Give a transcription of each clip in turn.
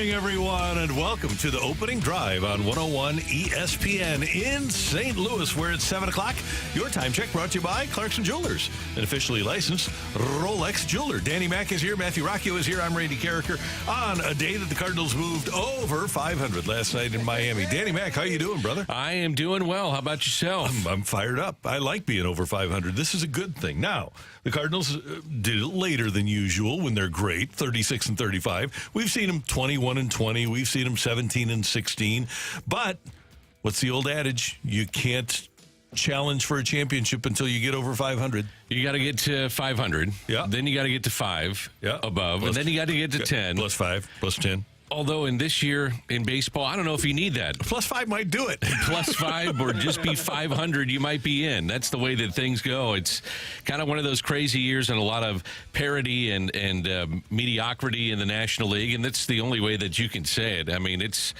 morning, everyone, and welcome to the opening drive on 101 ESPN in St. Louis, where it's 7 o'clock. Your time check brought to you by Clarkson Jewelers, an officially licensed Rolex jeweler. Danny Mac is here. Matthew Rocc is here. I'm Randy Carricker on a day that the Cardinals moved over 500 last night in Miami. Danny Mac, how you doing, brother? I am doing well. How about yourself? I'm fired up. I like being over 500. This is a good thing. Now, the Cardinals did it later than usual when they're great, 36 and 35. We've seen them 21 and 20. We've seen them 17 and 16. But what's the old adage? You can't challenge for a championship until you get over 500. You got to get to 500. Yeah. Then you got to get to 5 above. Plus, and then you got to get to 10. Plus 5, plus 10. Although in this year in baseball, I don't know if you need that. Plus 5 might do it. Plus 5 or just be 500, you might be in. That's the way that things go. It's kind of one of those crazy years and a lot of parity and mediocrity in the National League, and that's the only way that you can say it. I mean, it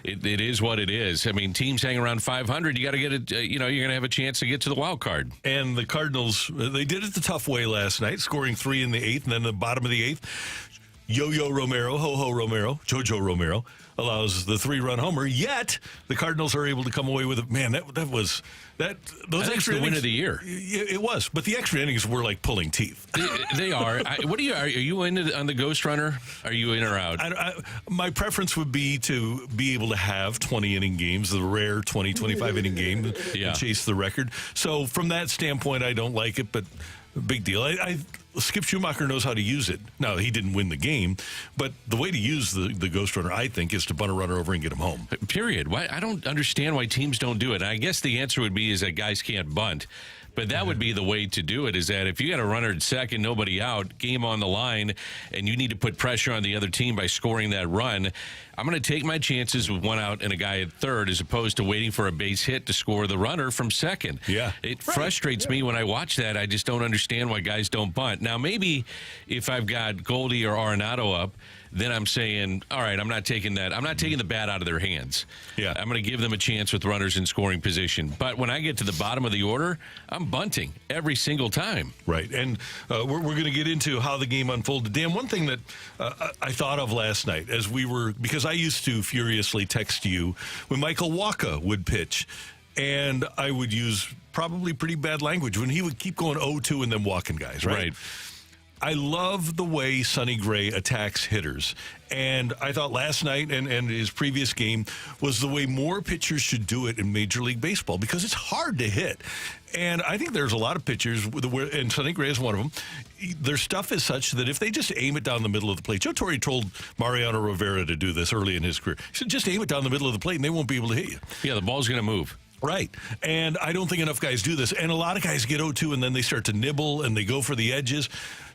is what it is. I mean, teams hang around 500, you got to get it. You're going to have a chance to get to the wild card. And the Cardinals, they did it the tough way last night, scoring 3 in the 8th, and then the bottom of the 8th. Yo-Yo Romero, Ho-Ho Romero, Jojo Romero allows the 3-run homer. Yet the Cardinals are able to come away with it. Man, that was those extra the innings, win of the year. It was, but the extra innings were like pulling teeth. They are. Are you in on the Ghost Runner? Are you in or out? My preference would be to be able to have 20-inning games, the rare 20, 25-inning game, and chase the record. So from that standpoint, I don't like it, but big deal. Skip Schumacher knows how to use it. Now, he didn't win the game, but the way to use the Ghost Runner, I think, is to bunt a runner over and get him home. Period. I don't understand why teams don't do it. And I guess the answer would be is that guys can't bunt. But that would be the way to do it, is that if you got a runner at second, nobody out, game on the line, and you need to put pressure on the other team by scoring that run, I'm going to take my chances with one out and a guy at third as opposed to waiting for a base hit to score the runner from second. Yeah. It frustrates me when I watch that. I just don't understand why guys don't bunt. Now, maybe if I've got Goldy or Arenado up, then I'm saying, all right, I'm not taking that. I'm not taking the bat out of their hands. Yeah. I'm going to give them a chance with runners in scoring position. But when I get to the bottom of the order, I'm bunting every single time. Right. And we're going to get into how the game unfolded. Dan, one thing that I thought of last night as because I used to furiously text you when Michael Wacha would pitch, and I would use probably pretty bad language when he would keep going 0-2 and then walking guys, right? I love the way Sonny Gray attacks hitters. And I thought last night and his previous game was the way more pitchers should do it in Major League Baseball, because it's hard to hit. And I think there's a lot of pitchers, and Sonny Gray is one of them, their stuff is such that if they just aim it down the middle of the plate. Joe Torre told Mariano Rivera to do this early in his career. He said, just aim it down the middle of the plate and they won't be able to hit you. Yeah, the ball's going to move. Right. And I don't think enough guys do this. And a lot of guys get 0-2 and then they start to nibble and they go for the edges.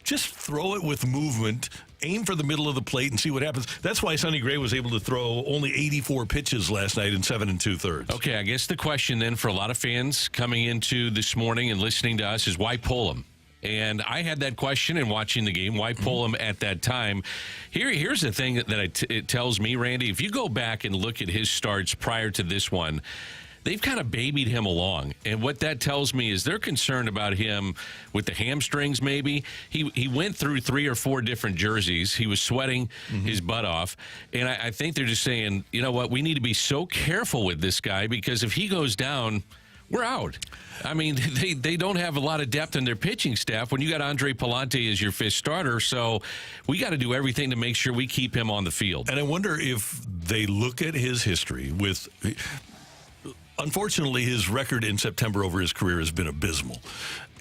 Just throw it with movement, aim for the middle of the plate and see what happens. That's why Sonny Gray was able to throw only 84 pitches last night in 7 2/3. Okay, I guess the question then for a lot of fans coming into this morning and listening to us is why pull him? And I had that question in watching the game. Why pull him at that time? Here's the thing that it tells me, Randy. If you go back and look at his starts prior to this one, they've kind of babied him along. And what that tells me is they're concerned about him with the hamstrings maybe. He went through 3 or 4 different jerseys. He was sweating his butt off. And I think they're just saying, you know what, we need to be so careful with this guy, because if he goes down, we're out. I mean, they don't have a lot of depth in their pitching staff when you got Andre Palante as your 5th starter, so we got to do everything to make sure we keep him on the field. And I wonder if they look at his history with... Unfortunately, his record in September over his career has been abysmal.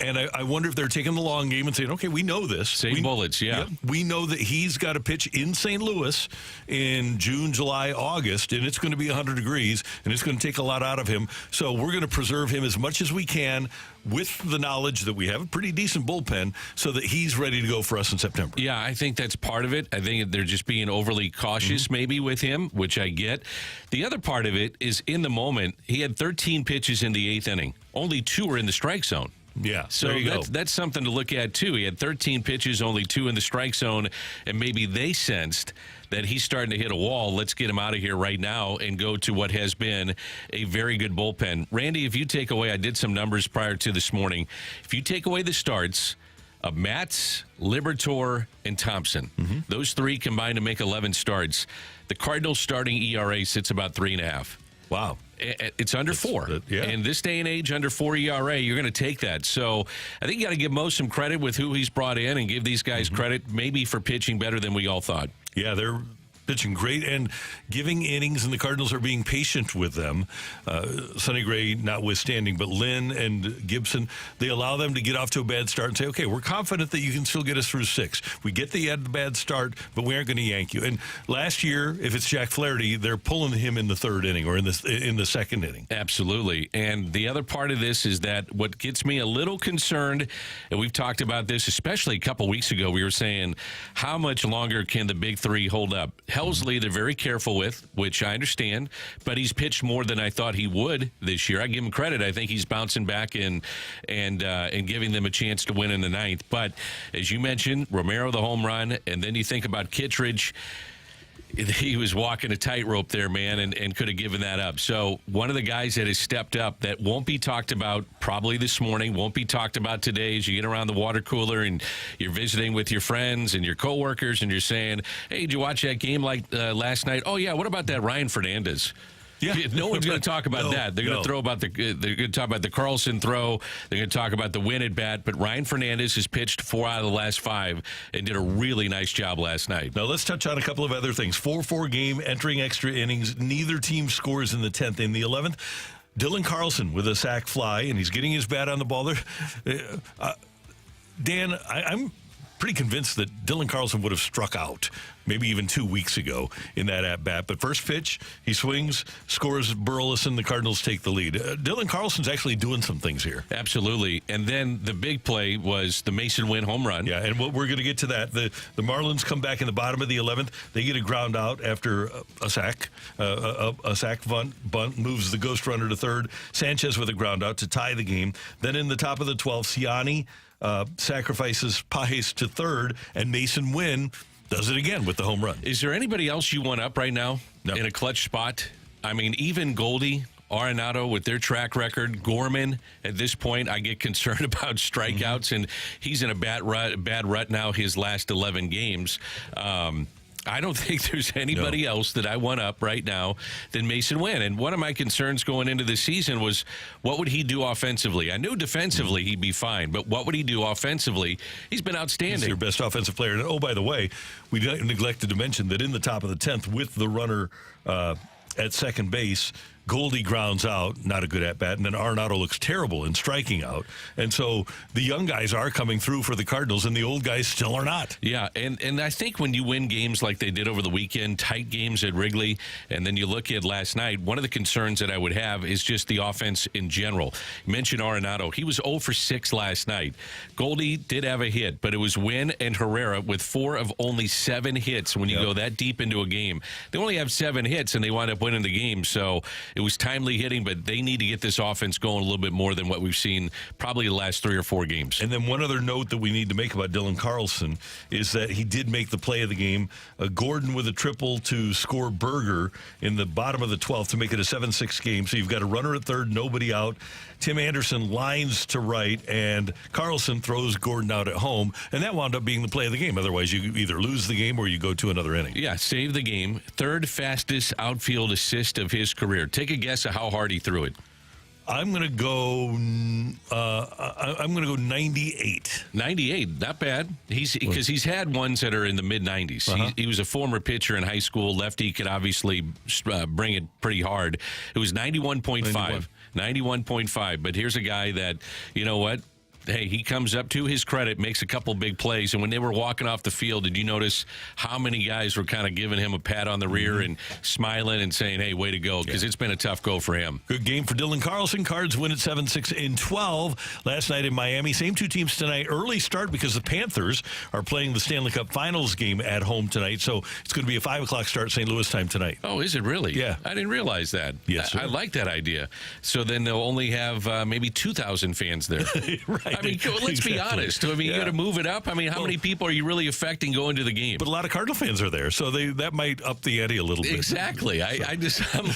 And I wonder if they're taking the long game and saying, okay, we know this. Save bullets, yeah. We know that he's got to pitch in St. Louis in June, July, August, and it's going to be 100 degrees, and it's going to take a lot out of him. So we're going to preserve him as much as we can with the knowledge that we have a pretty decent bullpen so that he's ready to go for us in September. Yeah, I think that's part of it. I think they're just being overly cautious maybe with him, which I get. The other part of it is in the moment, he had 13 pitches in the 8th inning. Only 2 were in the strike zone. Yeah, so that's something to look at, too. He had 13 pitches, only 2 in the strike zone, and maybe they sensed that he's starting to hit a wall. Let's get him out of here right now and go to what has been a very good bullpen. Randy, if you take away, I did some numbers prior to this morning. If you take away the starts, of Matz, Liberatore, and Thompson. Those three combined to make 11 starts. The Cardinals' starting ERA sits about 3.5. Wow. It's under 4. Yeah. In this day and age, under 4 ERA, you're going to take that. So I think you got to give Mo some credit with who he's brought in and give these guys credit maybe for pitching better than we all thought. Yeah, they're pitching great and giving innings, and the Cardinals are being patient with them. Sonny Gray notwithstanding, but Lynn and Gibson, they allow them to get off to a bad start and say, okay, we're confident that you can still get us through 6. We get that you had the bad start, but we aren't going to yank you. And last year, if it's Jack Flaherty, they're pulling him in the 3rd inning or in the 2nd inning. Absolutely. And the other part of this is that what gets me a little concerned, and we've talked about this, especially a couple weeks ago, we were saying, how much longer can the big three hold up? Helsley, they're very careful with, which I understand, but he's pitched more than I thought he would this year. I give him credit. I think he's bouncing back and giving them a chance to win in the 9th. But as you mentioned, Romero, the home run, and then you think about Kittredge. He was walking a tightrope there, man, and could have given that up. So one of the guys that has stepped up that won't be talked about probably this morning, won't be talked about today as you get around the water cooler and you're visiting with your friends and your coworkers and you're saying, hey, did you watch that game like last night? Oh, yeah, what about that Ryan Fernandez? Yeah. No one's going to talk about that. They're going to talk about the Carlson throw. They're going to talk about the win at bat. But Ryan Fernandez has pitched 4 out of the last 5 and did a really nice job last night. Now let's touch on a couple of other things. 4-4 game, entering extra innings. Neither team scores in the 10th. In the 11th, Dylan Carlson with a sac fly, and he's getting his bat on the ball there. Dan, I'm pretty convinced that Dylan Carlson would have struck out maybe even 2 weeks ago in that at-bat. But first pitch, he swings, scores Burleson, the Cardinals take the lead. Dylan Carlson's actually doing some things here. Absolutely. And then the big play was the Mason Wynn home run. Yeah, and we're going to get to that. The Marlins come back in the bottom of the 11th. They get a ground out after a sac. A sac bunt moves the ghost runner to 3rd. Sanchez with a ground out to tie the game. Then in the top of the 12th, Ciani sacrifices Pajes to 3rd, and Mason Wynn does it again with the home run. Is there anybody else you want up right now in a clutch spot? I mean, even Goldy, Arenado with their track record, Gorman, at this point, I get concerned about strikeouts, and he's in a bad rut now his last 11 games. I don't think there's anybody else that I want up right now than Mason Wynn. And one of my concerns going into the season was, what would he do offensively? I knew defensively he'd be fine, but what would he do offensively? He's been outstanding. He's your best offensive player. And, oh, by the way, we neglected to mention that in the top of the 10th with the runner at second base, Goldy grounds out, not a good at-bat, and then Arenado looks terrible in striking out. And so the young guys are coming through for the Cardinals, and the old guys still are not. Yeah, and I think when you win games like they did over the weekend, tight games at Wrigley, and then you look at last night, one of the concerns that I would have is just the offense in general. You mentioned Arenado. He was 0 for 6 last night. Goldy did have a hit, but it was Wynn and Herrera with 4 of only 7 hits when you go that deep into a game. They only have 7 hits, and they wind up winning the game, so it was timely hitting, but they need to get this offense going a little bit more than what we've seen probably the last 3 or 4 games. And then one other note that we need to make about Dylan Carlson is that he did make the play of the game. Gordon with a triple to score Berger in the bottom of the 12th to make it a 7-6 game. So you've got a runner at 3rd, nobody out. Tim Anderson lines to right, and Carlson throws Gordon out at home, and that wound up being the play of the game. Otherwise, you either lose the game or you go to another inning. Yeah, save the game. 3rd fastest outfield assist of his career. Take a guess at how hard he threw it. I'm going to go 98. 98, not bad. Because he's had ones that are in the mid-90s. He was a former pitcher in high school. Lefty could obviously bring it pretty hard. It was 91.5. 91.5. But here's a guy that, you know what? Hey, he comes up to his credit, makes a couple big plays, and when they were walking off the field, did you notice how many guys were kind of giving him a pat on the rear and smiling and saying, hey, way to go, because it's been a tough go for him. Good game for Dylan Carlson. Cards win at 7-6 in 12 last night in Miami. Same 2 teams tonight. Early start because the Panthers are playing the Stanley Cup Finals game at home tonight, so it's going to be a 5 o'clock start St. Louis time tonight. Oh, is it really? Yeah. I didn't realize that. Yes, sir. I like that idea. So then they'll only have maybe 2,000 fans there. Right. I mean, let's be honest. I mean, you got to move it up. I mean, how many people are you really affecting going to the game? But a lot of Cardinal fans are there, so that might up the ante a little bit. Exactly. I'm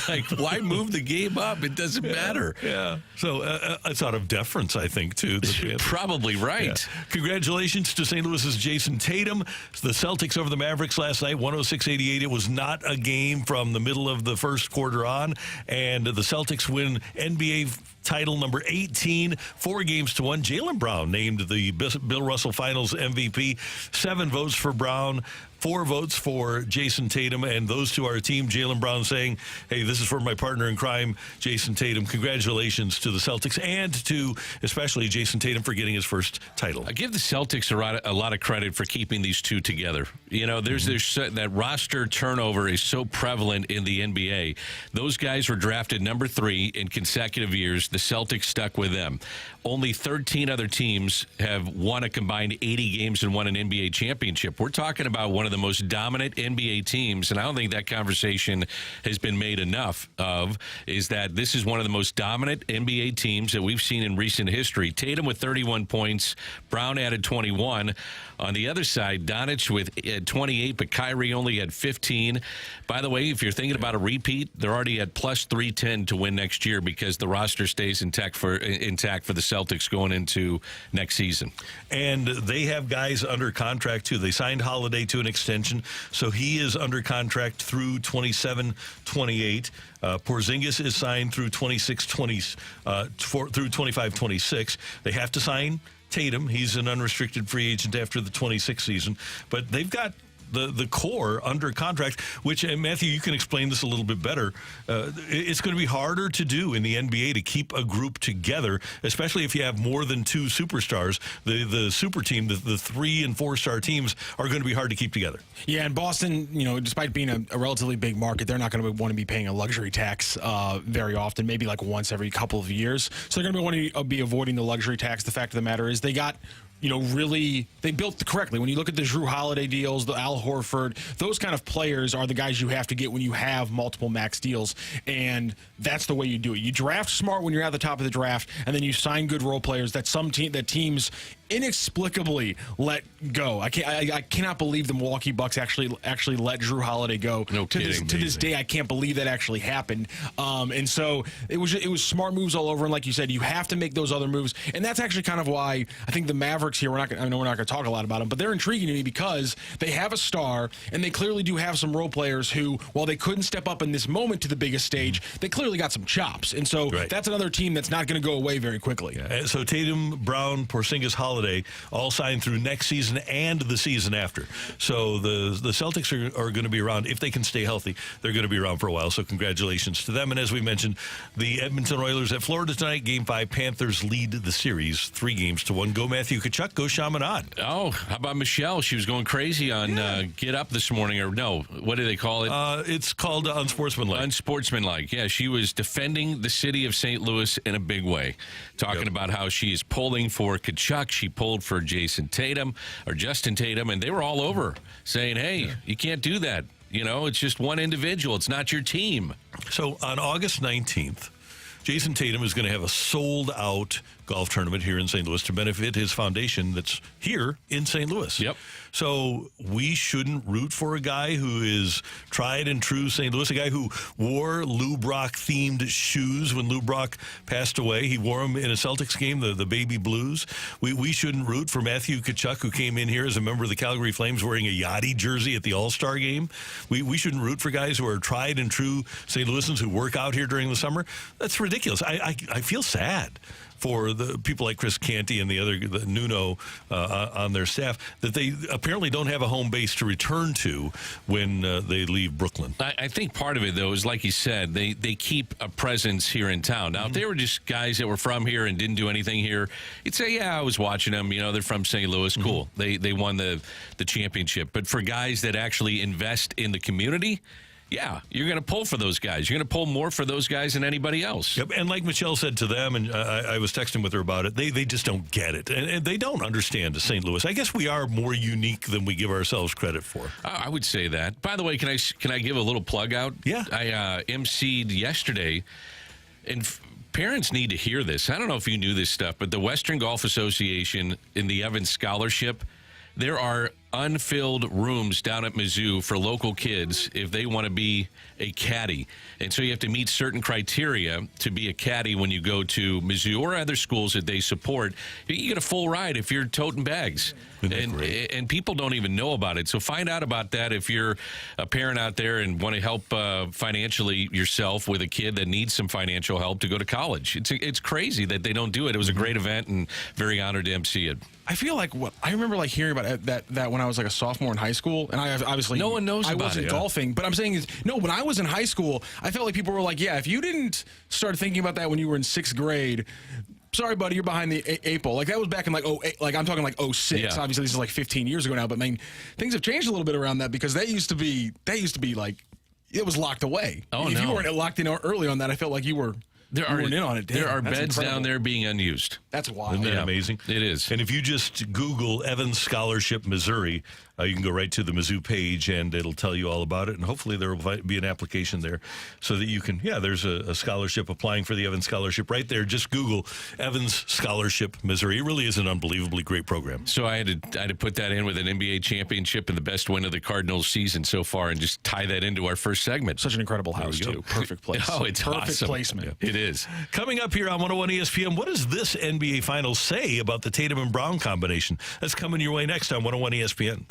like, why move the game up? It doesn't matter. Yeah. So it's out of deference, I think, to the fans. Probably right. Yeah. Congratulations to St. Louis's Jason Tatum. The Celtics over the Mavericks last night, 106-88. It was not a game from the middle of the first quarter on, and the Celtics win NBA title number 18, 4-1. Jaylen Brown named the Bill Russell Finals MVP. 7 votes for Brown, 4 votes for Jason Tatum, and those two are a team. Jaylen Brown saying, hey, this is for my partner in crime, Jason Tatum. Congratulations to the Celtics and to especially Jason Tatum for getting his first title. I give the Celtics a lot of credit for keeping these two together. You know, there's that roster turnover is so prevalent in the NBA. Those guys were drafted number 3 in consecutive years. The Celtics stuck with them. Only 13 other teams have won a combined 80 games and won an NBA championship. We're talking about one of the most dominant NBA teams, and I don't think that conversation has been made enough of, is that this is one of the most dominant NBA teams that we've seen in recent history. Tatum with 31 points, Brown added 21. On the other side, Doncic with 28, but Kyrie only had 15. By the way, if you're thinking about a repeat, they're already at plus 310 to win next year because the roster stays intact for the Celtics going into next season. And they have guys under contract, too. They signed Holiday to an extension, so he is under contract through 27-28. Porzingis is signed through 25-26. They have to sign Tatum. He's an unrestricted free agent after the 26th season. But they've got the core under contract, which, and Matthew, you can explain this a little bit better. It's going to be harder to do in the NBA to keep a group together, especially if you have more than 2 superstars. The super team, the 3- and 4-star teams are going to be hard to keep together. Yeah, and Boston, you know, despite being a relatively big market, they're not going to want to be paying a luxury tax very often, maybe like once every couple of years. So they're going to want to be avoiding the luxury tax. The fact of the matter is they got, you know, really, they built correctly. When you look at the Jrue Holiday deals, the Al Horford, those kind of players are the guys you have to get when you have multiple max deals, and that's the way you do it. You draft smart when you're at the top of the draft, and then you sign good role players that teams inexplicably let go. I cannot believe the Milwaukee Bucks actually let Jrue Holiday go. No kidding. To this day, I can't believe that actually happened. And so it was smart moves all over. And like you said, you have to make those other moves, and that's actually kind of why I think the Mavericks here. I know we're not going to talk a lot about them, but they're intriguing to me because they have a star, and they clearly do have some role players who, while they couldn't step up in this moment to the biggest stage, they clearly got some chops. And so that's another team that's not going to go away very quickly. Yeah. So Tatum, Brown, Porzingis, Holiday all signed through next season and the season after. So the Celtics are going to be around. If they can stay healthy, they're going to be around for a while. So congratulations to them. And as we mentioned, the Edmonton Oilers at Florida tonight, Game 5. Panthers lead the series 3-1. Go Matthew Tkachuk. Go Chaminade. Oh, how about Michelle? She was going crazy on Get Up this morning. Or no, what do they call it? It's called unsportsmanlike. Unsportsmanlike. Yeah, she was defending the city of St. Louis in a big way. Talking about how she is pulling for Tkachuk. She pulled for Justin Tatum, and they were all over saying, hey, you can't do that. You know, it's just one individual. It's not your team. So on August 19th, Jason Tatum is going to have a sold-out golf tournament here in St. Louis to benefit his foundation that's here in St. Louis. Yep. So we shouldn't root for a guy who is tried and true St. Louis, a guy who wore Lou Brock-themed shoes when Lou Brock passed away. He wore them in a Celtics game, the Baby Blues. We shouldn't root for Matthew Tkachuk, who came in here as a member of the Calgary Flames wearing a Yachty jersey at the All-Star game. We shouldn't root for guys who are tried and true St. Louisans who work out here during the summer. That's ridiculous. I feel sad for the people like Chris Canty and the Nuno on their staff, that they apparently don't have a home base to return to when they leave Brooklyn. I think part of it, though, is like you said, they keep a presence here in town. Now, if they were just guys that were from here and didn't do anything here, you'd say, yeah, I was watching them. You know, they're from St. Louis. Cool. They won the championship. But for guys that actually invest in the community, yeah, you're going to pull for those guys. You're going to pull more for those guys than anybody else. Yep, and like Michelle said to them, and I was texting with her about it, they just don't get it. And they don't understand St. Louis. I guess we are more unique than we give ourselves credit for. I would say that. By the way, can I give a little plug out? Yeah. I emceed yesterday, and parents need to hear this. I don't know if you knew this stuff, but the Western Golf Association in the Evans Scholarship, there are unfilled rooms down at Mizzou for local kids if they want to be a caddy. And so you have to meet certain criteria to be a caddy when you go to Mizzou or other schools that they support. You get a full ride if you're toting bags. And people don't even know about it. So find out about that if you're a parent out there and want to help financially yourself with a kid that needs some financial help to go to college. It's crazy that they don't do it. It was a great event and very honored to MC it. I feel like I remember like hearing about that when I was like a sophomore in high school, and I obviously no one knows I about wasn't it. golfing, but I'm saying is no. When I was in high school, I felt like people were like, yeah, if you didn't start thinking about that when you were in 6th grade. Sorry, buddy, you're behind the eight ball. Like, that was back in, like, 08, like, I'm talking, like, 06. Yeah. Obviously, this is, like, 15 years ago now. But, I mean, things have changed a little bit around that because that used to be, like, it was locked away. Oh, if no. you weren't locked in early on that, I felt like you were in on it. Damn, there are that's beds incredible. down there being unused. That's wild. Isn't that Yeah, amazing? it is. And if you just Google Evans Scholarship Missouri, you can go right to the Mizzou page, and it'll tell you all about it. And hopefully there will be an application there so that you can, there's a scholarship applying for the Evans Scholarship right there. Just Google Evans Scholarship Missouri. It really is an unbelievably great program. So I had to put that in with an NBA championship and the best win of the Cardinals season so far and just tie that into our first segment. Such an incredible house, go. too. Perfect place. Oh, it's Perfect awesome. placement. It is. Coming up here on 101 ESPN, what does this NBA Finals say about the Tatum and Brown combination? That's coming your way next on 101 ESPN.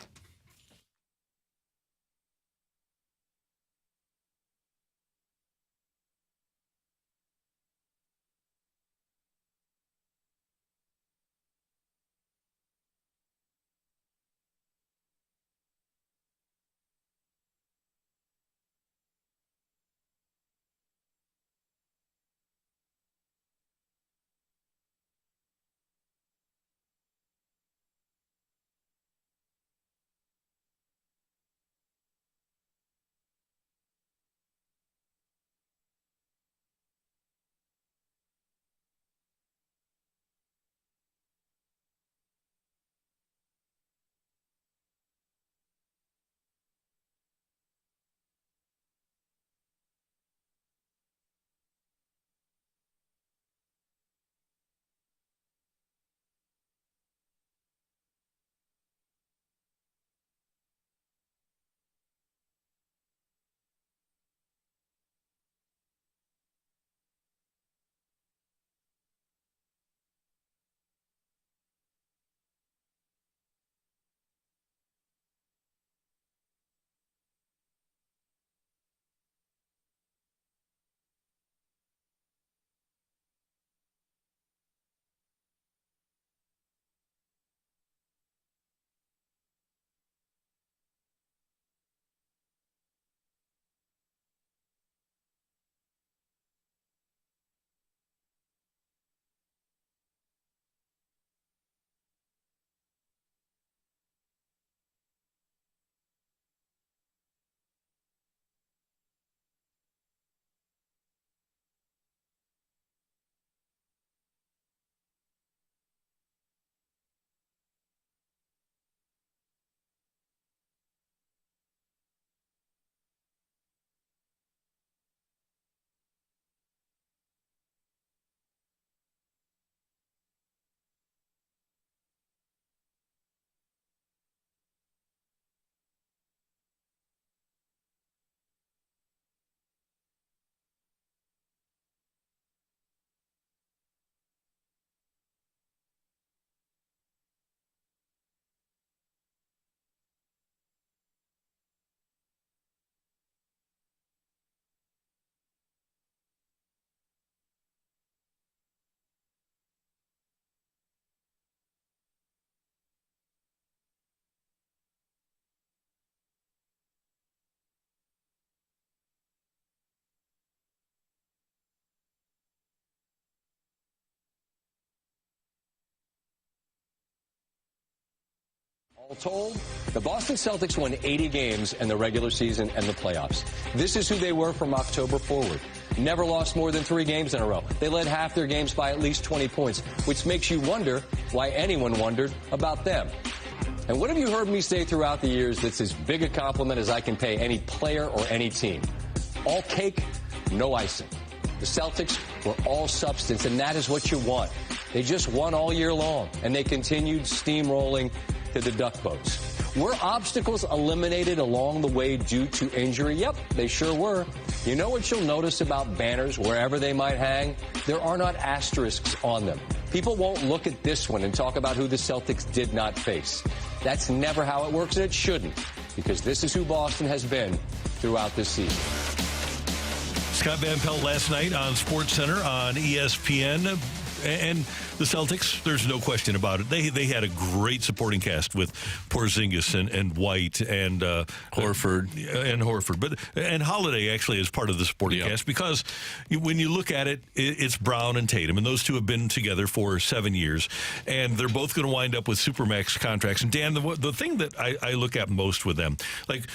All told, the Boston Celtics won 80 games in the regular season and the playoffs. This is who they were from October forward. Never lost more than 3 games in a row. They led half their games by at least 20 points, which makes you wonder why anyone wondered about them. And what have you heard me say throughout the years that's as big a compliment as I can pay any player or any team? All cake, no icing. The Celtics were all substance, and that is what you want. They just won all year long, and they continued steamrolling to the duck boats. Were obstacles eliminated along the way due to injury? Yep, they sure were. You know what you'll notice about banners, wherever they might hang? There are not asterisks on them. People won't look at this one and talk about who the Celtics did not face. That's never how it works, and it shouldn't, because this is who Boston has been throughout this season. Scott Van Pelt last night on SportsCenter on ESPN. And the Celtics, there's no question about it. They had a great supporting cast with Porzingis and White and Horford. And Holiday actually is part of the supporting cast, because when you look at it, it's Brown and Tatum, and those two have been together for 7 years, and they're both going to wind up with supermax contracts. And Dan, the thing that I look at most with them, like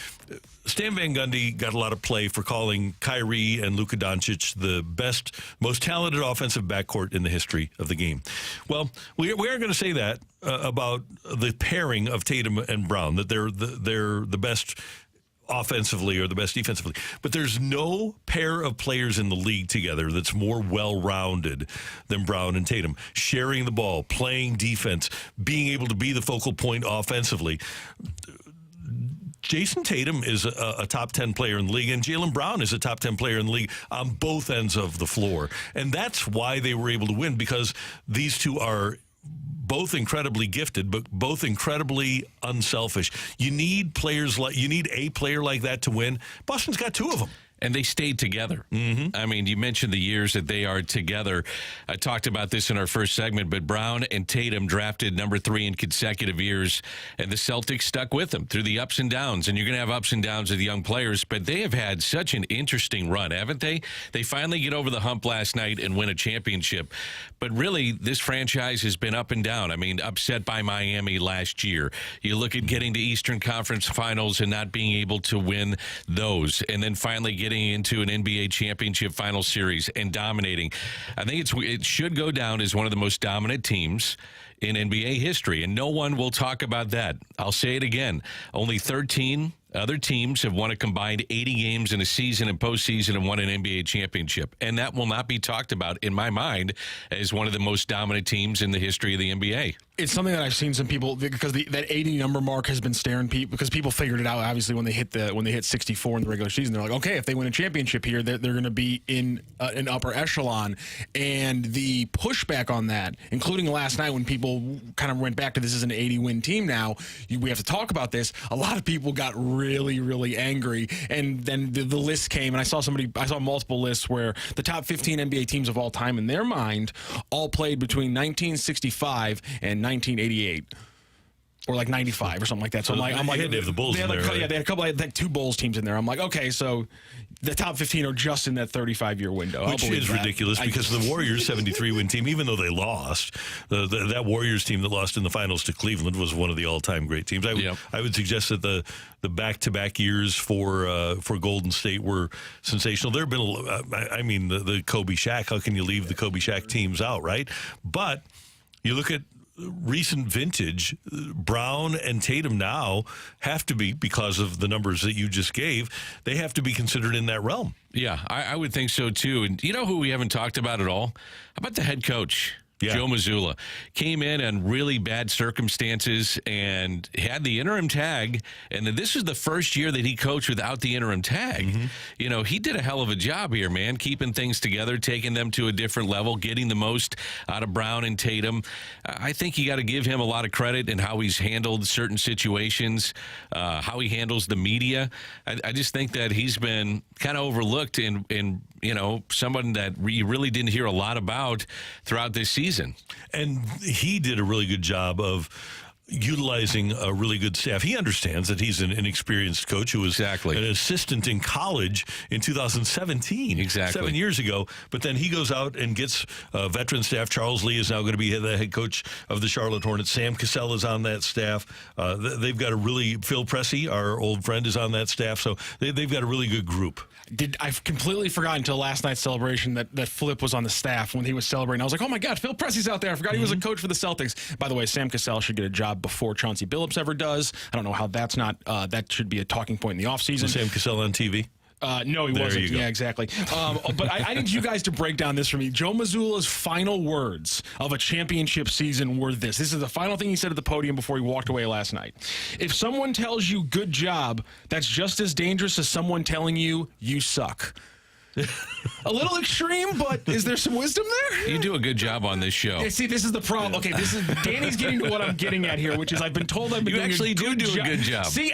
Stan Van Gundy got a lot of play for calling Kyrie and Luka Doncic the best, most talented offensive backcourt in the history of the game. Well, we aren't going to say that about the pairing of Tatum and Brown, that they're the best offensively or the best defensively. But there's no pair of players in the league together that's more well-rounded than Brown and Tatum. Sharing the ball, playing defense, being able to be the focal point offensively. Jason Tatum is a top 10 player in the league, and Jaylen Brown is a top 10 player in the league on both ends of the floor. And that's why they were able to win, because these two are both incredibly gifted, but both incredibly unselfish. You need a player like that to win. Boston's got two of them. And they stayed together. Mm-hmm. I mean, you mentioned the years that they are together. I talked about this in our first segment, but Brown and Tatum drafted number 3 in consecutive years, and the Celtics stuck with them through the ups and downs. And you're going to have ups and downs with young players, but they have had such an interesting run, haven't they? They finally get over the hump last night and win a championship. But really, this franchise has been up and down. I mean, upset by Miami last year. You look at getting to Eastern Conference Finals and not being able to win those, and then finally getting into an NBA championship final series and dominating. I think it should go down as one of the most dominant teams in NBA history, and no one will talk about that. I'll say it again. Only 13 other teams have won a combined 80 games in a season and postseason and won an NBA championship. And that will not be talked about, in my mind, as one of the most dominant teams in the history of the NBA. It's something that I've seen some people, because that 80 number mark has been staring people, because people figured it out obviously when they hit 64 in the regular season. They're like, okay, if they win a championship here, they're going to be in an upper echelon. And the pushback on that, including last night when people kind of went back to this is an 80-win team now, we have to talk about this. A lot of people got really, really angry, and then the list came, and I saw multiple lists where the top 15 NBA teams of all time in their mind all played between 1965 and 1988. Or like 95 or something like that. So I'm like, they have the Bulls in there. Yeah, they had a couple, like 2 Bulls teams in there. I'm like, okay, so the top 15 are just in that 35-year window. Which is ridiculous, because the Warriors 73-win team, even though they lost, that Warriors team that lost in the finals to Cleveland was one of the all-time great teams. I would suggest that the back-to-back years for Golden State were sensational. There have been, the Kobe Shaq. How can you leave the Kobe Shaq teams out, right? But you look at recent vintage, Brown and Tatum now have to be, because of the numbers that you just gave, they have to be considered in that realm. Yeah, I would think so too. And you know who we haven't talked about at all? How about the head coach? Yeah. Joe Mazzulla came in really bad circumstances and had the interim tag. And then this is the first year that he coached without the interim tag. Mm-hmm. You know, he did a hell of a job here, man, keeping things together, taking them to a different level, getting the most out of Brown and Tatum. I think you got to give him a lot of credit in how he's handled certain situations, how he handles the media. I just think that he's been kind of overlooked in someone that you really didn't hear a lot about throughout this season. And he did a really good job of utilizing a really good staff. He understands that he's an inexperienced coach who was an assistant in college in 2017, 7 years ago. But then he goes out and gets a veteran staff. Charles Lee is now going to be the head coach of the Charlotte Hornets. Sam Cassell is on that staff. They've got Phil Pressey, our old friend, is on that staff. So they've got a really good group. I've completely forgotten until last night's celebration that Flip was on the staff when he was celebrating. I was like, oh my God, Phil Pressey's out there. I forgot he was a coach for the Celtics. By the way, Sam Cassell should get a job before Chauncey Billups ever does. I don't know how that's not, that should be a talking point in the offseason. Was Sam Cassell on TV? No, he There wasn't. you go. Yeah, exactly. But I need you guys to break down this for me. Joe Mazzulla's final words of a championship season were this. This is the final thing he said at the podium before he walked away last night. If someone tells you good job, that's just as dangerous as someone telling you you suck. A little extreme, but is there some wisdom there? You do a good job on this show. Yeah, see, this is the problem. Okay, this is Danny's getting to what I'm getting at here, which is I've been told I've been You doing actually a good do a good job. See,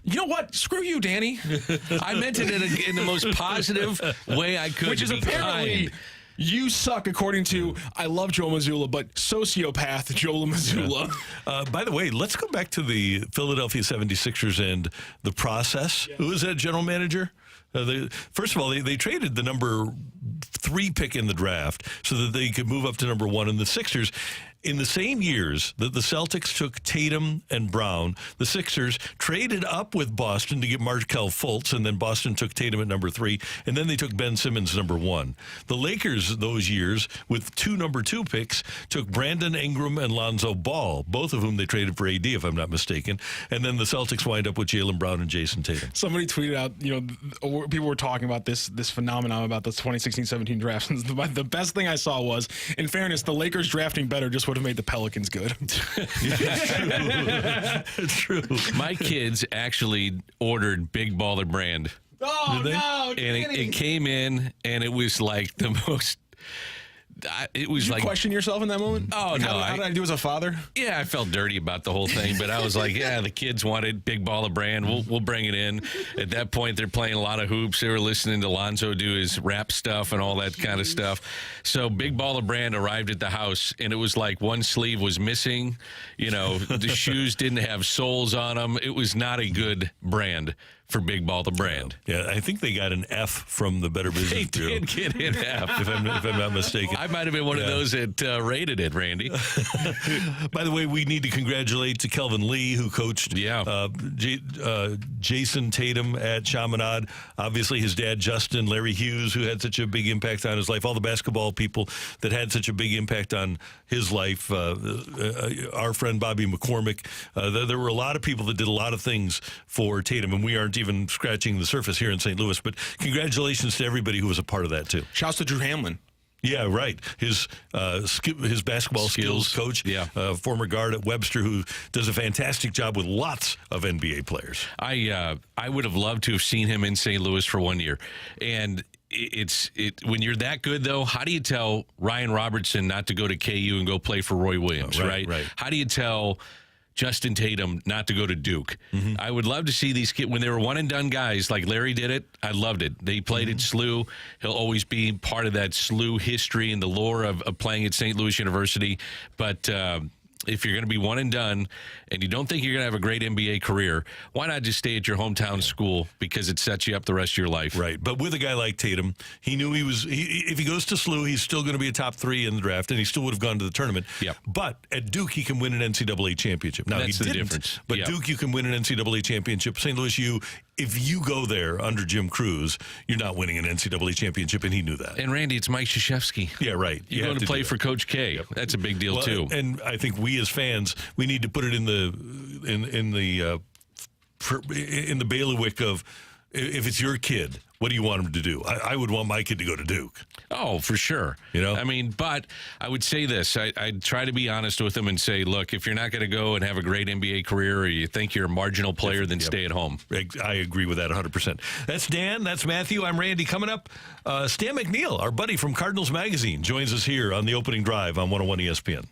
you know what? Screw you, Danny. I meant it in the most positive way I could. Which is to be apparently kind. you suck, according to I love Joe Mazzulla, but sociopath Joe Mazzulla. By the way, let's go back to the Philadelphia 76ers and the process. Who was that general manager? First of all, they traded the number 3 pick in the draft so that they could move up to number 1. And the Sixers, in the same years that the Celtics took Tatum and Brown, the Sixers traded up with Boston to get Markelle Fultz, and then Boston took Tatum at number 3, and then they took Ben Simmons number 1. The Lakers those years, with 2 number 2 picks, took Brandon Ingram and Lonzo Ball, both of whom they traded for AD, if I'm not mistaken. And then the Celtics wind up with Jaylen Brown and Jason Tatum. Somebody tweeted out, people were talking about this phenomenon about the 2016-17 draft. The best thing I saw was, in fairness, the Lakers drafting better just would have made the Pelicans good. It's true. My kids actually ordered Big Baller Brand. Oh, no, And it came in, and it was like the most... It was Did you like question yourself in that moment? Oh, Like, no, How did I do as a father? Yeah, I felt dirty about the whole thing, but I was like, yeah, the kids wanted Big Baller Brand. We'll bring it in. At that point, they're playing a lot of hoops. They were listening to Lonzo do his rap stuff and all that kind of stuff. So Big Baller Brand arrived at the house, and it was like one sleeve was missing. The shoes didn't have soles on them. It was not a good brand for Big Baller Brand. Yeah, I think they got an F from the Better Business They Bureau. did get an F. if I'm not mistaken. I might have been one of those that rated it, Randy. By the way, we need to congratulate to Kelvin Lee, who coached Jason Tatum at Chaminade. Obviously, his dad, Justin, Larry Hughes, who had such a big impact on his life, all the basketball people that had such a big impact on his life, our friend Bobby McCormick. There were a lot of people that did a lot of things for Tatum, and we aren't even scratching the surface here in St. Louis, but congratulations to everybody who was a part of that, too. Shouts to Drew Hamlin. Yeah, right. His basketball skills coach, former guard at Webster, who does a fantastic job with lots of NBA players. I would have loved to have seen him in St. Louis for 1 year. And it's when you're that good, though, how do you tell Ryan Robertson not to go to KU and go play for Roy Williams, right? How do you tell Justin Tatum not to go to Duke? Mm-hmm. I would love to see these kids when they were one and done guys like Larry did it. I loved it. They played at SLU. He'll always be part of that SLU history and the lore of playing at St. Louis University. But if you're going to be one and done and you don't think you're going to have a great NBA career, why not just stay at your hometown school, because it sets you up the rest of your life? Right. But with a guy like Tatum, he knew if he goes to SLU, he's still going to be a top 3 in the draft, and he still would have gone to the tournament. Yep. But at Duke, he can win an NCAA championship. Now, That's he the didn't, difference. but Yep. Duke, you can win an NCAA championship. St. Louis U, if you go there under Jim Cruz, you're not winning an NCAA championship, and he knew that. And Randy, it's Mike Krzyzewski. Yeah, right. You go to play for Coach K. Yep. That's a big deal, too. And I think we as fans, we need to put it in the bailiwick of, if it's your kid, what do you want him to do? I would want my kid to go to Duke. Oh, for sure. I mean, but I would say this. I try to be honest with them and say, look, if you're not going to go and have a great NBA career, or you think you're a marginal player, then stay at home. I agree with that 100%. That's Dan. That's Matthew. I'm Randy. Coming up, Stan McNeal, our buddy from Cardinals Magazine, joins us here on the opening drive on 101 ESPN.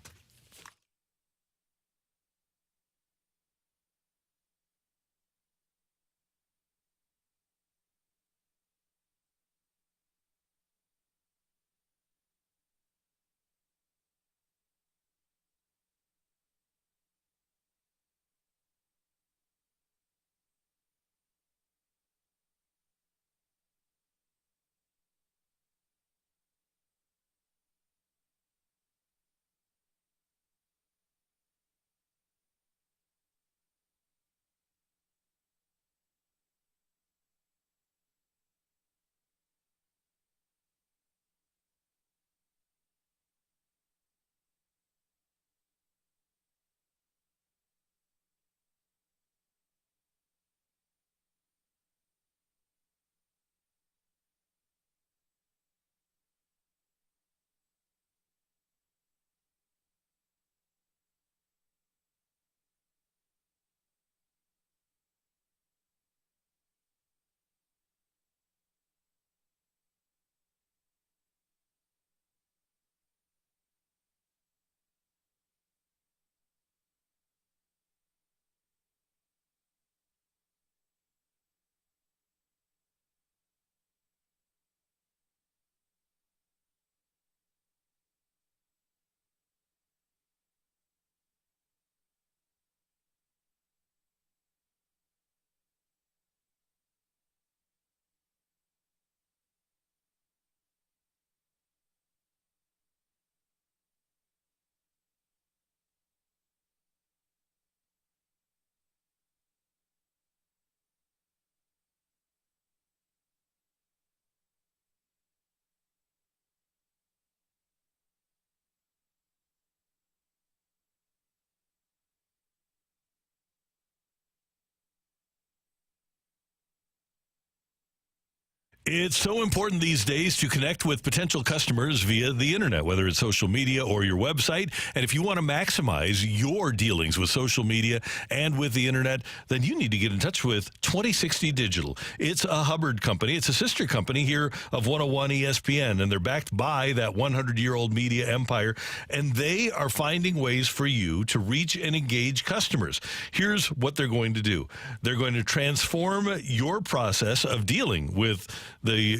It's so important these days to connect with potential customers via the internet, whether it's social media or your website. And if you want to maximize your dealings with social media and with the internet, then you need to get in touch with 2060 Digital. It's a Hubbard company. It's a sister company here of 101 ESPN, and they're backed by that 100-year-old media empire, and they are finding ways for you to reach and engage customers. Here's what they're going to do. They're going to transform your process of dealing with the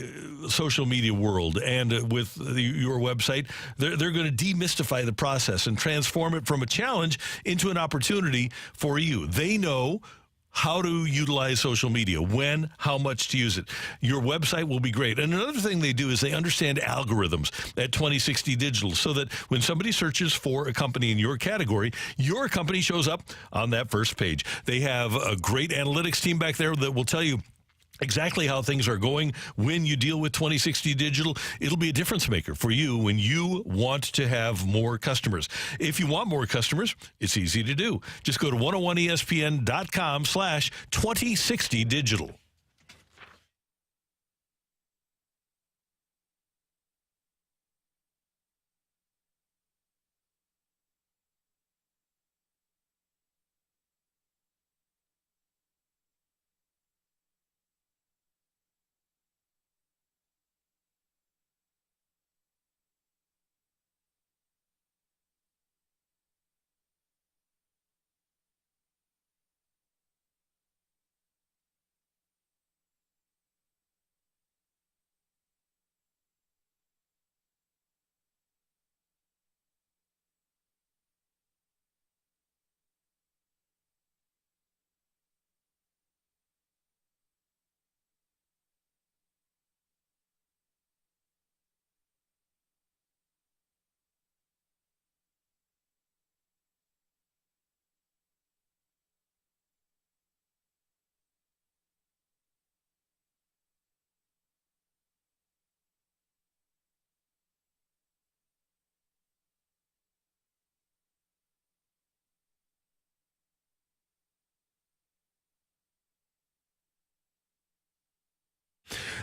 social media world and with your website. They're going to demystify the process and transform it from a challenge into an opportunity for you. They know how to utilize social media, when, how much to use it. Your website will be great. And another thing they do is they understand algorithms at 2060 Digital, so that when somebody searches for a company in your category, your company shows up on that first page. They have a great analytics team back there that will tell you exactly how things are going. When you deal with 2060 Digital, it'll be a difference maker for you when you want to have more customers. If you want more customers, it's easy to do. Just go to 101ESPN.com/2060 Digital.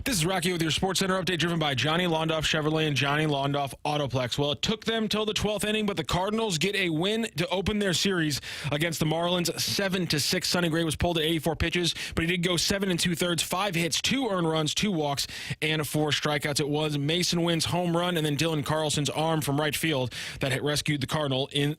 This is Rocky with your Sports Center update, driven by Johnny Londoff Chevrolet and Johnny Londoff Autoplex. Well, it took them till the 12th inning, but the Cardinals get a win to open their series against the Marlins 7-6. Sonny Gray was pulled at 84 pitches, but he did go 7 2/3, 5 hits, 2 earned runs, 2 walks, and 4 strikeouts. It was Mason Wynn's home run and then Dylan Carlson's arm from right field that had rescued the Cardinals in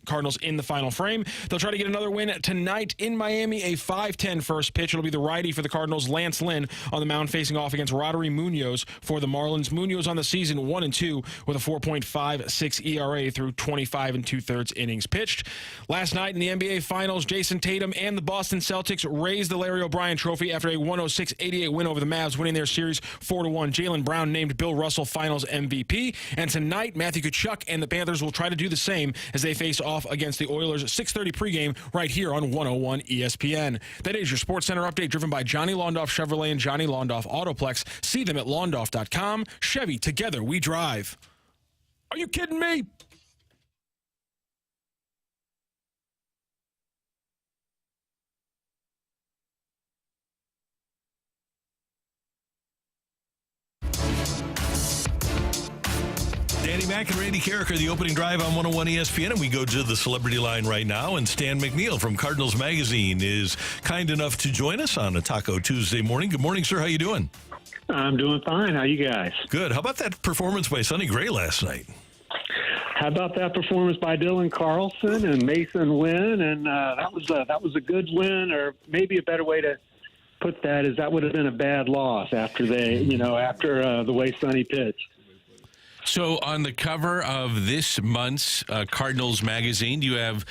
the final frame. They'll try to get another win tonight in Miami, a 5:10 first pitch. It'll be the righty for the Cardinals, Lance Lynn, on the mound facing off against Roddery Munoz for the Marlins. Munoz on the season 1-2 with a 4.56 ERA through 25 2/3 innings pitched. Last night in the NBA Finals, Jason Tatum and the Boston Celtics raised the Larry O'Brien Trophy after a 106-88 win over the Mavs, winning their series 4-1. Jaylen Brown named Bill Russell Finals MVP. And tonight, Matthew Tkachuk and the Panthers will try to do the same as they face off against the Oilers. 6:30 pregame right here on 101 ESPN. That is your Sports Center update, driven by Johnny Londoff Chevrolet and Johnny Londoff Autoplex. See them at londoff.com. Chevy, together we drive. Are you kidding me? Danny Mack and Randy Carrick are the opening drive on 101 ESPN, and we go to the celebrity line right now. And Stan McNeal from Cardinals Magazine is kind enough to join us on a Taco Tuesday morning. Good morning, sir. How you doing? I'm doing fine. How you guys? Good. How about that performance by Sonny Gray last night? How about that performance by Dylan Carlson and Mason Wynn? And that was a good win, or maybe a better way to put that is that would have been a bad loss after the way Sonny pitched. So on the cover of this month's Cardinals magazine, you have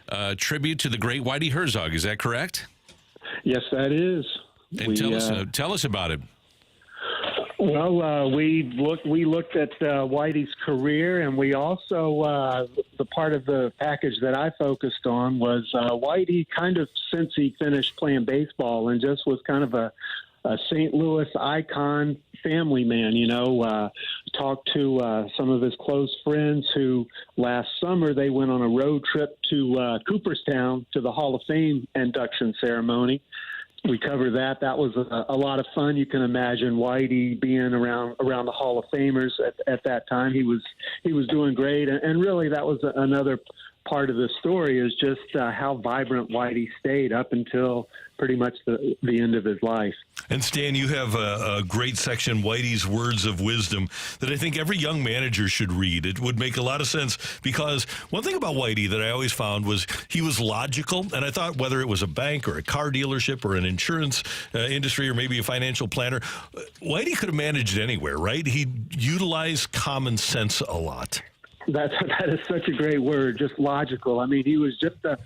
a tribute to the great Whitey Herzog. Is that correct? Yes, that is. And tell us about it. Well, we looked at Whitey's career, and we also the part of the package that I focused on was Whitey kind of since he finished playing baseball and just was kind of a St. Louis icon, family man, talked to some of his close friends who last summer they went on a road trip to Cooperstown to the Hall of Fame induction ceremony. we cover that. That was a lot of fun. You can imagine Whitey being around the Hall of Famers at that time. He was doing great, and really that was another part of the story is just how vibrant Whitey stayed up until pretty much the end of his life. And Stan, you have a great section, Whitey's Words of Wisdom, that I think every young manager should read. It would make a lot of sense because one thing about Whitey that I always found was he was logical. And I thought whether it was a bank or a car dealership or an insurance industry or maybe a financial planner, Whitey could have managed anywhere, right? He utilized common sense a lot. That is such a great word, just logical. I mean, he was just a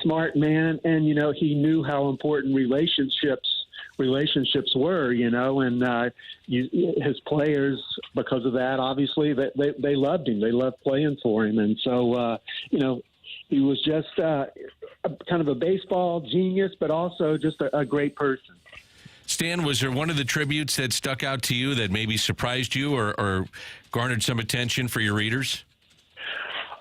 smart man, and, he knew how important relationships were, and his players, because of that, obviously, they loved him. They loved playing for him. And so, he was just kind of a baseball genius, but also just a great person. Stan, was there one of the tributes that stuck out to you that maybe surprised you or garnered some attention for your readers?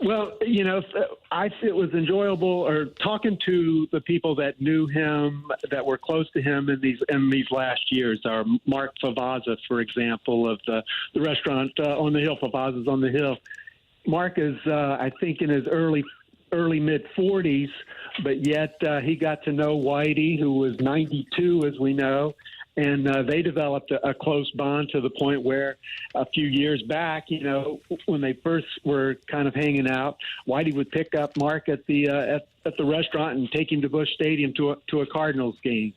Well, it was enjoyable, or talking to the people that knew him, that were close to him in these last years. Our Mark Favazza, for example, of the restaurant on the hill, Favazza's on the Hill. Mark is, I think, in his early mid 40s, but yet he got to know Whitey, who was 92, as we know. And they developed a close bond to the point where a few years back, when they first were kind of hanging out, Whitey would pick up Mark at the restaurant and take him to Busch Stadium to a Cardinals game.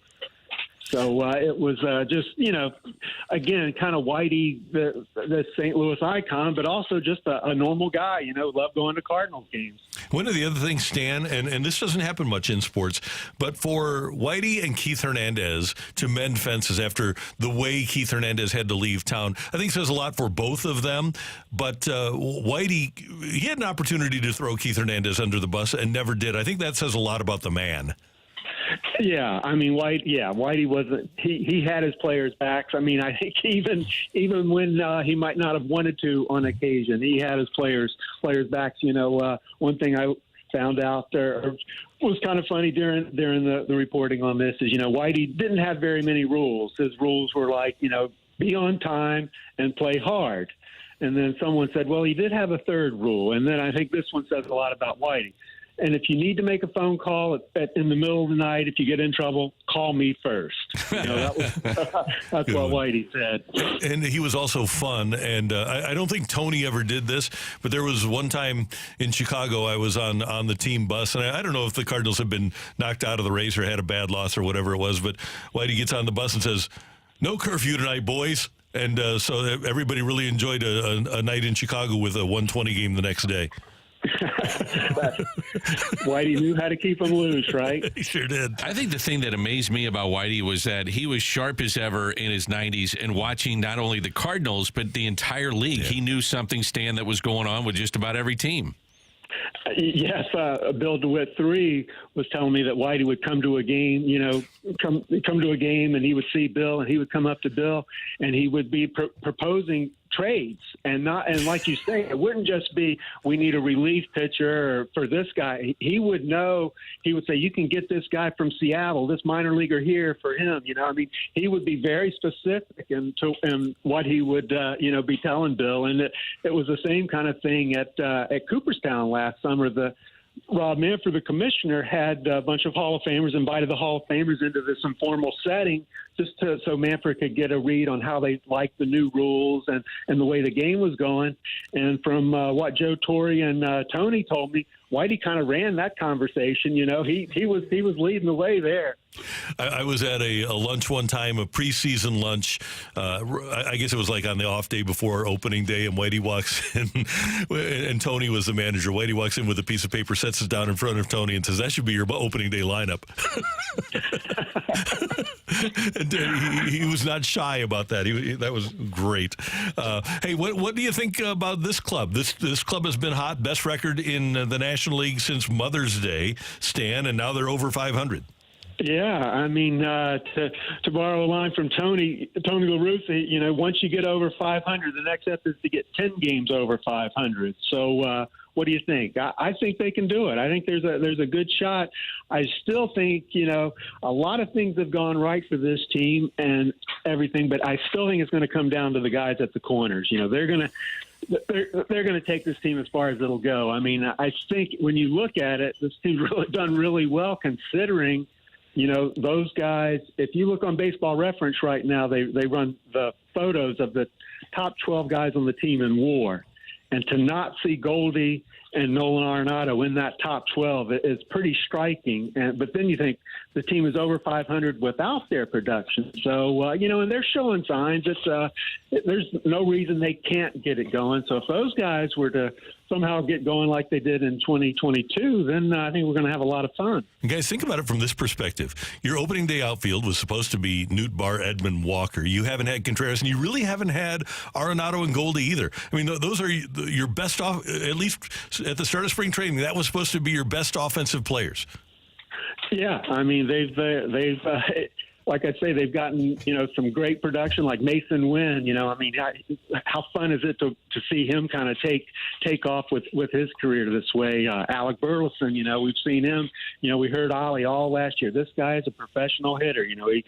So it was just, again, kind of Whitey, the St. Louis icon, but also just a normal guy, loved going to Cardinals games. One of the other things, Stan, and this doesn't happen much in sports, but for Whitey and Keith Hernandez to mend fences after the way Keith Hernandez had to leave town, I think says a lot for both of them. But Whitey, he had an opportunity to throw Keith Hernandez under the bus and never did. I think that says a lot about the man. Yeah, I mean, Whitey wasn't. He had his players' backs. I mean, I think even when he might not have wanted to on occasion, he had his players' backs. One thing I found out there was kind of funny during the reporting on this is, Whitey didn't have very many rules. His rules were like, be on time and play hard. And then someone said, well, he did have a third rule. And then I think this one says a lot about Whitey. And if you need to make a phone call in the middle of the night, if you get in trouble, call me first. That's what Whitey said. And he was also fun. And I don't think Tony ever did this, but there was one time in Chicago I was on the team bus, and I don't know if the Cardinals had been knocked out of the race or had a bad loss or whatever it was, but Whitey gets on the bus and says, "No curfew tonight, boys." And so everybody really enjoyed a night in Chicago with a 120 game the next day. Whitey knew how to keep them loose, right? He sure did. I think the thing that amazed me about Whitey was that he was sharp as ever in his 90s and watching not only the Cardinals, but the entire league. Yeah. He knew something, Stan, that was going on with just about every team. Yes, Bill DeWitt III was telling me that Whitey would come to a game, come to a game, and he would see Bill, and he would come up to Bill, and he would be proposing trades, and like you say, it wouldn't just be we need a relief pitcher for this guy. He would know. He would say, you can get this guy from Seattle, this minor leaguer here for him. He would be very specific in what he would be telling Bill, and it was the same kind of thing at Cooperstown last summer. Rob Manfred, the commissioner, had a bunch of Hall of Famers, invited the Hall of Famers into this informal setting just so Manfred could get a read on how they liked the new rules and the way the game was going. And from what Joe Torre and Tony told me, Whitey kind of ran that conversation. He was leading the way there. I was at a lunch one time, a preseason lunch. I guess it was like on the off day before opening day, and Whitey walks in, and Tony was the manager. Whitey walks in with a piece of paper, sets it down in front of Tony, and says, "That should be your opening day lineup." And he was not shy about that. That was great. Hey, what do you think about this club? This club has been hot, best record in the National League since Mother's Day, Stan, and now they're over 500. Yeah, I mean, to borrow a line from Tony La Russa, once you get over 500, the next step is to get 10 games over 500. So what do you think? I think they can do it. I think there's a good shot. I still think, a lot of things have gone right for this team and everything, but I still think it's going to come down to the guys at the corners. They're going to take this team as far as it'll go. I mean, I think when you look at it, this team's really done really well considering – those guys, if you look on Baseball Reference right now, they run the photos of the top 12 guys on the team in WAR. And to not see Goldy and Nolan Arenado in that top 12 is pretty striking. But then you think the team is over 500 without their production. So, and they're showing signs. There's no reason they can't get it going. So if those guys were to somehow get going like they did in 2022, then I think we're going to have a lot of fun. And guys, think about it from this perspective. Your opening day outfield was supposed to be Newt Barr, Edmund Walker. You haven't had Contreras, and you really haven't had Arenado and Goldy either. I mean, those are your best off, at least at the start of spring training, that was supposed to be your best offensive players. Yeah, I mean, they've like I say, they've gotten, some great production like Mason Wynn. I mean, how fun is it to see him kind of take off with his career this way? Alec Burleson, we've seen him. We heard Ollie all last year. This guy is a professional hitter. He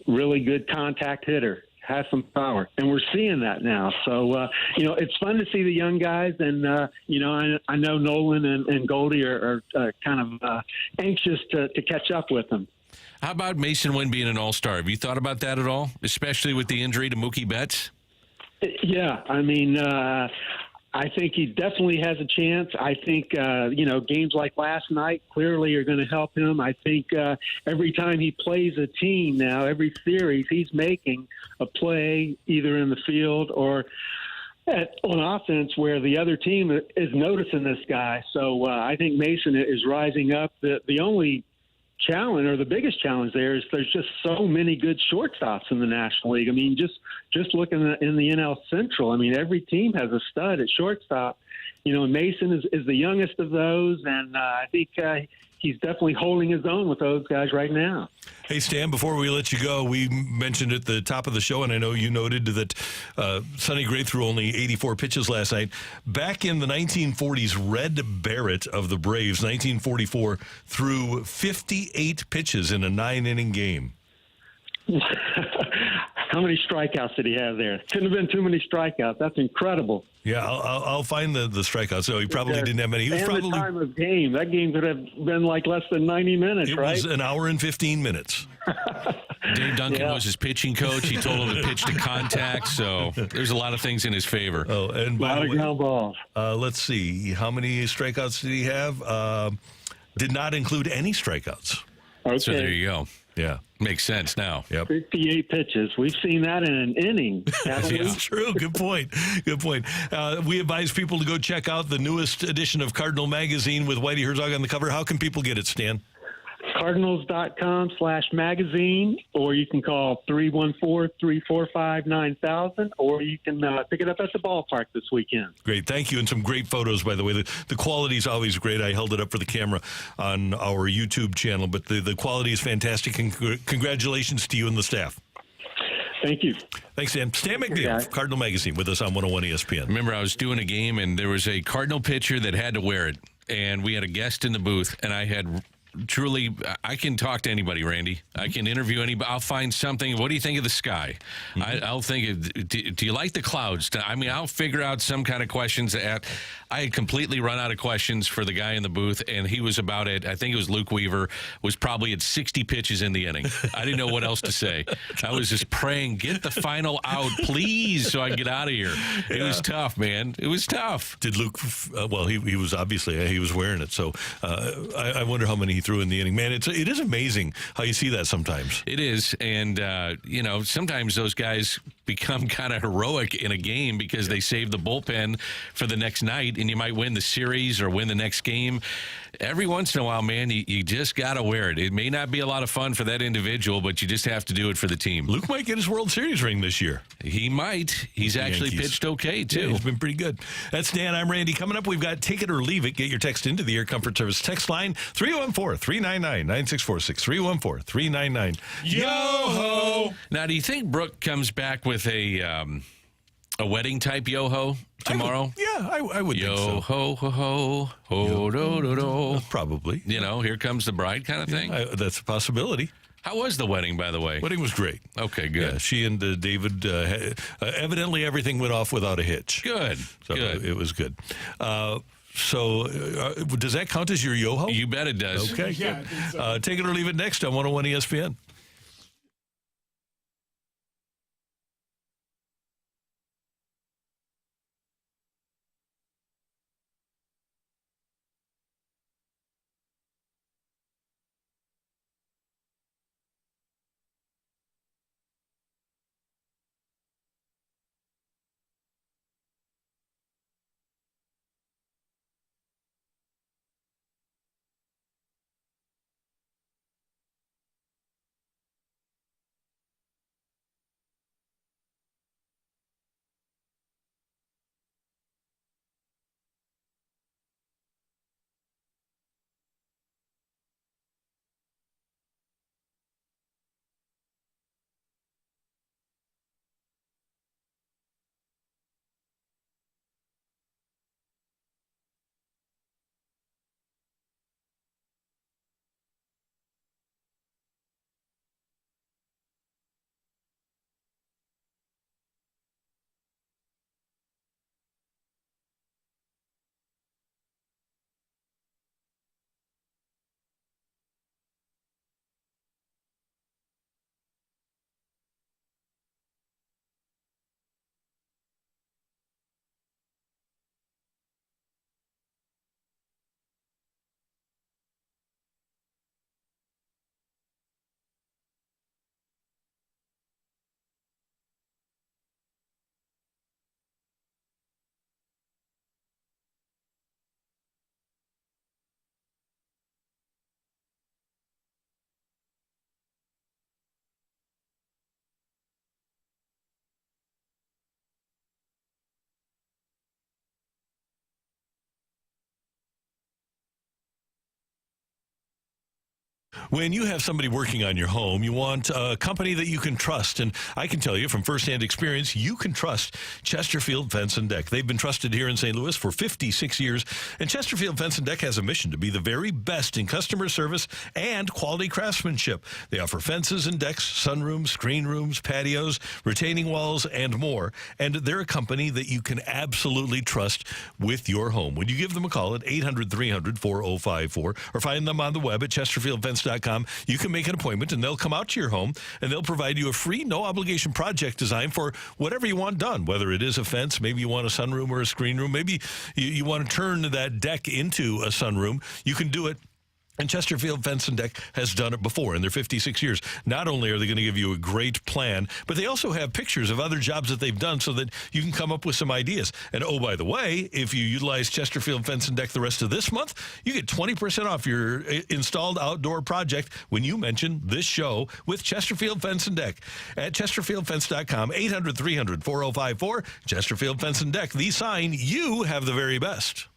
really good contact hitter. Has some power, and we're seeing that now. So, it's fun to see the young guys, and, I know Nolan and Goldy are kind of anxious to catch up with them. How about Mason Wynn being an all-star? Have you thought about that at all, especially with the injury to Mookie Betts? Yeah, I mean, I think he definitely has a chance. I think, games like last night clearly are going to help him. I think every time he plays a team now, every series, he's making a play either in the field or on offense where the other team is noticing this guy. So I think Mason is rising up. The only challenge, or the biggest challenge there, is there's just so many good shortstops in the National League. I mean, just looking in the NL Central, I mean, every team has a stud at shortstop. Mason is the youngest of those, and I think he's definitely holding his own with those guys right now. Hey, Stan, before we let you go, we mentioned at the top of the show, and I know you noted that Sonny Gray threw only 84 pitches last night. Back in the 1940s, Red Barrett of the Braves, 1944, threw 58 pitches in a 9-inning game. How many strikeouts did he have there? Couldn't have been too many strikeouts. That's incredible. Yeah, I'll find the strikeouts. So he probably didn't have many. He was and probably the time of game. That game could have been like less than 90 minutes, right? It was an hour and 15 minutes. Dave Duncan was his pitching coach. He told him to pitch to contact. So there's a lot of things in his favor. Oh, and by a lot the of way, ground balls. Let's see. How many strikeouts did he have? Did not include any strikeouts. Okay. So there you go. Yeah. Makes sense now. Yep. 58 pitches. We've seen that in an inning. That's true. Good point. Good point. We advise people to go check out the newest edition of Cardinal Magazine with Whitey Herzog on the cover. How can people get it, Stan? Cardinals.com/magazine, or you can call 314-345-9000, or you can pick it up at the ballpark this weekend. Great. Thank you. And some great photos, by the way. The quality is always great. I held it up for the camera on our YouTube channel, but the quality is fantastic. And congratulations to you and the staff. Thank you. Thanks, Stan. Stan McNeal, Cardinal Magazine, with us on 101 ESPN. Remember, I was doing a game, and there was a Cardinal pitcher that had to wear it, and we had a guest in the booth, and I had... Truly, I can talk to anybody, Randy. I can interview anybody. I'll find something. What do you think of the sky? Mm-hmm. I'll think, do you like the clouds? I mean, I'll figure out some kind of questions. I had completely run out of questions for the guy in the booth, and he was about it. I think it was Luke Weaver, was probably at 60 pitches in the inning. I didn't know what else to say. I was just praying, get the final out, please, so I can get out of here. It was tough, man. It was tough. Did Luke, well, he was obviously, he was wearing it. So I wonder how many he threw in the inning. Man, it is amazing how you see that sometimes. It is, and sometimes those guys become kind of heroic in a game because they save the bullpen for the next night, and you might win the series or win the next game. Every once in a while, man, you just got to wear it. It may not be a lot of fun for that individual, but you just have to do it for the team. Luke might get his World Series ring this year. He might. He's actually pitched okay, too. Yeah, he's been pretty good. That's Dan. I'm Randy. Coming up, we've got Take It or Leave It. Get your text into the Air Comfort Service text line, 314 634-399-9646. 314-399. Yo-ho! Now, do you think Brooke comes back with a wedding type yo-ho tomorrow? I would think so. Yo-ho-ho-ho, ho-do-do-do. Probably. You know, here comes the bride kind of thing? That's a possibility. How was the wedding, by the way? Wedding was great. Okay, good. Yeah, she and David, evidently everything went off without a hitch. Good, So good. it was good. Does that count as your yo-ho? You bet it does. Okay. Yeah, I think so. Take it or leave it next on 101 ESPN. When you have somebody working on your home, you want a company that you can trust. And I can tell you from firsthand experience, you can trust Chesterfield Fence and Deck. They've been trusted here in St. Louis for 56 years. And Chesterfield Fence and Deck has a mission to be the very best in customer service and quality craftsmanship. They offer fences and decks, sunrooms, screen rooms, patios, retaining walls, and more. And they're a company that you can absolutely trust with your home. When you give them a call at 800-300-4054 or find them on the web at chesterfieldfence.com, you can make an appointment and they'll come out to your home and they'll provide you a free, no obligation project design for whatever you want done, whether it is a fence, maybe you want a sunroom or a screen room, maybe you want to turn that deck into a sunroom. You can do it. And Chesterfield Fence and Deck has done it before in their 56 years. Not only are they going to give you a great plan, but they also have pictures of other jobs that they've done so that you can come up with some ideas. And oh, by the way, if you utilize Chesterfield Fence and Deck the rest of this month, you get 20% off your installed outdoor project when you mention this show with Chesterfield Fence and Deck. At chesterfieldfence.com, 800-300-4054. Chesterfield Fence and Deck, the sign you have the very best.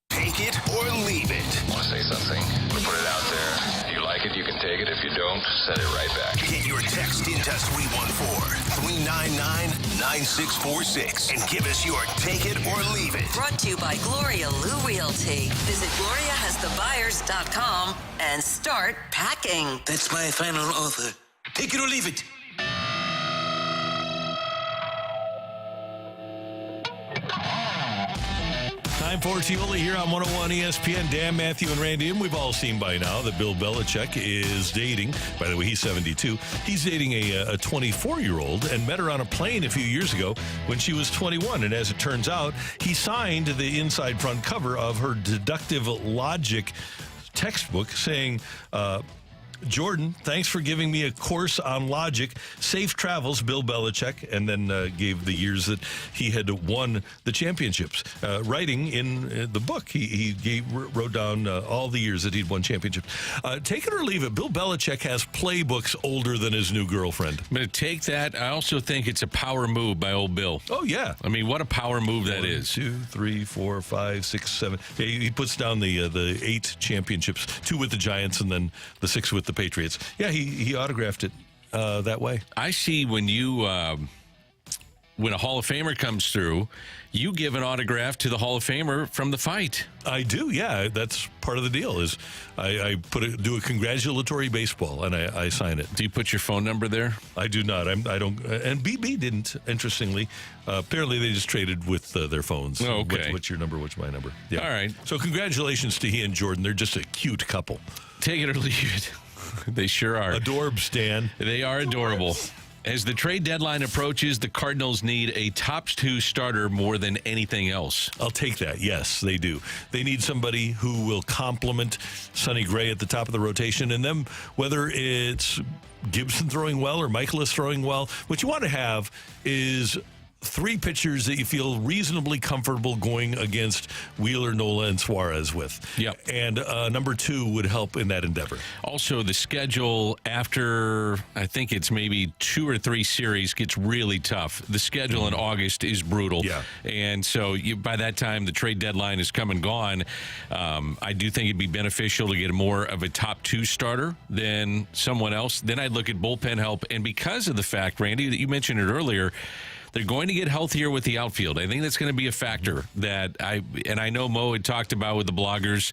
Take it or leave it. Want to say something? Put it out there. If you like it, you can take it. If you don't, don't, send it right back. Get your text into 314-399-9646 and give us your take it or leave it. Brought to you by Gloria Lou Realty. Visit GloriaHasTheBuyers.com and start packing. That's my final offer. Take it or leave it. Time for Tioli here on 101 ESPN. Dan, Matthew, and Randy. And we've all seen by now that Bill Belichick is dating. By the way, he's 72. He's dating a 24-year-old and met her on a plane a few years ago when she was 21. And as it turns out, he signed the inside front cover of her deductive logic textbook saying, Jordan, thanks for giving me a course on logic. Safe travels, Bill Belichick, and then gave the years that he had won the championships. Writing in the book, he wrote down all the years that he'd won championships. Take it or leave it, Bill Belichick has playbooks older than his new girlfriend. I'm going to take that. I also think it's a power move by old Bill. Oh, yeah. I mean, what a power move that 1, is. 2, 3, 4, 5, 6, 7. Yeah, he puts down the 8 championships, 2 with the Giants and then the 6 with the Patriots. Yeah, he autographed it that way. I see when you when a Hall of Famer comes through, you give an autograph to the Hall of Famer from the fight. I do, yeah. That's part of the deal. Is I do a congratulatory baseball and I sign it. Do you put your phone number there? I do not. I don't. And BB didn't. Interestingly, apparently they just traded with their phones. Oh, okay. What's your number? What's my number? Yeah. All right. So congratulations to he and Jordan. They're just a cute couple. Take it or leave it. They sure are. Adorbs, Dan. They are adorable. As the trade deadline approaches, the Cardinals need a top 2 starter more than anything else. I'll take that. Yes, they do. They need somebody who will complement Sonny Gray at the top of the rotation. And then whether it's Gibson throwing well or Michaelis throwing well, what you want to have is 3 pitchers that you feel reasonably comfortable going against Wheeler, Nola, and Suarez with. Yep. And number 2 would help in that endeavor. Also, the schedule after, I think it's maybe 2 or 3 series gets really tough. The schedule in August is brutal. Yeah. And so by that time, the trade deadline is come and gone. I do think it'd be beneficial to get more of a top 2 starter than someone else. Then I'd look at bullpen help. And because of the fact, Randy, that you mentioned it earlier, they're going to get healthier with the outfield. I think that's going to be a factor that I know Mo had talked about with the bloggers,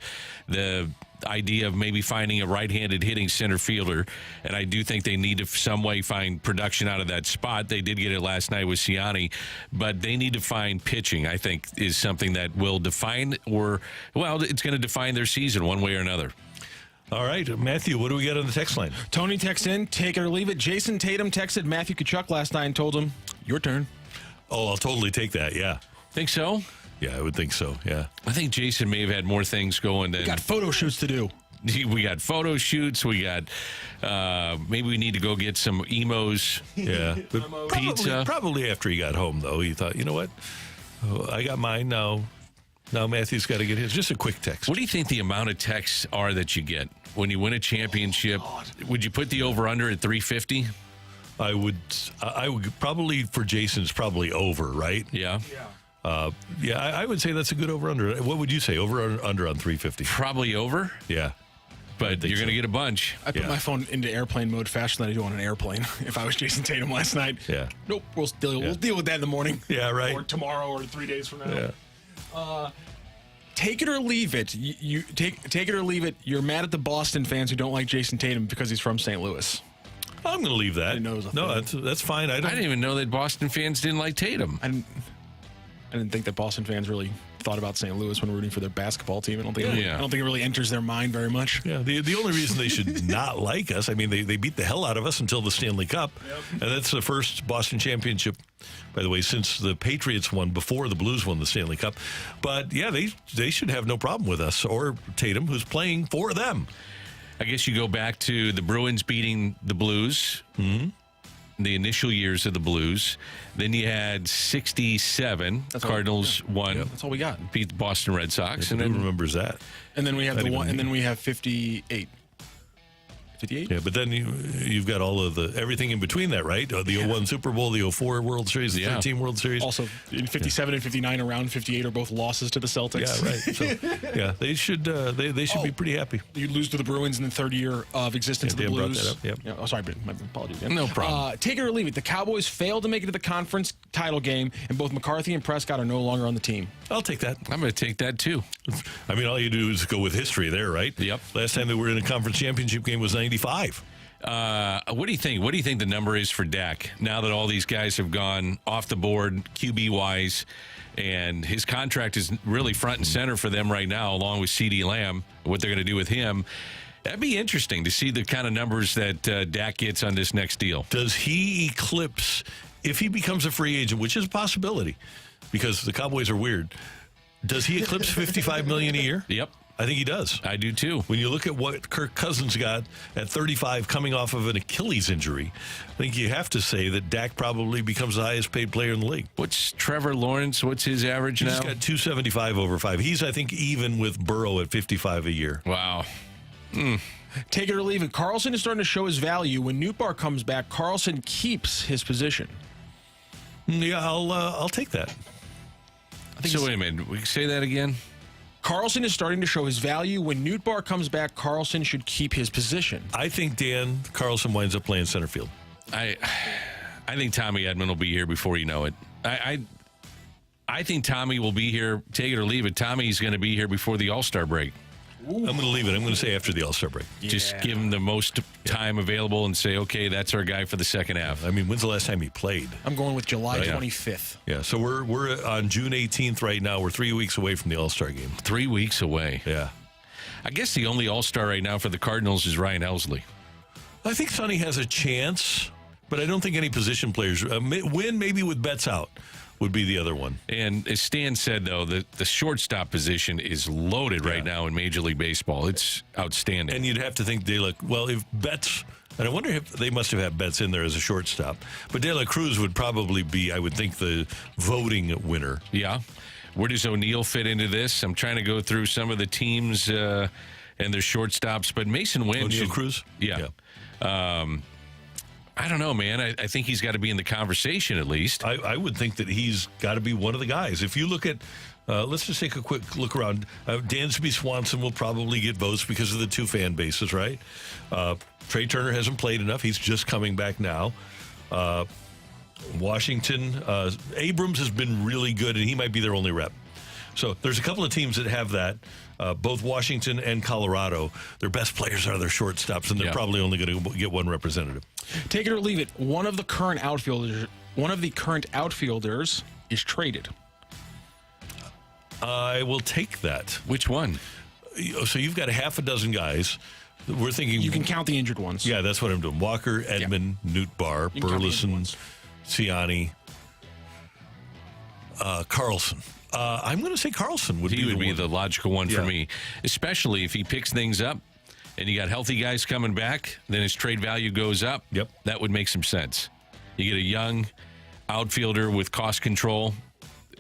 the idea of maybe finding a right-handed hitting center fielder. And I do think they need to some way find production out of that spot. They did get it last night with Ciani, but they need to find pitching, I think, is something that will define it's going to define their season one way or another. All right, Matthew, what do we got on the text line? Tony texts in, take it or leave it. Jason Tatum texted Matthew Tkachuk last night and told him, your turn. Oh, I'll totally take that, yeah. Think so? Yeah, I would think so, yeah. I think Jason may have had more things going than... We got photo shoots to do. We got photo shoots. We got maybe we need to go get some emos. Yeah, Pizza. Probably after he got home, though, he thought, you know what? Oh, I got mine now. Now Matthew's got to get his. Just a quick text. What do you think the amount of texts are that you get when you win a championship? Would you put the over-under at 350? I would probably, for Jason's, probably over, right? Yeah. I would say that's a good over-under. What would you say, over or under on 350? Probably over. Yeah. But you're going to get a bunch. I put my phone into airplane mode faster than I do on an airplane. If I was Jason Tatum last night. Yeah. Nope. We'll deal with that in the morning. Yeah, right. Or tomorrow or 3 days from now. Yeah. Take it or leave it. You take it or leave it. You're mad at the Boston fans who don't like Jason Tatum because he's from St. Louis. I'm going to leave that. I didn't know it was a thing. That's fine. I didn't even know that Boston fans didn't like Tatum. I didn't think that Boston fans really thought about St. Louis when rooting for their basketball team. I don't think it really enters their mind very much. Yeah, the only reason they should not like us, I mean, they beat the hell out of us until the Stanley Cup, and that's the first Boston championship, by the way, since the Patriots won, before the Blues won the Stanley Cup. But yeah, they should have no problem with us or Tatum, who's playing for them. I guess you go back to the Bruins beating the Blues. Mm-hmm. The initial years of the Blues. Then you had 67. Cardinals won. Yep. That's all we got. Beat the Boston Red Sox. And who remembers that? And then we have and then we have 58. 58. Yeah, but then you've got all of everything in between that, right? The 01 Super Bowl, the 04 World Series, the 13 World Series. Also, in 57 and 59, around 58 are both losses to the Celtics. Yeah, right. So, yeah, they should be pretty happy. You lose to the Bruins in the third year of existence of the Dan brought Blues. that up, yep. Yeah, oh, sorry, my apologies. No problem. Take it or leave it. The Cowboys failed to make it to the conference title game, and both McCarthy and Prescott are no longer on the team. I'll take that. I'm going to take that, too. I mean, all you do is go with history there, right? Yep. Last time they were in a conference championship game was 95. What do you think? What do you think the number is for Dak now that all these guys have gone off the board QB-wise, and his contract is really front and center for them right now, along with CeeDee Lamb, what they're going to do with him? That'd be interesting to see the kind of numbers that Dak gets on this next deal. Does he eclipse, if he becomes a free agent, which is a possibility, because the Cowboys are weird, does he eclipse $55 million a year? Yep. I think he does. I do, too. When you look at what Kirk Cousins got at 35 coming off of an Achilles injury, I think you have to say that Dak probably becomes the highest paid player in the league. What's Trevor Lawrence? What's his average now? He's got 275 over 5. He's, I think, even with Burrow at 55 a year. Wow. Take it or leave it. Carlson is starting to show his value. When Newtbar comes back, Carlson keeps his position. Yeah, I'll take that. So wait a minute. We can say that again? Carlson is starting to show his value. When Newtbar comes back, Carlson should keep his position. I think Dan Carlson winds up playing center field. I think Tommy Edman will be here before you know it. I think Tommy will be here. Take it or leave it. Tommy's going to be here before the All-Star break. I'm going to leave it. I'm going to say after the All-Star break. Yeah. Just give him the most time available and say, okay, that's our guy for the second half. I mean, when's the last time he played? I'm going with July Yeah. 25th. Yeah, so we're on June 18th right now. We're 3 weeks away from the All-Star game. 3 weeks away. Yeah. I guess the only All-Star right now for the Cardinals is Ryan Helsley. I think Sonny has a chance, but I don't think any position players win. Maybe with bets out would be the other one. And as Stan said, though, the shortstop position is loaded right now in Major League Baseball. It's outstanding. And you'd have to think if Betts, and I wonder if they must have had Betts in there as a shortstop, but De La Cruz would probably be, I would think, the voting winner. Yeah. Where does O'Neill fit into this? I'm trying to go through some of the teams and their shortstops, but Mason Wynn. O'Neill Cruz? Yeah. I don't know, man. I think he's got to be in the conversation at least. I would think that he's got to be one of the guys. If you look at, let's just take a quick look around. Dansby Swanson will probably get votes because of the two fan bases, right? Trey Turner hasn't played enough. He's just coming back now. Washington, Abrams has been really good, and he might be their only rep. So there's a couple of teams that have that. Both Washington and Colorado, their best players are their shortstops, and they're probably only going to get one representative. Take it or leave it. One of the current outfielders is traded. I will take that. Which one? So you've got a half a dozen guys. We're thinking You can count the injured ones. Yeah, that's what I'm doing. Walker, Edman, Newtbar, You can count the injured Burleson, ones. Ciani, Carlson. I'm going to say Carlson would He would be one. the logical one for Yeah. me, especially if he picks things up and you got healthy guys coming back, then his trade value goes up. Yep. That would make some sense. You get a young outfielder with cost control,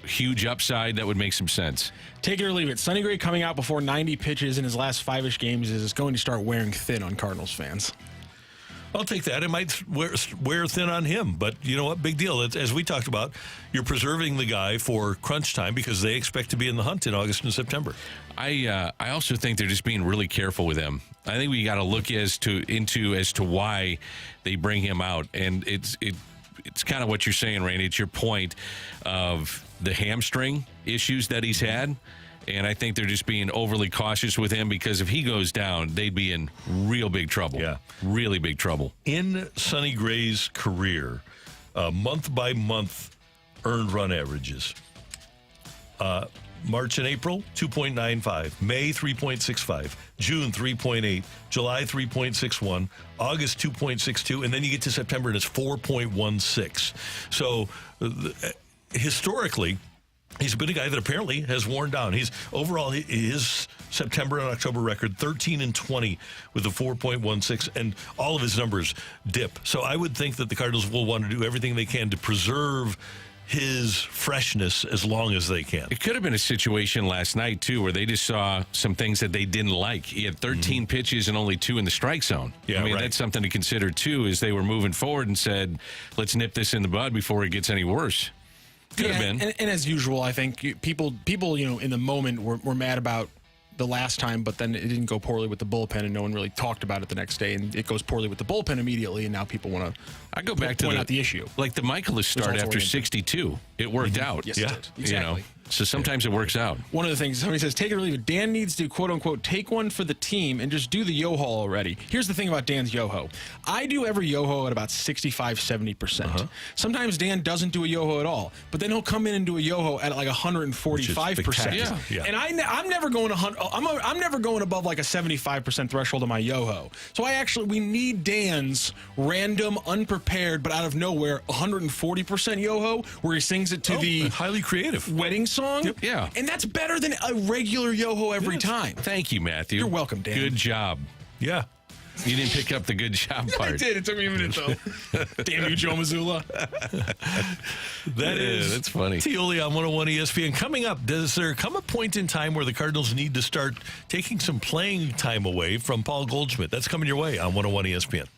huge upside, that would make some sense. Take it or leave it. Sonny Gray coming out before 90 pitches in his last 5-ish games is going to start wearing thin on Cardinals fans. I'll take that. It might wear thin on him, but you know what? Big deal. As we talked about, you're preserving the guy for crunch time because they expect to be in the hunt in August and September. I also think they're just being really careful with him. I think we got to look as to why they bring him out, and it's kind of what you're saying, Randy. It's your point of the hamstring issues that he's had. And I think they're just being overly cautious with him because if he goes down, they'd be in real big trouble. Yeah. Really big trouble. In Sonny Gray's career, month by month earned run averages. March and April, 2.95. May, 3.65. June, 3.8. July, 3.61. August, 2.62. And then you get to September and it's 4.16. So historically, he's been a guy that apparently has worn down. He's overall his September and October record 13-20 with a 4.16, and all of his numbers dip. So I would think that the Cardinals will want to do everything they can to preserve his freshness as long as they can. It could have been a situation last night, too, where they just saw some things that they didn't like. He had 13 pitches and only 2 in the strike zone. Yeah, I mean, right. that's something to consider, too, as they were moving forward and said, let's nip this in the bud before it gets any worse. Could have been. And as usual, I think people, in the moment were mad about the last time, but then it didn't go poorly with the bullpen, and no one really talked about it the next day. And it goes poorly with the bullpen immediately, and now people want to. I go back to point out the issue. Like the Michaelis start after 62. It worked out. Yes, Yeah. it did. Exactly. So sometimes it works out. One of the things somebody says, take it or leave it. Dan needs to, quote unquote, take one for the team and just do the yo-ho already. Here's the thing about Dan's yo-ho. I do every yo-ho at about 65, 70%. Sometimes Dan doesn't do a yo-ho at all, but then he'll come in and do a yo-ho at like 145%. Yeah. And I'm never going I'm never going above like a 75% threshold of my yo-ho. So we need Dan's random, unprepared, but out of nowhere 140% yo-ho where he sings it to the highly creative wedding song. Yeah. And that's better than a regular yo-ho every time. Thank you, Matthew. You're welcome, Dan. Good job. Yeah. You didn't pick up the good job part. I did. It took me a minute, though. Damn you, Joe Mazzulla. That's funny. Tioli on 101 ESPN. Coming up, does there come a point in time where the Cardinals need to start taking some playing time away from Paul Goldschmidt? That's coming your way on 101 ESPN.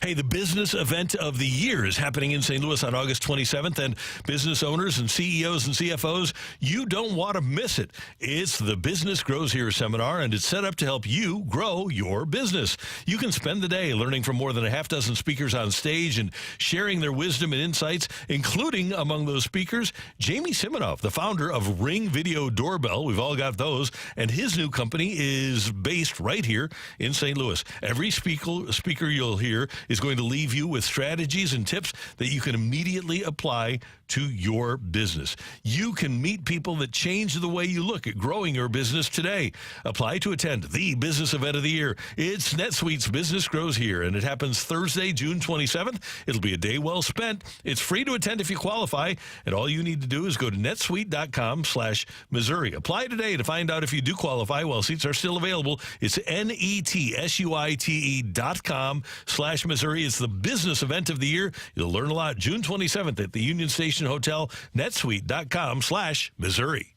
Hey, the business event of the year is happening in St. Louis on August 27th, and business owners and CEOs and CFOs, you don't want to miss it. It's the Business Grows Here seminar, and it's set up to help you grow your business. You can spend the day learning from more than a half dozen speakers on stage and sharing their wisdom and insights, including among those speakers, Jamie Siminoff, the founder of Ring Video Doorbell. We've all got those, and his new company is based right here in St. Louis. Every speaker you'll hear is going to leave you with strategies and tips that you can immediately apply to your business. You can meet people that change the way you look at growing your business today. Apply to attend the business event of the year. It's NetSuite's Business Grows Here, and it happens Thursday, June 27th. It'll be a day well spent. It's free to attend if you qualify, and all you need to do is go to netsuite.com/Missouri. Apply today to find out if you do qualify while seats are still available. It's netsuite.com/Missouri. It's the business event of the year. You'll learn a lot. June 27th at the Union Station Hotel, netsuite.com/Missouri.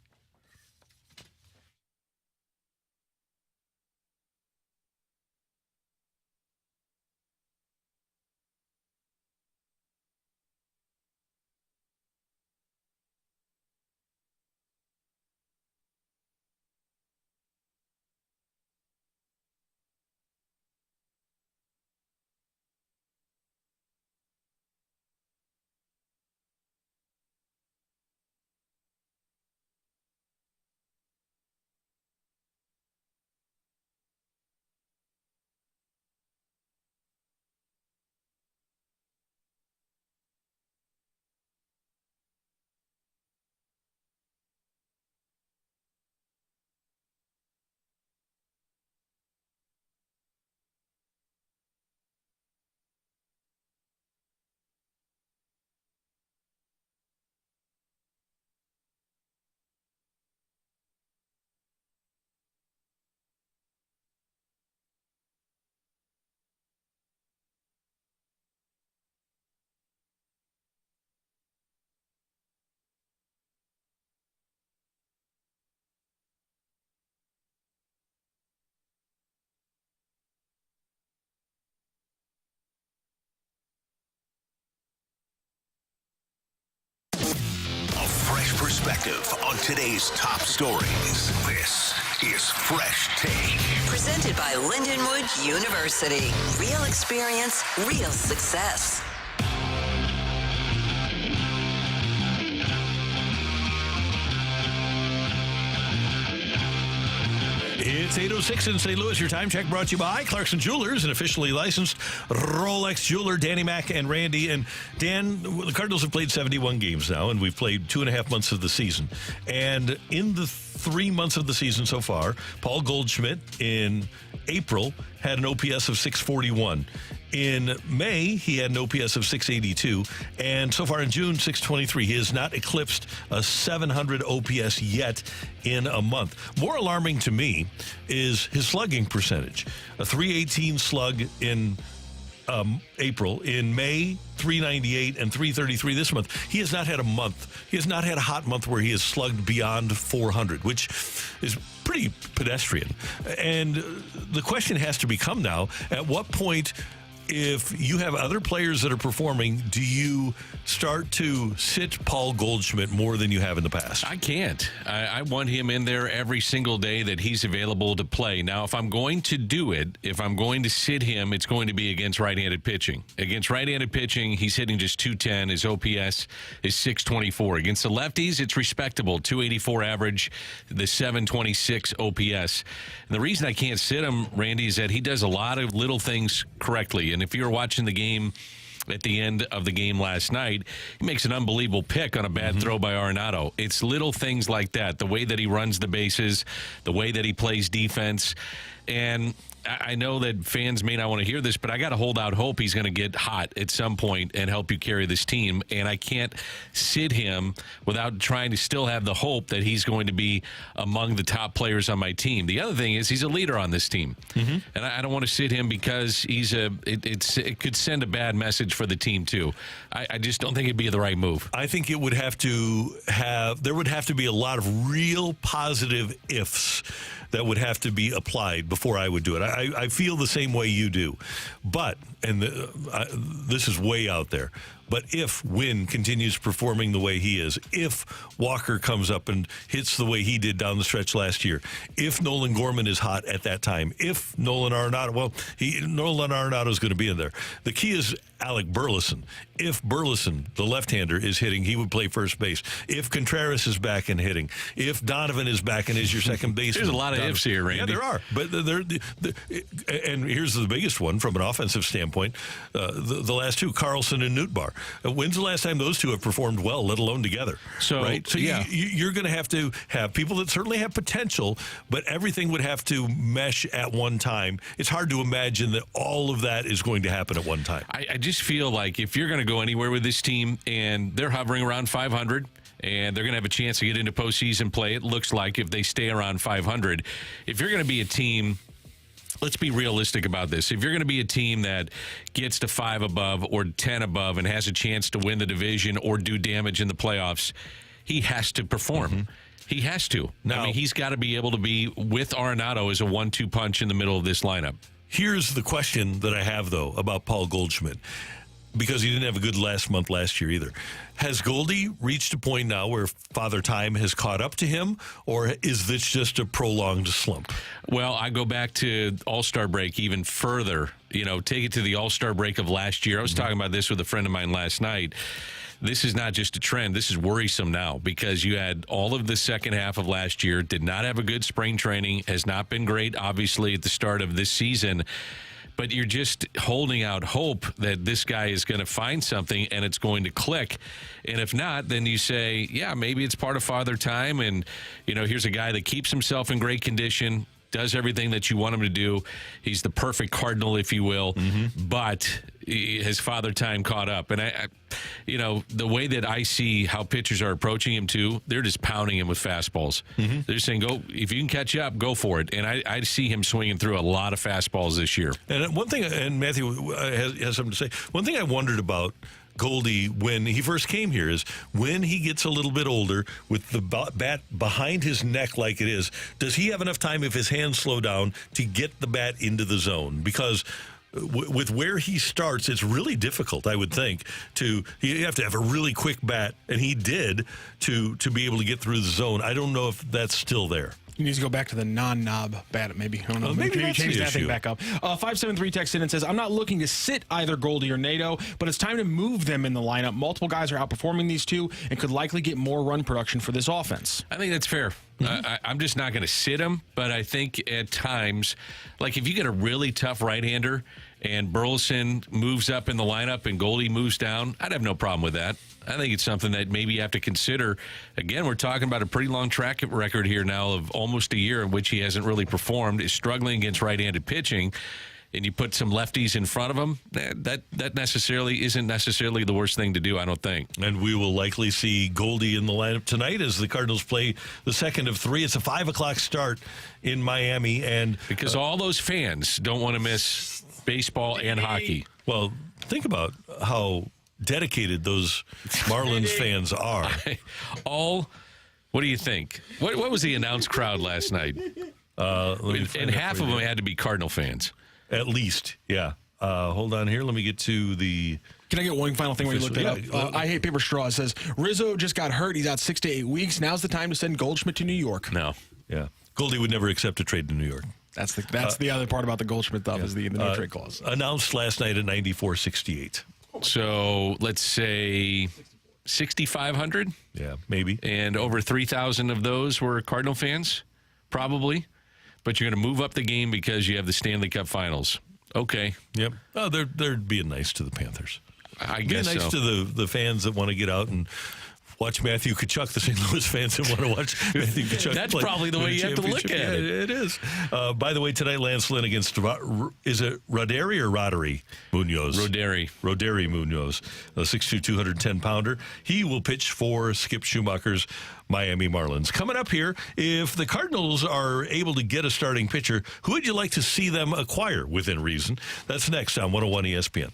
Perspective on today's top stories. This is Fresh Take. Presented by Lindenwood University. Real experience, real success. It's 8:06 in St. Louis. Your time check brought to you by Clarkson Jewelers, an officially licensed Rolex jeweler. Danny Mac and Randy. And Dan, the Cardinals have played 71 games now, and we've played 2.5 months of the season. And in the 3 months of the season so far, Paul Goldschmidt in April had an OPS of 641. In May, he had an OPS of 682. And so far in June, 623. He has not eclipsed a 700 OPS yet in a month. More alarming to me is his slugging percentage. A 318 slug in April. In May, 398 and 333 this month. He has not had a month. He has not had a hot month where he has slugged beyond 400, which is pretty pedestrian. And the question has to become now, at what point, if you have other players that are performing, do you start to sit Paul Goldschmidt more than you have in the past? I can't. I want him in there every single day that he's available to play. Now, if I'm going to do it, if I'm going to sit him, it's going to be against right-handed pitching. Against right-handed pitching, he's hitting just 210. His OPS is 624. Against the lefties, it's respectable. 284 average, the 726 OPS. And the reason I can't sit him, Randy, is that he does a lot of little things correctly. And if you were watching the game at the end of the game last night, he makes an unbelievable pick on a bad throw by Arenado. It's little things like that, the way that he runs the bases, the way that he plays defense. And I know that fans may not want to hear this, but I got to hold out hope he's going to get hot at some point and help you carry this team. And I can't sit him without trying to still have the hope that he's going to be among the top players on my team. The other thing is he's a leader on this team. And I don't want to sit him because it could send a bad message for the team too. I just don't think it'd be the right move. I think it would have to there would have to be a lot of real positive ifs that would have to be applied before I would do it. I feel the same way you do. But, and this is way out there, but if Wynn continues performing the way he is, if Walker comes up and hits the way he did down the stretch last year, if Nolan Gorman is hot at that time, if Nolan Arenado is going to be in there. The key is Alec Burleson. If Burleson, the left-hander, is hitting, he would play first base. If Contreras is back and hitting, if Donovan is back and is your second baseman. There's a lot of ifs here, Randy. Yeah, there are. But and here's the biggest one from an offensive standpoint. The last two, Carlson and Nootbaar. When's the last time those two have performed well, let alone together? So, right? So yeah. you're going to have people that certainly have potential, but everything would have to mesh at one time. It's hard to imagine that all of that is going to happen at one time. I just feel like if you're going to go anywhere with this team and they're hovering around 500 and they're going to have a chance to get into postseason play, it looks like if they stay around 500, if you're going to be a team, let's be realistic about this. If you're going to be a team that gets to 5 above or 10 above and has a chance to win the division or do damage in the playoffs, he has to perform. Mm-hmm. He has to. Now, I mean, he's got to be able to be with Arenado as a 1-2 punch in the middle of this lineup. Here's the question that I have, though, about Paul Goldschmidt, because he didn't have a good last year either. Has Goldy reached a point now where Father Time has caught up to him, or is this just a prolonged slump? Well, I go back to All-Star break even further. Take it to the All-Star break of last year. I was talking about this with a friend of mine last night. This is not just a trend. This is worrisome now because you had all of the second half of last year, did not have a good spring training, has not been great, obviously, at the start of this season. But you're just holding out hope that this guy is going to find something and it's going to click. And if not, then you say, yeah, maybe it's part of Father Time. And, here's a guy that keeps himself in great condition, does everything that you want him to do. He's the perfect Cardinal, if you will. Mm-hmm. But his Father Time caught up. And, the way that I see how pitchers are approaching him, too, they're just pounding him with fastballs. Mm-hmm. They're saying, go, if you can catch up, go for it. And I see him swinging through a lot of fastballs this year. And one thing, and Matthew has something to say, one thing I wondered about Goldy when he first came here is when he gets a little bit older with the bat behind his neck like it is, does he have enough time if his hands slow down to get the bat into the zone? Because with where he starts, it's really difficult, I would think, you have to have a really quick bat, and he did, to be able to get through the zone. I don't know if that's still there. He needs to go back to the non-knob bat, maybe. I don't know. Maybe that's change the that issue. thing back up. 573 texts in and says, I'm not looking to sit either Goldy or Nato, but it's time to move them in the lineup. Multiple guys are outperforming these two and could likely get more run production for this offense. I think that's fair. Mm-hmm. I'm just not going to sit him, but I think at times, like if you get a really tough right-hander and Burleson moves up in the lineup and Goldy moves down, I'd have no problem with that. I think it's something that maybe you have to consider. Again, we're talking about a pretty long track record here now of almost a year in which he hasn't really performed, is struggling against right-handed pitching, and you put some lefties in front of him, that necessarily isn't necessarily the worst thing to do, I don't think. And we will likely see Goldy in the lineup tonight as the Cardinals play the second of 3. It's a 5 o'clock start in Miami. And because all those fans don't want to miss baseball and hockey. Well, think about how dedicated those Marlins fans are. What do you think? What was the announced crowd last night? And half of them had to be Cardinal fans. At least, yeah. Hold on here. Let me get to the... Can I get one final thing when you look that up? I Hate Paper Straw. It says, Rizzo just got hurt. He's out 6 to 8 weeks. Now's the time to send Goldschmidt to New York. No. Yeah. Goldie would never accept a trade to New York. That's the other part about the Goldschmidt stuff is the no trade clause. Announced last night at 94.68. So let's say 6,500? Yeah, maybe. And over 3,000 of those were Cardinal fans? Probably. But you're going to move up the game because you have the Stanley Cup Finals. Okay. Yep. Oh, they're being nice to the Panthers. I guess nice to the fans that want to get out and watch Matthew Tkachuk, the St. Louis fans that want to watch Matthew Tkachuk. That's probably the way you have to look at it. It is. By the way, tonight, Lance Lynn against, is it Roderi or Roderi Munoz? Roderi Munoz, a 6'2", 210-pounder. He will pitch for Skip Schumacher's Miami Marlins. Coming up here, if the Cardinals are able to get a starting pitcher, who would you like to see them acquire within reason? That's next on 101 ESPN.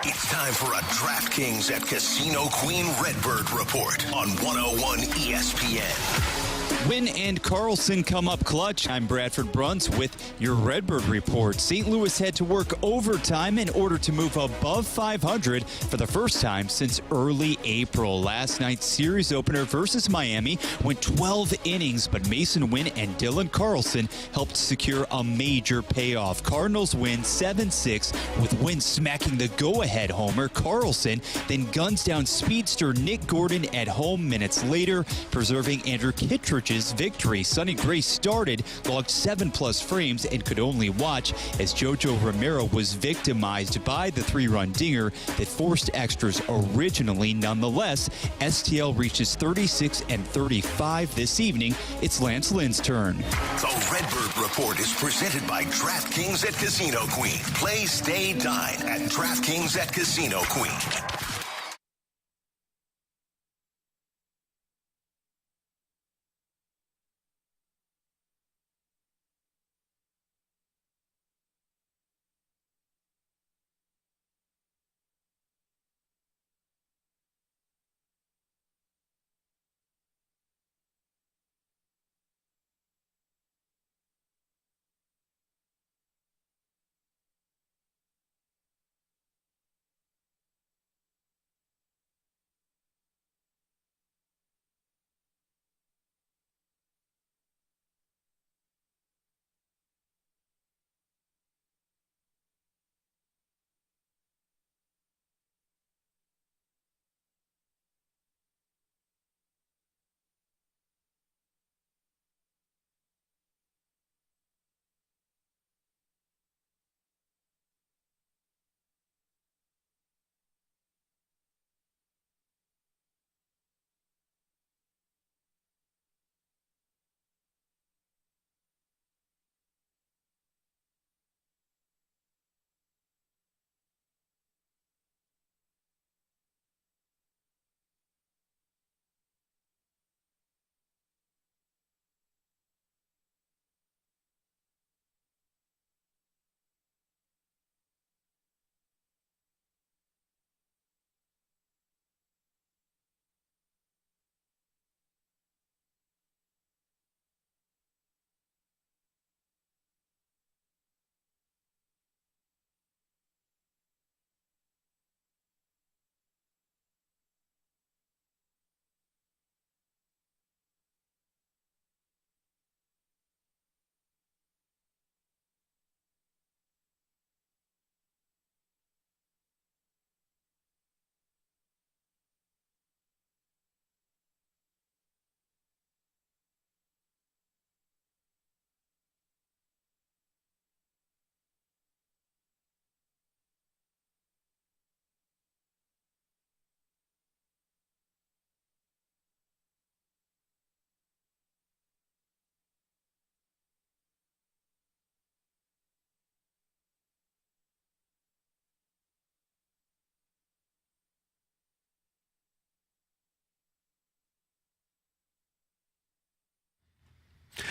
It's time for a DraftKings at Casino Queen Redbird report on 101 ESPN. Wynn and Carlson come up clutch. I'm Bradford Bruns with your Redbird report. St. Louis had to work overtime in order to move above 500 for the first time since early April. Last night's series opener versus Miami went 12 innings, but Mason Wynn and Dylan Carlson helped secure a major payoff. Cardinals win 7-6 with Wynn smacking the go-ahead homer. Carlson then guns down speedster Nick Gordon at home minutes later, preserving Andrew Kittredge's Coverage's victory. Sonny Gray started, logged 7+ frames, and could only watch as Jojo Romero was victimized by the 3-run dinger that forced extras originally. Nonetheless, STL reaches 36 and 35 this evening. It's Lance Lynn's turn. The Redbird Report is presented by DraftKings at Casino Queen. Play, stay, dine at DraftKings at Casino Queen.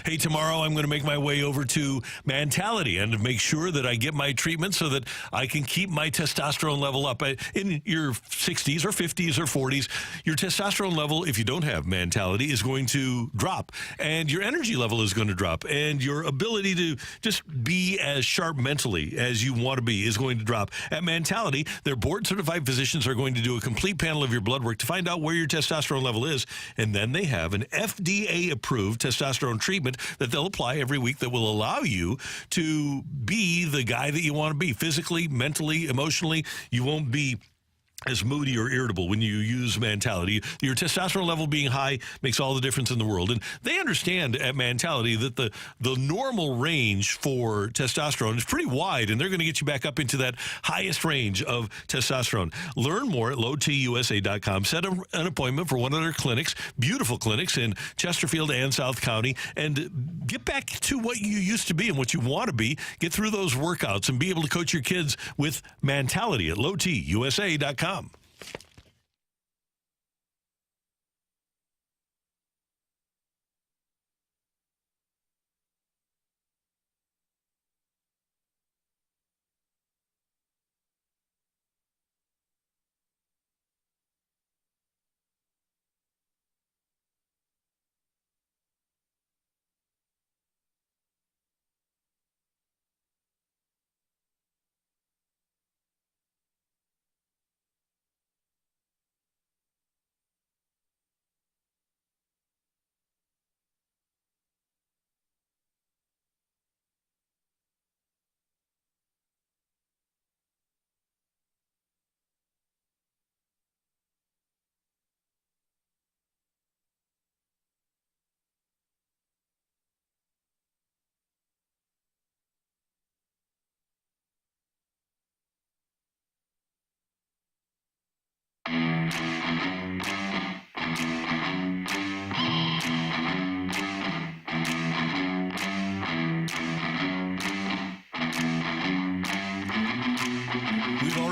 Hey, tomorrow I'm going to make my way over to Mentality and make sure that I get my treatment so that I can keep my testosterone level up. In your 60s or 50s or 40s, your testosterone level, if you don't have Mentality, is going to drop. And your energy level is going to drop. And your ability to just be as sharp mentally as you want to be is going to drop. At Mentality, their board-certified physicians are going to do a complete panel of your blood work to find out where your testosterone level is. And then they have an FDA-approved testosterone treatment that they'll apply every week that will allow you to be the guy that you want to be physically, mentally, emotionally. You won't be as moody or irritable when you use Mentality. Your testosterone level being high makes all the difference in the world. And they understand at Mentality that the normal range for testosterone is pretty wide, and they're going to get you back up into that highest range of testosterone. Learn more at lowtusa.com. Set an appointment for one of their clinics, beautiful clinics in Chesterfield and South County, and get back to what you used to be and what you want to be. Get through those workouts and be able to coach your kids with Mentality at lowtusa.com.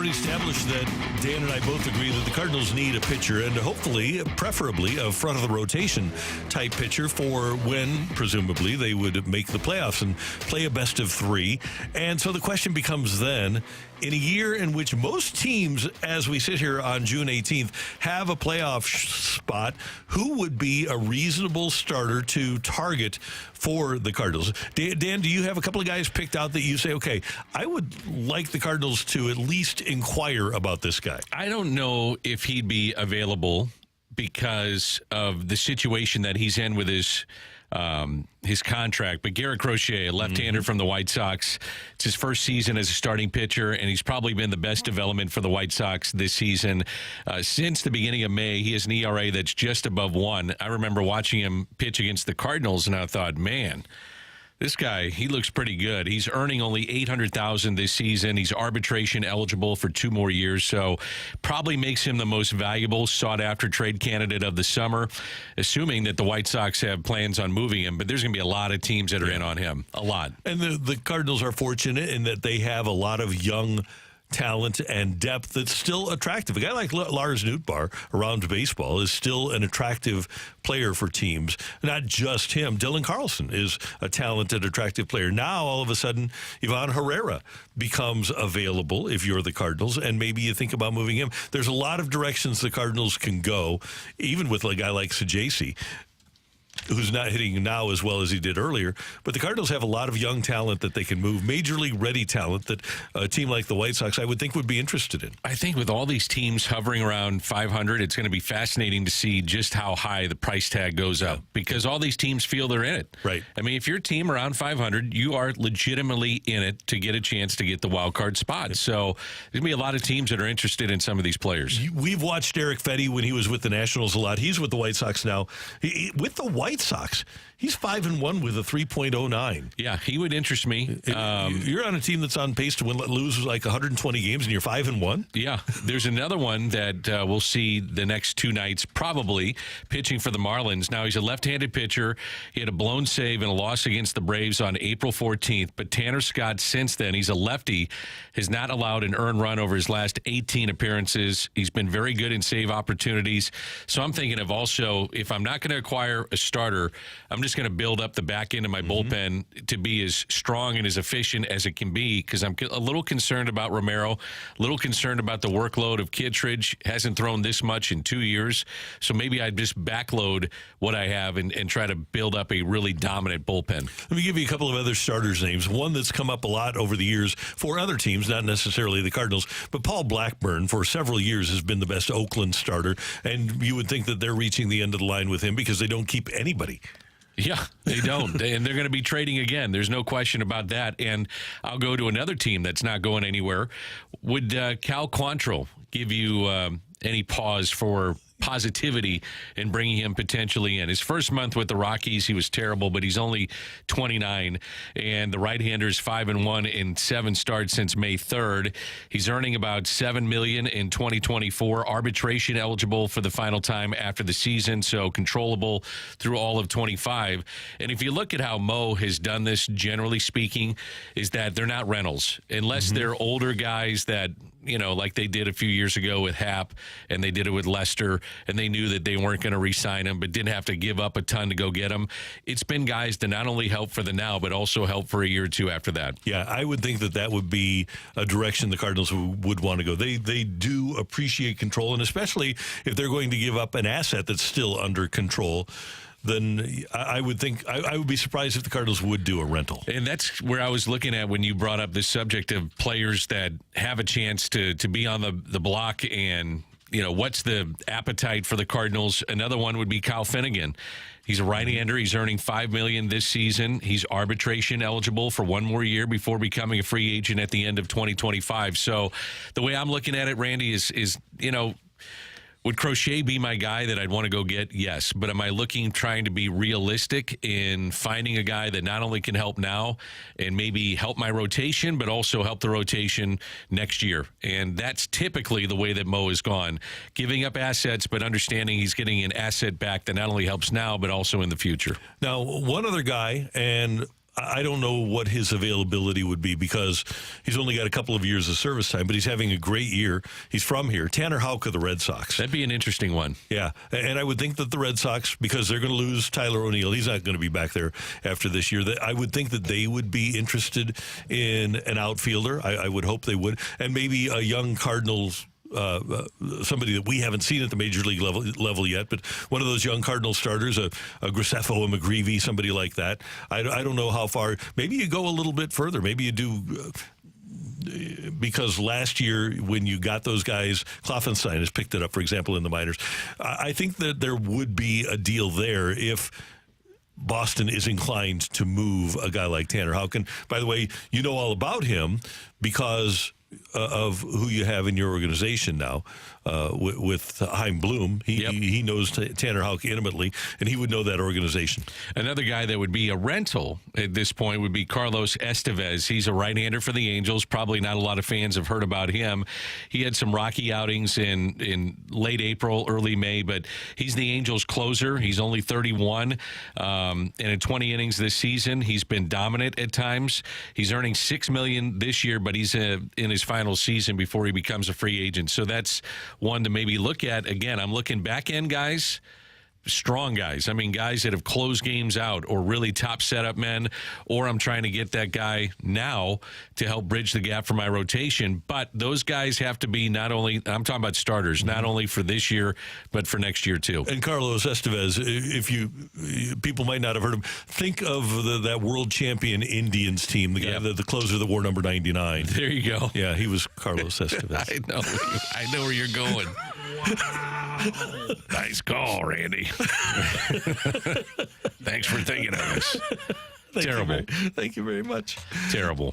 already established that Dan and I both agree that the Cardinals need a pitcher, and hopefully, preferably, a front-of-the-rotation type pitcher for when, presumably, they would make the playoffs and play a best of three. And so the question becomes then, in a year in which most teams, as we sit here on June 18th, have a playoff spot, who would be a reasonable starter to target for the Cardinals? Dan, do you have a couple of guys picked out that you say, okay, I would like the Cardinals to at least inquire about this guy? I don't know if he'd be available because of the situation that he's in with his contract. But Garrett Crochet, a left-hander from the White Sox, it's his first season as a starting pitcher, and he's probably been the best development for the White Sox this season. Since the beginning of May, he has an ERA that's just above 1. I remember watching him pitch against the Cardinals, and I thought, man, this guy, he looks pretty good. He's earning only $800,000 this season. He's arbitration eligible for 2 more years, so probably makes him the most valuable, sought-after trade candidate of the summer, assuming that the White Sox have plans on moving him. But there's going to be a lot of teams that are in on him, a lot. And the Cardinals are fortunate in that they have a lot of young talent and depth that's still attractive. A guy like Lars Nootbaar around baseball is still an attractive player for teams. Not just him. Dylan Carlson is a talented, attractive player. Now, all of a sudden, Ivan Herrera becomes available if you're the Cardinals, and maybe you think about moving him. There's a lot of directions the Cardinals can go, even with a guy like Sajasi, who's not hitting now as well as he did earlier. But the Cardinals have a lot of young talent that they can move, major league ready talent that a team like the White Sox, I would think, would be interested in. I think with all these teams hovering around 500, it's going to be fascinating to see just how high the price tag goes up, because all these teams feel they're in it. Right. I mean, if your team around 500, you are legitimately in it to get a chance to get the wild card spot. So there's going to be a lot of teams that are interested in some of these players. We've watched Eric Fetty when he was with the Nationals a lot. He's with the White Sox now. With the White Sox, he's 5-1 with a 3.09. Yeah, he would interest me. You're on a team that's on pace to lose like 120 games, and you're 5-1. Yeah, there's another one that we'll see the next 2 nights, probably pitching for the Marlins. Now, he's a left-handed pitcher. He had a blown save and a loss against the Braves on April 14th. But Tanner Scott, since then, he's a lefty, has not allowed an earned run over his last 18 appearances. He's been very good in save opportunities. So I'm thinking of also, if I'm not going to acquire a starter, I'm just going to build up the back end of my bullpen to be as strong and as efficient as it can be, because I'm a little concerned about Romero, a little concerned about the workload of Kittredge. Hasn't thrown this much in 2 years. So maybe I just backload what I have and try to build up a really dominant bullpen. Let me give you a couple of other starters' names. One that's come up a lot over the years for other teams, not necessarily the Cardinals, but Paul Blackburn for several years has been the best Oakland starter, and you would think that they're reaching the end of the line with him because they don't keep anybody. Yeah, they don't. And they're going to be trading again. There's no question about that. And I'll go to another team that's not going anywhere. Would Cal Quantrill give you any pause for positivity in bringing him potentially in? His first month with the Rockies, he was terrible, but he's only 29, and the right-hander's 5-1 in 7 starts since May 3rd. He's earning about $7 million in 2024, arbitration eligible for the final time after the season, so controllable through all of 25. And if you look at how Mo has done this, generally speaking, is that they're not rentals, unless they're older guys that, you know, like they did a few years ago with Happ, and they did it with Lester, and they knew that they weren't going to re-sign him, but didn't have to give up a ton to go get him. It's been guys to not only help for the now, but also help for a year or two after that. Yeah, I would think that would be a direction the Cardinals would want to go. They do appreciate control, and especially if they're going to give up an asset that's still under control, then I would think I would be surprised if the Cardinals would do a rental. And that's where I was looking at when you brought up this subject of players that have a chance to be on the block, and, you know, what's the appetite for the Cardinals? Another one would be Kyle Finnegan. He's a right-hander. He's earning $5 million this season. He's arbitration eligible for 1 more year before becoming a free agent at the end of 2025. So the way I'm looking at it, Randy, is you know, would Crochet be my guy that I'd want to go get? Yes. But am I trying to be realistic in finding a guy that not only can help now and maybe help my rotation, but also help the rotation next year? And that's typically the way that Mo has gone, giving up assets, but understanding he's getting an asset back that not only helps now, but also in the future. Now, one other guy, and I don't know what his availability would be because he's only got a couple of years of service time, but he's having a great year. He's from here. Tanner Houck of the Red Sox. That'd be an interesting one. Yeah, and I would think that the Red Sox, because they're going to lose Tyler O'Neill, he's not going to be back there after this year. I would think that they would be interested in an outfielder. I would hope they would. And maybe a young Cardinals somebody that we haven't seen at the major league level yet, but one of those young Cardinal starters, a Graceffo, a McGreevy, somebody like that. I don't know how far. Maybe you go a little bit further. Maybe you do. Because last year when you got those guys, Kloffenstein has picked it up, for example, in the minors. I think that there would be a deal there if Boston is inclined to move a guy like Tanner Houck. And by the way, you know all about him because of who you have in your organization now with Chaim Bloom. He knows Tanner Houck intimately, and he would know that organization. Another guy that would be a rental at this point would be Carlos Estevez. He's a right-hander for the Angels. Probably not a lot of fans have heard about him. He had some rocky outings in late April, early May, but he's the Angels' closer. He's only 31, and in 20 innings this season, he's been dominant at times. He's earning $6 million this year, but he's in his final season before he becomes a free agent. So that's one to maybe look at. Again, I'm looking back-end guys, strong guys. I mean, guys that have closed games out or really top setup men, or I'm trying to get that guy now to help bridge the gap for my rotation. But those guys have to be not only, I'm talking about starters, not only for this year, but for next year too. And Carlos Estevez, people might not have heard him, think of that world champion Indians team, the guy, the closer that wore number 99. There you go. Yeah, he was Carlos Estevez. I know where you're going. Nice call, Randy. Thanks for thinking of us. Terrible. Thank you very much. Terrible.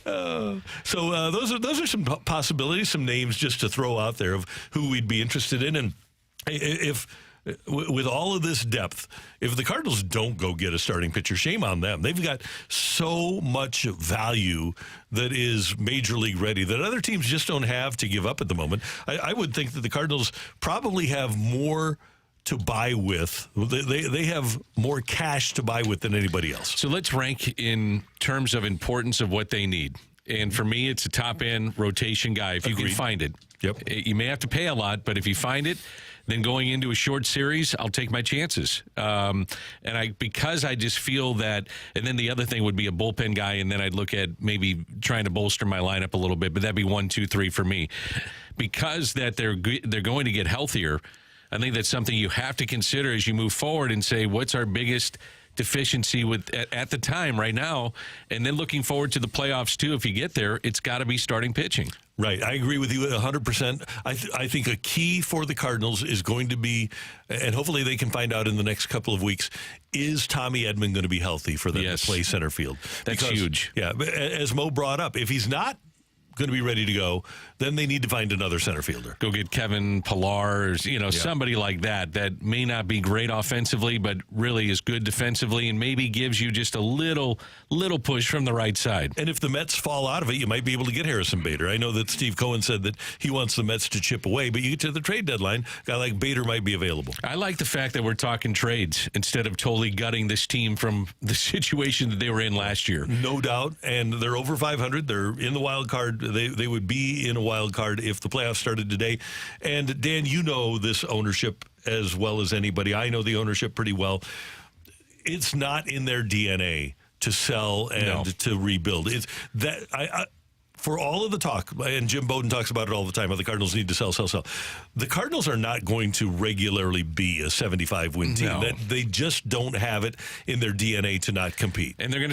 So those are some possibilities, some names just to throw out there of who we'd be interested in. And if with all of this depth, if the Cardinals don't go get a starting pitcher, shame on them. They've got so much value that is major league ready that other teams just don't have to give up at the moment. I would think that the Cardinals probably have more to buy with. They have more cash to buy with than anybody else. So let's rank in terms of importance of what they need. And for me, it's a top-end rotation guy. If you can find it. Yep. You may have to pay a lot, but if you find it, then going into a short series, I'll take my chances. Because I just feel that, and then the other thing would be a bullpen guy, and then I'd look at maybe trying to bolster my lineup a little bit, but that'd be 1, 2, 3 for me. Because that they're going to get healthier, I think that's something you have to consider as you move forward and say, what's our biggest deficiency at the time right now, and then looking forward to the playoffs too. If you get there, it's got to be starting pitching. Right. I agree with you 100%. I think a key for the Cardinals is going to be, and hopefully they can find out in the next couple of weeks, is Tommy Edman going to be healthy for them to play center field? That's huge. Yeah. As Mo brought up, if he's not going to be ready to go, then they need to find another center fielder. Go get Kevin Pillar, or somebody like that may not be great offensively, but really is good defensively and maybe gives you just a little push from the right side. And if the Mets fall out of it, you might be able to get Harrison Bader. I know that Steve Cohen said that he wants the Mets to chip away, but you get to the trade deadline, a guy like Bader might be available. I like the fact that we're talking trades instead of totally gutting this team from the situation that they were in last year. No doubt, and they're over 500. They're in the wild card. They would be in a wild card if the playoffs started today. And Dan, you know this ownership as well as anybody. I know the ownership pretty well. It's not in their DNA to sell and to rebuild. It's that for all of the talk, and Jim Bowden talks about it all the time, how the Cardinals need to sell. The Cardinals are not going to regularly be a 75-win team. No. They just don't have it in their DNA to not compete. And they're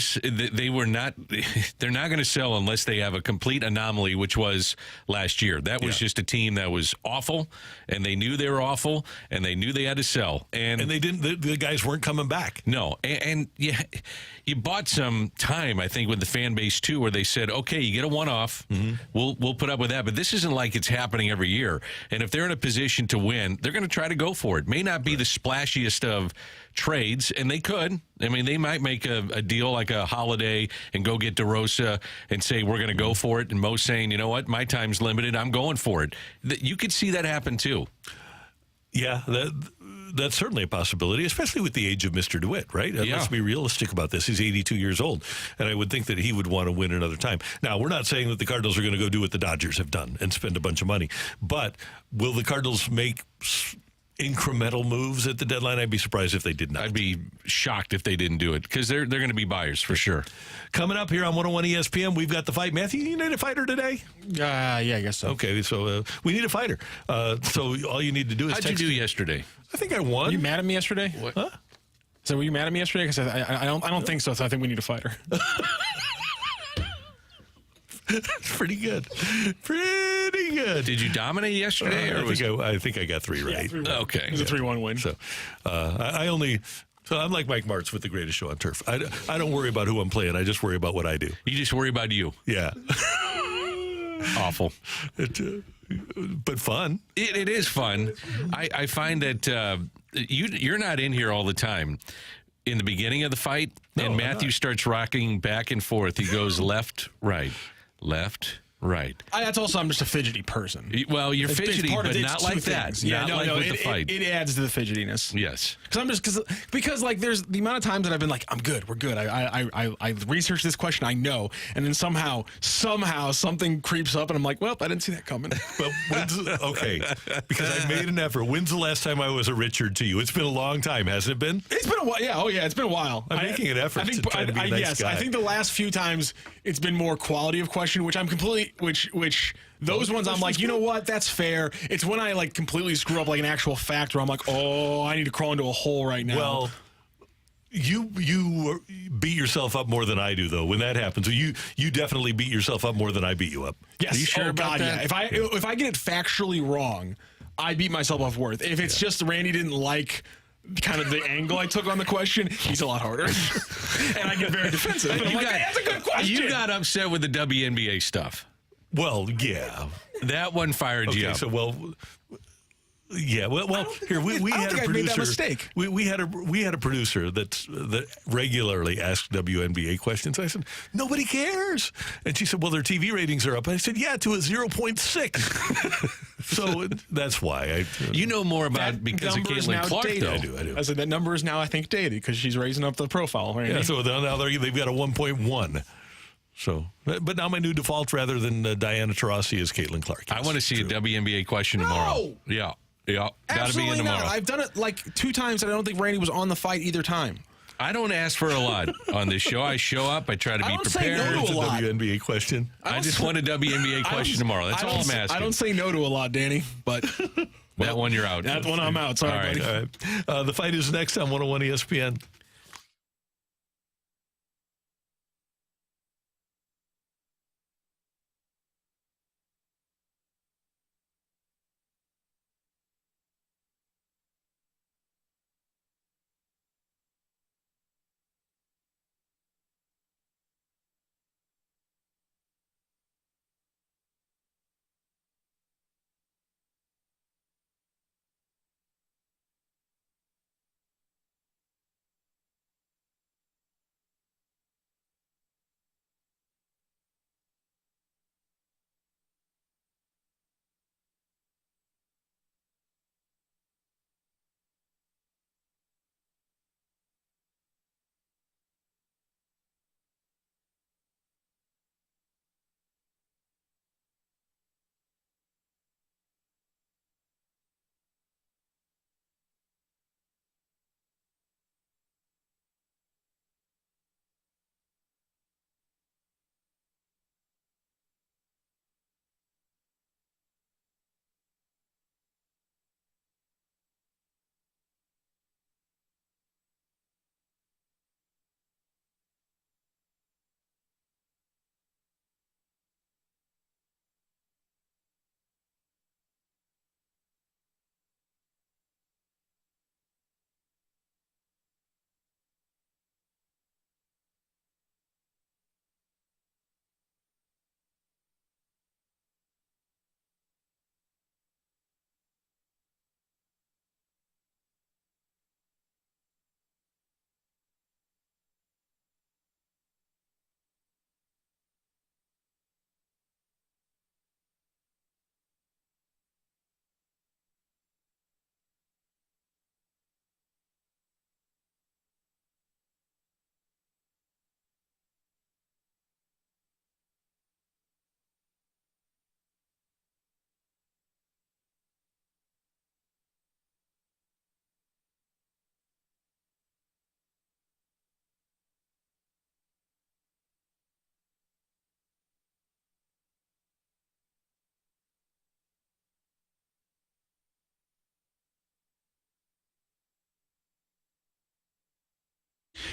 not going to sell unless they have a complete anomaly, which was last year. That was just a team that was awful, and they knew they were awful, and they knew they had to sell. And they didn't. The guys weren't coming back. No, and you bought some time, I think, with the fan base too, where they said, okay, you get a one-off. Mm-hmm. We'll put up with that, but this isn't like it's happening every year. And if they're in a position to win, they're going to try to go for it. May not be the splashiest of trades, and they could. I mean, they might make a deal like a Holiday and go get DeRosa and say, we're going to go for it. And Mo's saying, you know what, my time's limited. I'm going for it. You could see that happen too. Yeah, that's certainly a possibility, especially with the age of Mr. DeWitt, right? Yeah. Let's be realistic about this. He's 82 years old, and I would think that he would want to win another time. Now, we're not saying that the Cardinals are going to go do what the Dodgers have done and spend a bunch of money, but will the Cardinals make incremental moves at the deadline? I'd be surprised if they did not. I'd be shocked if they didn't do it because they're going to be buyers for sure. Coming up here on 101 ESPN, we've got the fight. Matthew, you need a fighter today? Yeah, I guess so. Okay, so we need a fighter. So all you need to do is How'd text you do yesterday? I think I won. Were you mad at me yesterday? What? Huh? So were you mad at me yesterday? Because I don't think so. So I think we need a fighter. Pretty good. Pretty good. Did you dominate yesterday? I think I got 3 right. 3-1. Okay. It was a 3-1 win. So So I'm like Mike Martz with the greatest show on turf. I don't worry about who I'm playing. I just worry about what I do. You just worry about you. Yeah. Awful. But fun. It is fun. I find that you're not in here all the time. In the beginning of the fight, No, and I'm Matthew not. starts rocking back and forth. He goes left, right, left, right. That's also, I'm just a fidgety person. Well, you're It's fidgety, part of but it. not It's like two that. things. Yeah, Not like with the fight. It adds to the fidgetiness. Yes. Because like there's the amount of times that I've been like, I'm good, we're good. I researched this question, I know, and then somehow something creeps up, and I'm like, well, I didn't see that coming. But because I made an effort. When's the last time I was a Richard to you? It's been a long time, hasn't it been? It's been a while. Yeah, it's been a while. I'm making an effort to try to be a nice yes, guy. I think the last few times it's been more quality of question, which I'm completely, which those ones I'm like, you know what, that's fair. It's when I like completely screw up like an actual fact where I'm like, oh, I need to crawl into a hole right now. Well, you beat yourself up more than I do, though. When that happens, you definitely beat yourself up more than I beat you up. yes, Are you sure about that? Yeah. If I get it factually wrong, I beat myself off worth. If it's just Randy didn't like kind of the angle I took on the question, he's a lot harder. And I get very defensive. And I'm like, hey, that's a good question. You got upset with the WNBA stuff. Well, yeah. That one fired you Okay, up. so yeah. Well. Here we I don't had think a I made that producer. mistake. We had a producer that regularly asked WNBA questions. I said nobody cares, and she said, "Well, their TV ratings are up." I said, "Yeah, to a 0.6." So that's why You know more about That because of number is Caitlin now Clark, dated. though. I do. I said that number is now, I think, dated because she's raising up the profile. Right? Yeah. So now they've got a 1.1. So, but now my new default rather than Diana Taurasi is Caitlin Clark. I want to see a WNBA question tomorrow. Yeah. Got to be in Absolutely tomorrow. not. I've done it like 2 times, and I don't think Randy was on the fight either time. I don't ask for a lot on this show. I show up. I try to I be don't say no prepared. to It's a a lot. WNBA question. I just want a WNBA question tomorrow. That's all I'm asking. I don't say no to a lot, Danny, but that one you're out. that one I'm out. Sorry, All right. buddy. All right. The fight is next on 101 ESPN.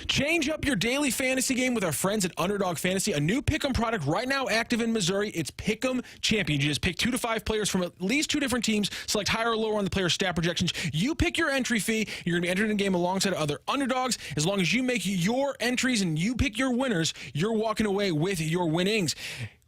Change up your daily fantasy game with our friends at Underdog Fantasy, a new pick'em product right now active in Missouri. It's Pick'em Champion. You just pick 2 to 5 players from at least 2 different teams, select higher or lower on the player's stat projections. You pick your entry fee. You're going to be entered in the game alongside other underdogs. As long as you make your entries and you pick your winners, you're walking away with your winnings.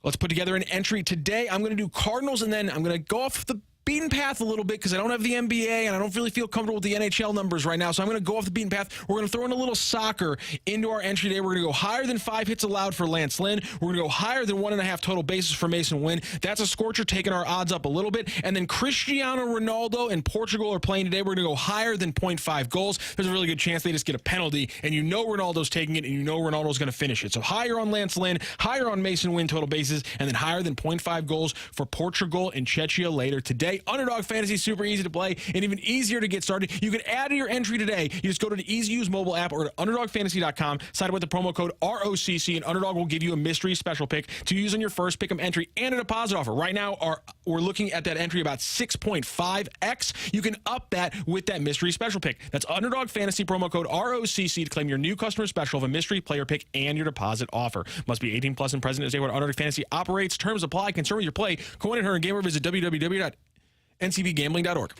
Let's put together an entry today. I'm going to do Cardinals, and then I'm going to go off the beaten path a little bit because I don't have the NBA and I don't really feel comfortable with the NHL numbers right now. So I'm going to go off the beaten path. We're going to throw in a little soccer into our entry today. We're going to go higher than 5 hits allowed for Lance Lynn. We're going to go higher than 1.5 total bases for Mason Wynn. That's a scorcher, taking our odds up a little bit. And then Cristiano Ronaldo and Portugal are playing today. We're going to go higher than 0.5 goals. There's a really good chance they just get a penalty, and you know Ronaldo's taking it, and you know Ronaldo's going to finish it. So higher on Lance Lynn, higher on Mason Wynn total bases, and then higher than 0.5 goals for Portugal and Czechia later today. Underdog Fantasy, super easy to play and even easier to get started. You can add to your entry today. You just go to the easy-to-use mobile app or to UnderdogFantasy.com, sign up with the promo code ROCC, and Underdog will give you a mystery special pick to use on your first pick'em entry and a deposit offer. Right now, we're looking at that entry about 6.5x. You can up that with that mystery special pick. That's Underdog Fantasy, promo code ROCC to claim your new customer special of a mystery player pick and your deposit offer. Must be 18 plus and present as where Underdog Fantasy operates. Terms apply. Concern with your play. Coin and her and gamer. Visit www.ncbgambling.org.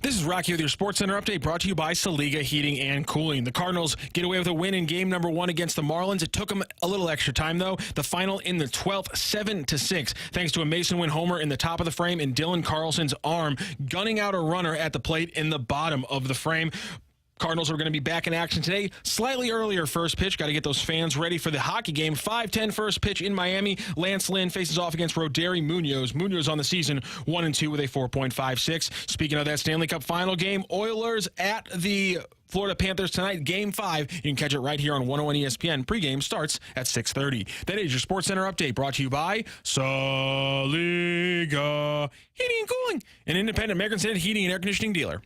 This is Rocc with your Sports Center update, brought to you by Saliga Heating and Cooling. The Cardinals get away with a win in game number 1 against the Marlins. It took them a little extra time, though. The final in the 12th, 7-6, thanks to a Mason Wynn homer in the top of the frame and Dylan Carlson's arm gunning out a runner at the plate in the bottom of the frame. Cardinals are going to be back in action today. Slightly earlier first pitch. Got to get those fans ready for the hockey game. 5:10 first pitch in Miami. Lance Lynn faces off against Roderi Munoz. Munoz on the season 1-2 with a 4.56. Speaking of that Stanley Cup final game, Oilers at the Florida Panthers tonight, Game 5. You can catch it right here on 101 ESPN. Pregame starts at 6:30. That is your Sports Center update, brought to you by Saliga Heating and Cooling, an independent American-standard heating and air conditioning dealer.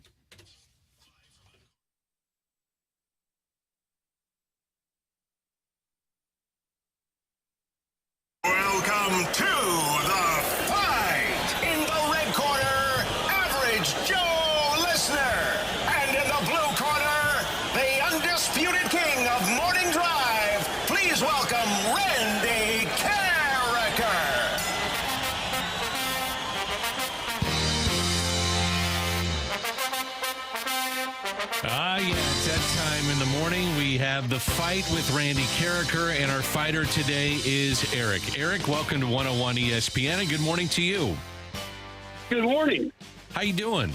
Welcome to the fight. In the red corner, Average Joe Listener. And in the blue corner, the undisputed king of morning drive. Please welcome Randy Carricker. It's that time in the morning. We have the fight with Randy Carricker, and our fighter today is Eric. Eric, welcome to 101 ESPN, and good morning to you. Good morning. How you doing?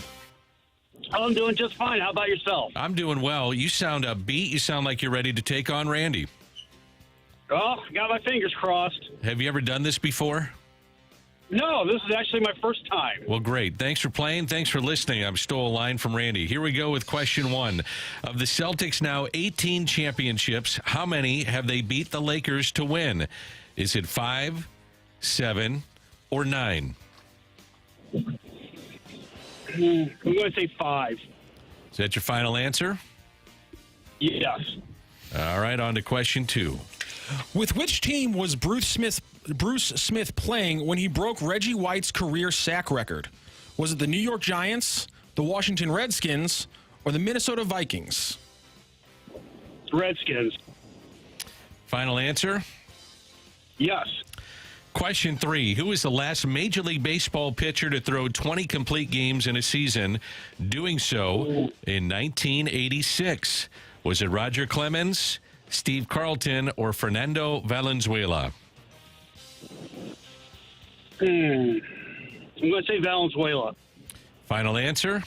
I'm doing just fine. How about yourself? I'm doing well. You sound upbeat. You sound like you're ready to take on Randy. Oh, got my fingers crossed. Have you ever done this before? No, this is actually my first time. Well, great. Thanks for playing. Thanks for listening. I'm stole a line from Randy. Here we go with question 1. Of the Celtics' now 18 championships, how many have they beat the Lakers to win? Is it 5, 7, or 9? I'm going to say 5. Is that your final answer? Yes. All right, on to question 2. With which team was Bruce Smith Bruce Smith playing when he broke Reggie White's career sack record? Was it the New York Giants, the Washington Redskins, or the Minnesota Vikings? Redskins. Final answer? Yes. Question 3. Who was the last Major League Baseball pitcher to throw 20 complete games in a season, doing so in 1986? Was it Roger Clemens, Steve Carlton, or Fernando Valenzuela? I'm going to say Valenzuela. Final answer?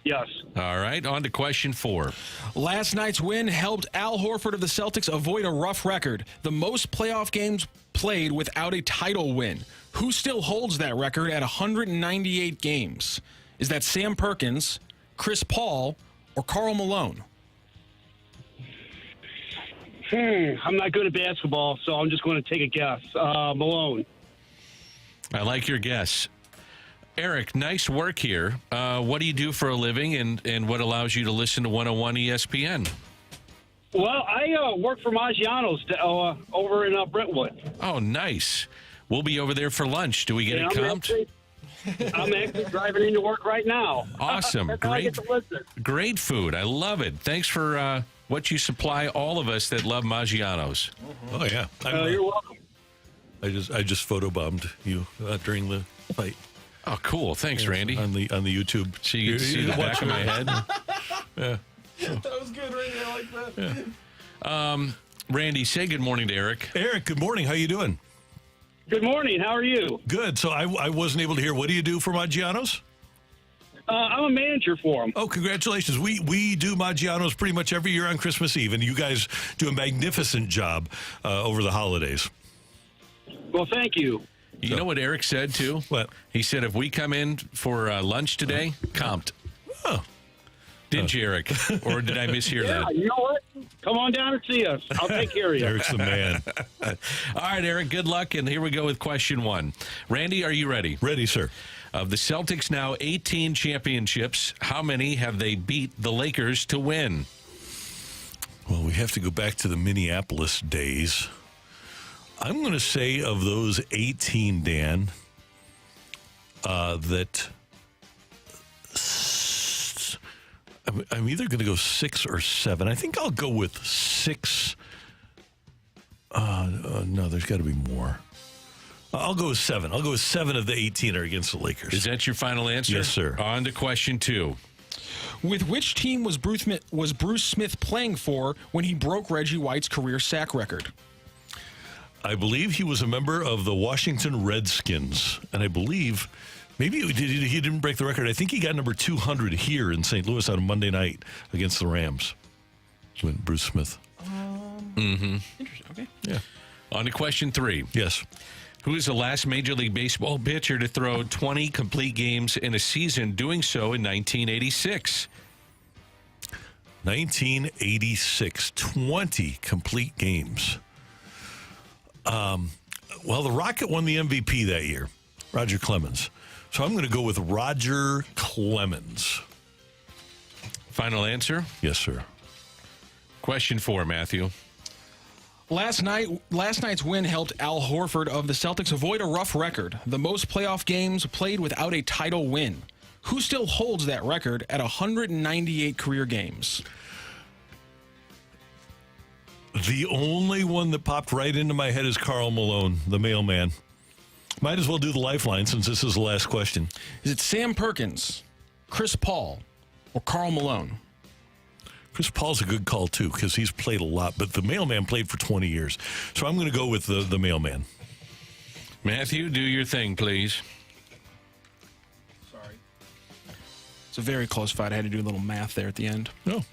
Yes. All right, on to question 4. Last night's win helped Al Horford of the Celtics avoid a rough record, the most playoff games played without a title win. Who still holds that record at 198 games? Is that Sam Perkins, Chris Paul, or Karl Malone? I'm not good at basketball, so I'm just going to take a guess. Malone. I like your guess. Eric, nice work here. What do you do for a living, and what allows you to listen to 101 ESPN? Well, I work for Maggiano's over in Brentwood. Oh, nice. We'll be over there for lunch. Do we get it comped? I'm actually driving into work right now. Awesome. That's how I get to listen. Great food. I love it. Thanks for what you supply all of us that love Maggiano's. Oh, yeah. You're welcome. I just photobombed you during the fight. Oh, cool. Thanks, Randy. On the YouTube. So you can see the back of my head. Yeah. That was good, Randy. I like that. Yeah. Randy, say good morning to Eric. Eric, good morning. How you doing? Good morning. How are you? Good. So I wasn't able to hear. What do you do for Maggiano's? I'm a manager for them. Oh, congratulations. We do Maggiano's pretty much every year on Christmas Eve, and you guys do a magnificent job over the holidays. Well, thank you. You know what Eric said, too? What? He said, if we come in for lunch today, comped. Oh. Didn't you, Eric? Or did I mishear that? You know what? Come on down and see us. I'll take care of you. Eric's the man. All right, Eric, good luck. And here we go with question 1. Randy, are you ready? Ready, sir. Of the Celtics now 18 championships, how many have they beat the Lakers to win? Well, we have to go back to the Minneapolis days. I'm going to say of those 18, Dan, that I'm either going to go 6 or 7. I think I'll go with 6. No, there's got to be more. I'll go with 7. I'll go with 7 of the 18 are against the Lakers. Is that your final answer? Yes, sir. On to question 2. With which team was Bruce Smith playing for when he broke Reggie White's career sack record? I believe he was a member of the Washington Redskins, and I believe maybe he didn't break the record. I think he got number 200 here in St. Louis on a Monday night against the Rams. When Bruce Smith. Interesting. Okay. Yeah. On to question 3. Yes. Who is the last Major League Baseball pitcher to throw 20 complete games in a season, doing so in 1986? 1986, 20 complete games. Well, the Rocket won the MVP that year, Roger Clemens. So I'm going to go with Roger Clemens. Final answer? Yes, sir. Question 4, Matthew. Last night's win helped Al Horford of the Celtics avoid a rough record, the most playoff games played without a title win. Who still holds that record at 198 career games? The only one that popped right into my head is Karl Malone, the mailman. Might as well do the lifeline since this is the last question. Is it Sam Perkins, Chris Paul, or Karl Malone? Chris Paul's a good call, too, because he's played a lot, but the mailman played for 20 years. So I'm going to go with the mailman. Matthew, do your thing, please. Sorry. It's a very close fight. I had to do a little math there at the end. No.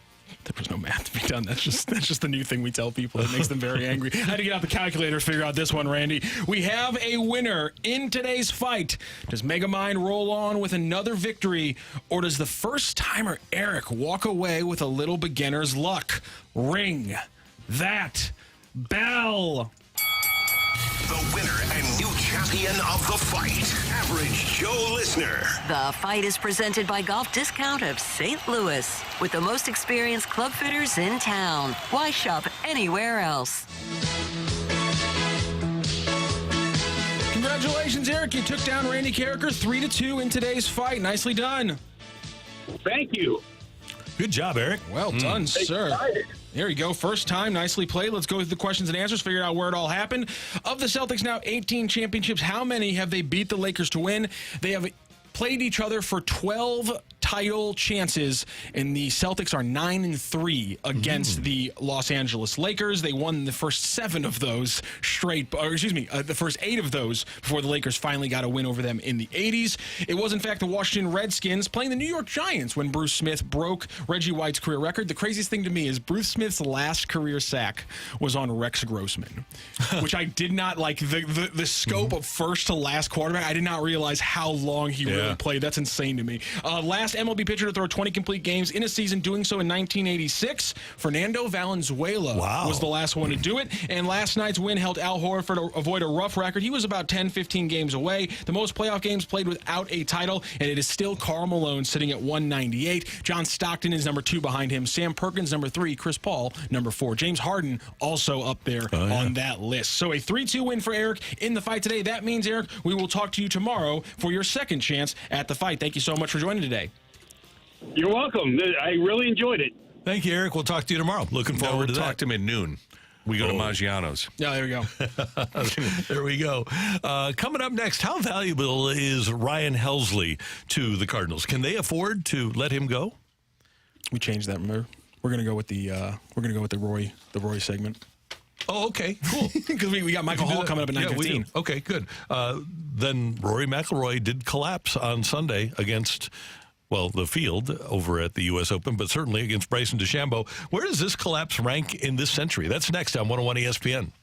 There was no math to be done. That's just the new thing we tell people. It makes them very angry. I had to get out the calculator to figure out this one, Randy. We have a winner in today's fight. Does Megamind roll on with another victory, or does the first-timer Eric walk away with a little beginner's luck? Ring that bell. The winner and new champion of the fight, Average Joe Listener. The fight is presented by Golf Discount of St. Louis. With the most experienced club fitters in town. Why shop anywhere else? Congratulations, Eric. You took down Randy Carricker 3-2 in today's fight. Nicely done. Thank you. Good job, Eric. Well done, sir. Excited. There you go. First time. Nicely played. Let's go through the questions and answers, figure out where it all happened. Of the Celtics now 18 championships, how many have they beat the Lakers to win? They have played each other for 12 title chances, and the Celtics are 9-3 against the Los Angeles Lakers. They won the first 7 of those the first 8 of those before the Lakers finally got a win over them in the 80s. It was, in fact, the Washington Redskins playing the New York Giants when Bruce Smith broke Reggie White's career record. The craziest thing to me is Bruce Smith's last career sack was on Rex Grossman, which I did not like the scope of first to last quarterback. I did not realize how long he really played. That's insane to me. Last MLB pitcher to throw 20 complete games in a season, doing so in 1986. Fernando Valenzuela was the last one to do it. And last night's win helped Al Horford avoid a rough record. He was about 10, 15 games away. The most playoff games played without a title, and it is still Karl Malone sitting at 198. John Stockton is number 2 behind him. Sam Perkins, number 3. Chris Paul, number 4. James Harden also up there on that list. So a 3-2 win for Eric in the fight today. That means, Eric, we will talk to you tomorrow for your second chance at the fight. Thank you so much for joining today. You're welcome. I really enjoyed it. Thank you, Eric. We'll talk to you tomorrow. Looking forward to that. Talk to him at noon. We go to Maggiano's. Yeah, there we go. There we go. Coming up next, how valuable is Ryan Helsley to the Cardinals? Can they afford to let him go? We changed that. Remember, we're gonna go with the Roy segment. Oh, okay, cool. Because we got Michael Hall coming up at 9:15. Okay, good. Then Rory McIlroy did collapse on Sunday against, the field over at the U.S. Open, but certainly against Bryson DeChambeau. Where does this collapse rank in this century? That's next on 101 ESPN.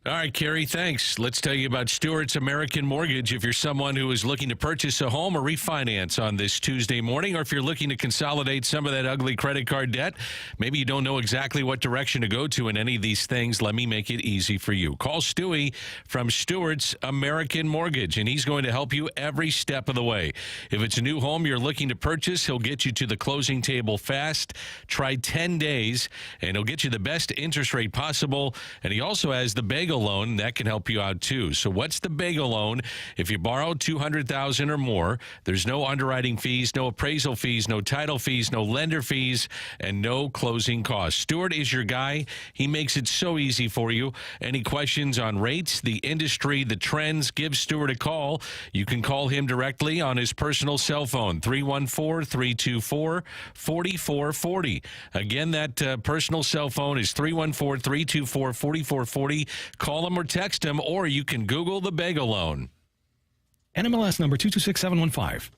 All right, Kerry, thanks. Let's tell you about Stewart's American Mortgage. If you're someone who is looking to purchase a home or refinance on this Tuesday morning, or if you're looking to consolidate some of that ugly credit card debt, maybe you don't know exactly what direction to go to in any of these things, let me make it easy for you. Call Stewie from Stewart's American Mortgage, and he's going to help you every step of the way. If it's a new home you're looking to purchase, he'll get you to the closing table fast. Try 10 days, and he'll get you the best interest rate possible. And he also has the bagel loan that can help you out too. So what's the bagel loan? If you borrow $200,000 or more, there's no underwriting fees, no appraisal fees, no title fees, no lender fees, and no closing costs. Stewart is your guy. He makes it so easy for you. Any questions on rates, the industry, the trends, give Stewart a call. You can call him directly on his personal cell phone, 314-324-4440. Again, that personal cell phone is 314-324-4440. Call him or text him, or you can Google the bagel loan. NMLS number 226715.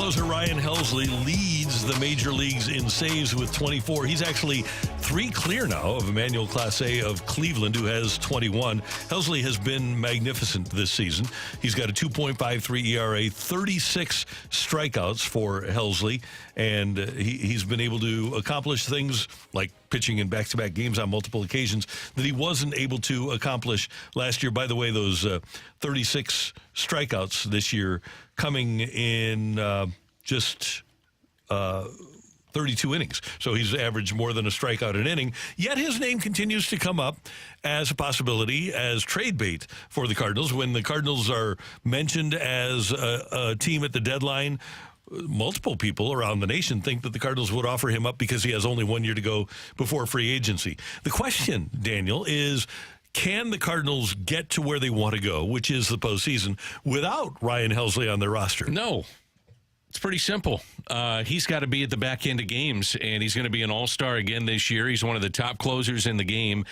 closer Ryan Helsley leads the major leagues in saves with 24. He's actually 3 clear now of Emmanuel Clase of Cleveland, who has 21. Helsley has been magnificent this season. He's got a 2.53 ERA, 36 strikeouts for Helsley, and he's been able to accomplish things like pitching in back-to-back games on multiple occasions that he wasn't able to accomplish last year. By the way, those 36 strikeouts this year coming in just 32 innings. So he's averaged more than a strikeout an inning. Yet his name continues to come up as a possibility as trade bait for the Cardinals. When the Cardinals are mentioned as a team at the deadline, multiple people around the nation think that the Cardinals would offer him up because he has only 1 year to go before free agency. The question, Daniel, is can the Cardinals get to where they want to go, which is the postseason, without Ryan Helsley on their roster? No. It's pretty simple. He's got to be at the back end of games, and he's going to be an all-star again this year. He's one of the top closers in the game.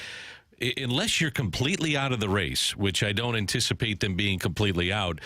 Unless you're completely out of the race, which I don't anticipate them being completely out,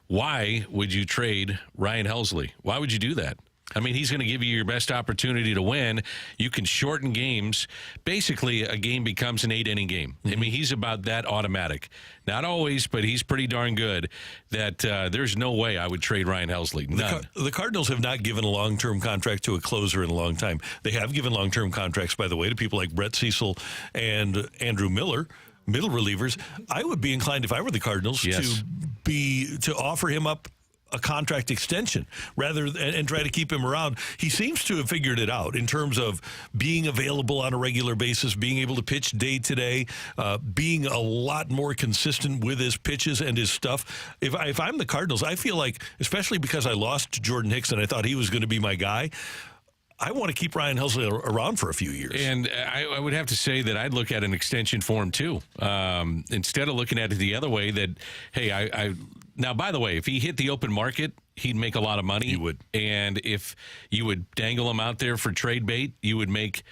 why would you trade Ryan Helsley? Why would you do that? I mean, he's going to give you your best opportunity to win. You can shorten games. Basically, a game becomes an 8-inning game. I mean, he's about that automatic. Not always, but he's pretty darn good that there's no way I would trade Ryan Helsley. None. The Cardinals have not given a long-term contract to a closer in a long time. They have given long-term contracts, by the way, to people like Brett Cecil and Andrew Miller, middle relievers. I would be inclined, if I were the Cardinals, to offer him up a contract extension rather and try to keep him around. He seems to have figured it out in terms of being available on a regular basis, being able to pitch day to day, being a lot more consistent with his pitches and his stuff. If I'm the Cardinals, I feel like, especially because I lost Jordan Hicks and I thought he was going to be my guy, I want to keep Ryan Helsley around for a few years. And I would have to say that I'd look at an extension for him, too. Instead of looking at it the other way that, hey, now, by the way, if he hit the open market, he'd make a lot of money. He would. And if you would dangle him out there for trade bait, you would make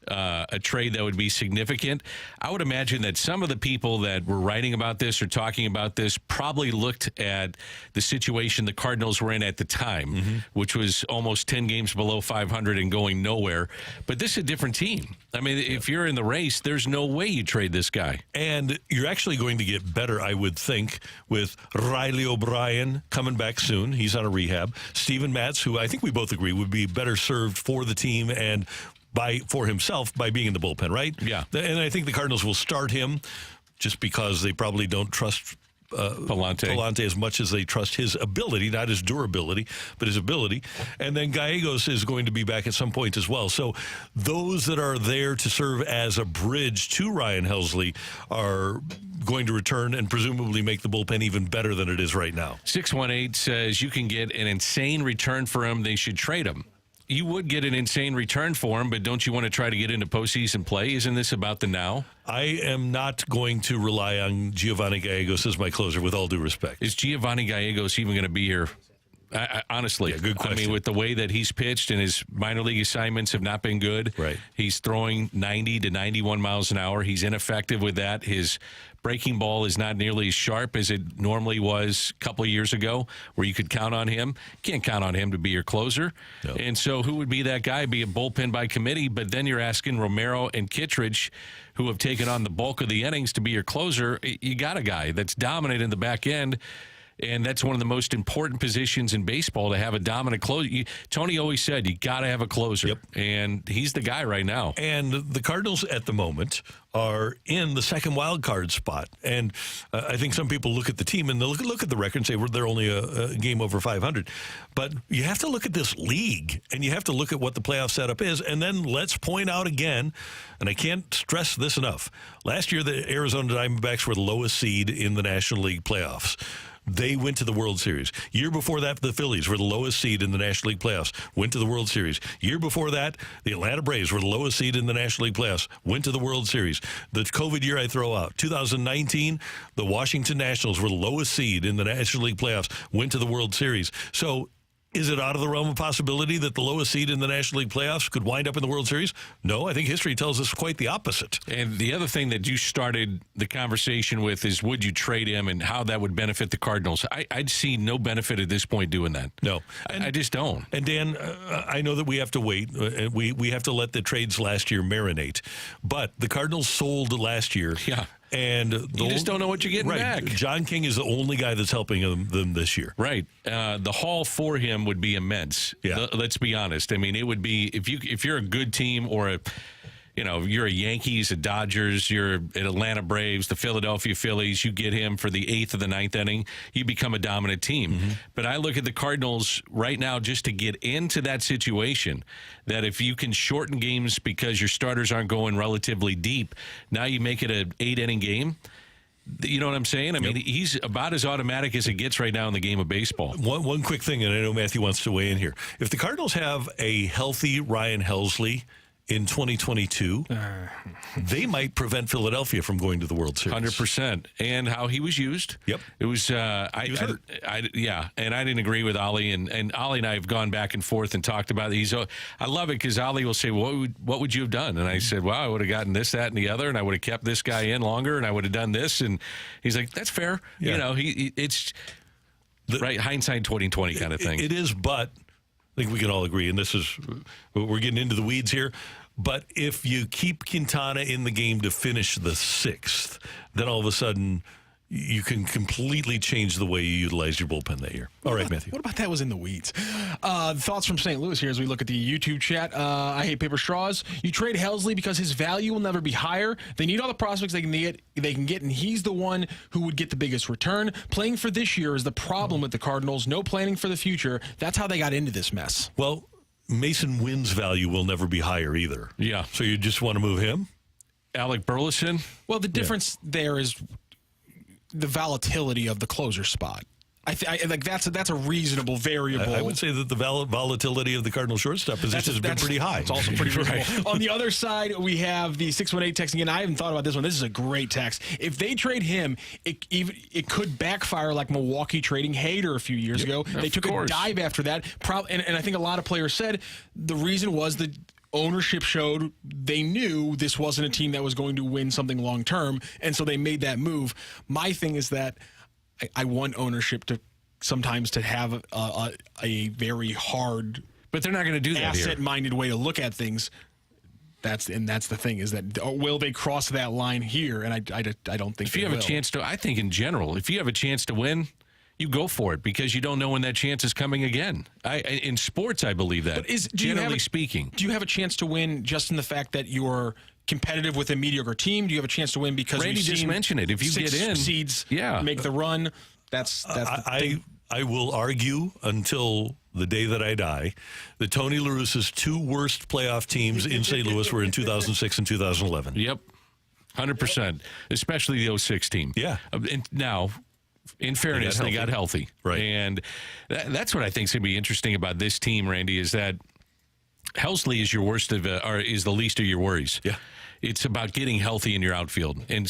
a trade that would be significant. I would imagine that some of the people that were writing about this or talking about this probably looked at the situation the Cardinals were in at the time, which was almost 10 games below 500 and going nowhere. But this is a different team. I mean, if you're in the race, there's no way you trade this guy. And you're actually going to get better, I would think, with Riley O'Brien coming back soon. He's on a rehab. Steven Matz, who I think we both agree would be better served for the team and for himself by being in the bullpen, right? Yeah. And I think the Cardinals will start him just because they probably don't trust Palante as much as they trust his ability, not his durability, but his ability. And then Gallegos is going to be back at some point as well. So those that are there to serve as a bridge to Ryan Helsley are going to return and presumably make the bullpen even better than it is right now. 618 says you can get an insane return for him. They should trade him. You would get an insane return for him, but don't you want to try to get into postseason play? Isn't this about the now? I am not going to rely on Giovanni Gallegos as my closer, with all due respect. Is Giovanni Gallegos even going to be here? Honestly, good question. I mean, with the way that he's pitched and his minor league assignments have not been good. Right. He's throwing 90 to 91 miles an hour. He's ineffective with that. His breaking ball is not nearly as sharp as it normally was a couple of years ago, where you could count on him. You can't count on him to be your closer. No. And so who would be that guy? Be a bullpen by committee, but then you're asking Romero and Kittredge, who have taken on the bulk of the innings, to be your closer. You got a guy that's dominant in the back end. And that's one of the most important positions in baseball, to have a dominant closer. Tony always said you got to have a closer. Yep. And he's the guy right now. And the Cardinals at the moment are in the second wild card spot. And I think some people look at the team and they look at the record and say, well, they're only a game over 500. But you have to look at this league, and you have to look at what the playoff setup is. And then let's point out again, and I can't stress this enough, last year the Arizona Diamondbacks were the lowest seed in the National League playoffs. They went to the World Series. Year before that, the Phillies were the lowest seed in the National League playoffs, went to the World Series. Year before that, the Atlanta Braves were the lowest seed in the National League playoffs, went to the World Series. The COVID year I throw out, 2019, the Washington Nationals were the lowest seed in the National League playoffs, went to the World Series. So Is it out of the realm of possibility that the lowest seed in the National League playoffs could wind up in the World Series? No, I think history tells us quite the opposite. And the other thing that you started the conversation with is, would you trade him and how that would benefit the Cardinals? I'd see no benefit at this point doing that. No. I just don't. And Dan, I know that we have to wait. We have to let the trades last year marinate. But the Cardinals sold last year. Yeah. And you just don't know what you're getting back. John King is the only guy that's helping them this year. Right. The haul for him would be immense. Yeah. Let's be honest. I mean, it would be if you're a good team or you're a Yankees, a Dodgers, you're an Atlanta Braves, the Philadelphia Phillies, you get him for the 8th of the 9th inning, you become a dominant team. Mm-hmm. But I look at the Cardinals right now just to get into that situation, that if you can shorten games because your starters aren't going relatively deep, now you make it an 8-inning game. You know what I'm saying? I mean, he's about as automatic as it gets right now in the game of baseball. One quick thing, and I know Matthew wants to weigh in here. If the Cardinals have a healthy Ryan Helsley in 2022, they might prevent Philadelphia from going to the World Series. 100%. And how he was used. Yep. It was, He was hurt. and I didn't agree with Ollie. And Ollie and I have gone back and forth and talked about it. I love it because Ollie will say, what would you have done? And I said, well, I would have gotten this, that, and the other, and I would have kept this guy in longer, and I would have done this. And he's like, that's fair. Yeah. It's right, hindsight 20/20 kind of thing. It is, but I think we can all agree, and we're getting into the weeds here, but if you keep Quintana in the game to finish the 6th, then all of a sudden you can completely change the way you utilize your bullpen that year. All right, Matthew. What about that was in the weeds? Thoughts from St. Louis here as we look at the YouTube chat. I hate paper straws. You trade Helsley because his value will never be higher. They need all the prospects they can get, and he's the one who would get the biggest return. Playing for this year is the problem with the Cardinals. No planning for the future. That's how they got into this mess. Well, Mason Wynn's value will never be higher either. Yeah. So you just want to move him? Alec Burleson? Well, the difference there is the volatility of the closer spot. I think that's a reasonable variable. I would say that the volatility of the Cardinal shortstop position has been pretty high. It's also pretty reasonable. On the other side, we have the 618 texting in. I haven't thought about this one. This is a great text. If they trade him, it could backfire like Milwaukee trading Hader a few years ago. They took a dive after that. And I think a lot of players said the reason was the ownership showed they knew this wasn't a team that was going to win something long term, and so they made that move. My thing is that I want ownership to sometimes to have a very hard, but they're not going to do that asset-minded way to look at things. That's the thing is that will they cross that line here? And I don't think if you have a chance to. I think in general, if you have a chance to win, you go for it because you don't know when that chance is coming again. In sports, I believe that. But generally speaking, do you have a chance to win just in the fact that you're competitive with a mediocre team? Do you have a chance to win because Randy just mentioned it? If you get in, seeds, make the run. That's I will argue until the day that I die that Tony La Russa's 2 worst playoff teams in St. Louis were in 2006 and 2011. Yep, 100%, especially the 06 team. Yeah. Now, in fairness, they got healthy. Right. And that's what I think is going to be interesting about this team, Randy, is that Helsley is your worst of, or is the least of your worries. Yeah. It's about getting healthy in your outfield, and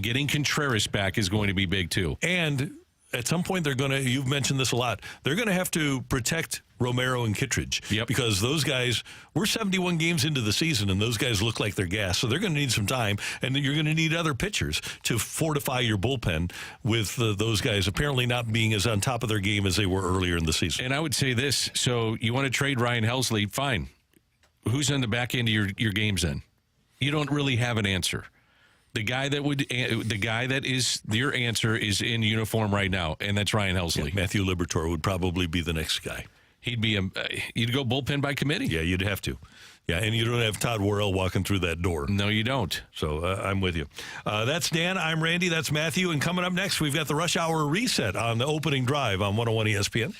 getting Contreras back is going to be big too. And at some point, you've mentioned this a lot, they're going to have to protect Romero and Kittredge. Yep. Because those guys, we're 71 games into the season, and those guys look like they're gassed. So they're going to need some time, and you're going to need other pitchers to fortify your bullpen with those guys apparently not being as on top of their game as they were earlier in the season. And I would say this, so you want to trade Ryan Helsley, fine. Who's on the back end of your games then? You don't really have an answer. The guy that is your answer is in uniform right now, and that's Ryan Helsley. Yeah, Matthew Liberatore would probably be the next guy. He'd be you'd go bullpen by committee. Yeah, you'd have to. Yeah, and you don't have Todd Worrell walking through that door. No, you don't. So I'm with you. That's Dan. I'm Randy. That's Matthew. And coming up next, we've got the Rush Hour Reset on the opening drive on 101 ESPN.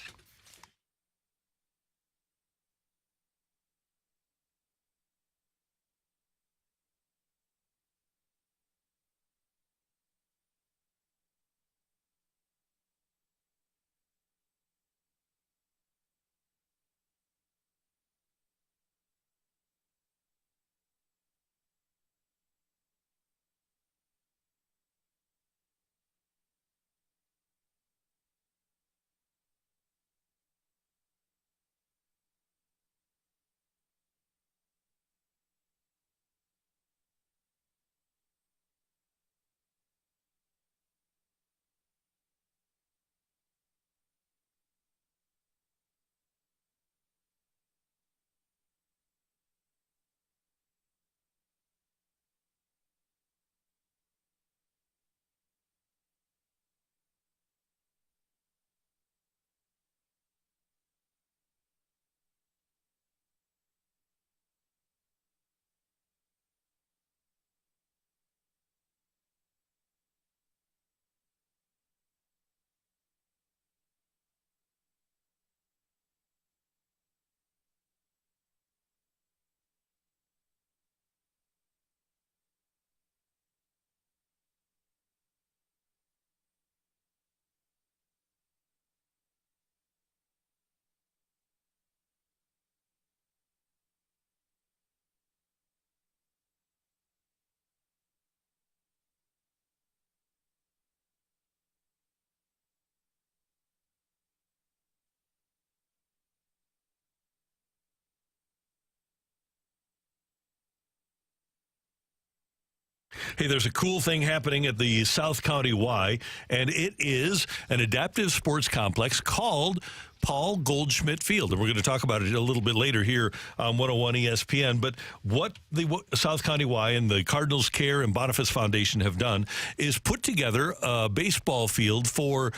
Hey, there's a cool thing happening at the South County Y, and it is an adaptive sports complex called Paul Goldschmidt Field. And we're going to talk about it a little bit later here on 101 ESPN. But what the South County Y and the Cardinals Care and Boniface Foundation have done is put together a baseball field for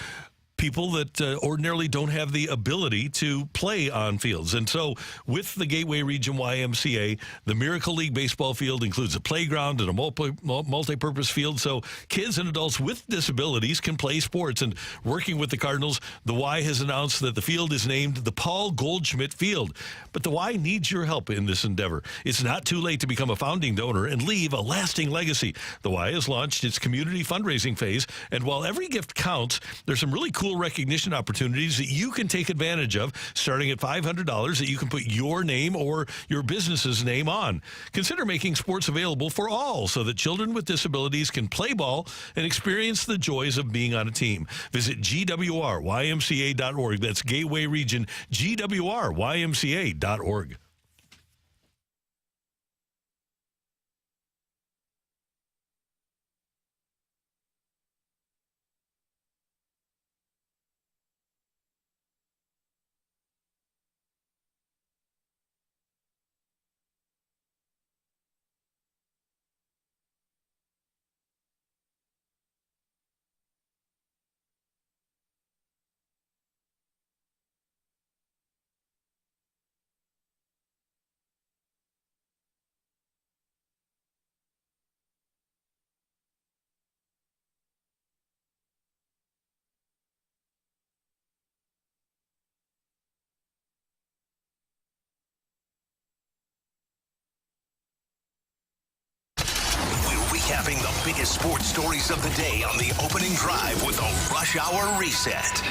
people that ordinarily don't have the ability to play on fields. And so with the Gateway Region YMCA, the Miracle League baseball field includes a playground and a multi-purpose field, so kids and adults with disabilities can play sports. And working with the Cardinals, the Y has announced that the field is named the Paul Goldschmidt Field. But the Y needs your help in this endeavor. It's not too late to become a founding donor and leave a lasting legacy. The Y has launched its community fundraising phase, and while every gift counts, there's some really cool recognition opportunities that you can take advantage of, starting at $500 that you can put your name or your business's name on. Consider making sports available for all so that children with disabilities can play ball and experience the joys of being on a team. Visit GWRYMCA.org. That's Gateway Region, GWRYMCA.org. Recapping the biggest sports stories of the day on the opening drive with a Rush Hour Reset.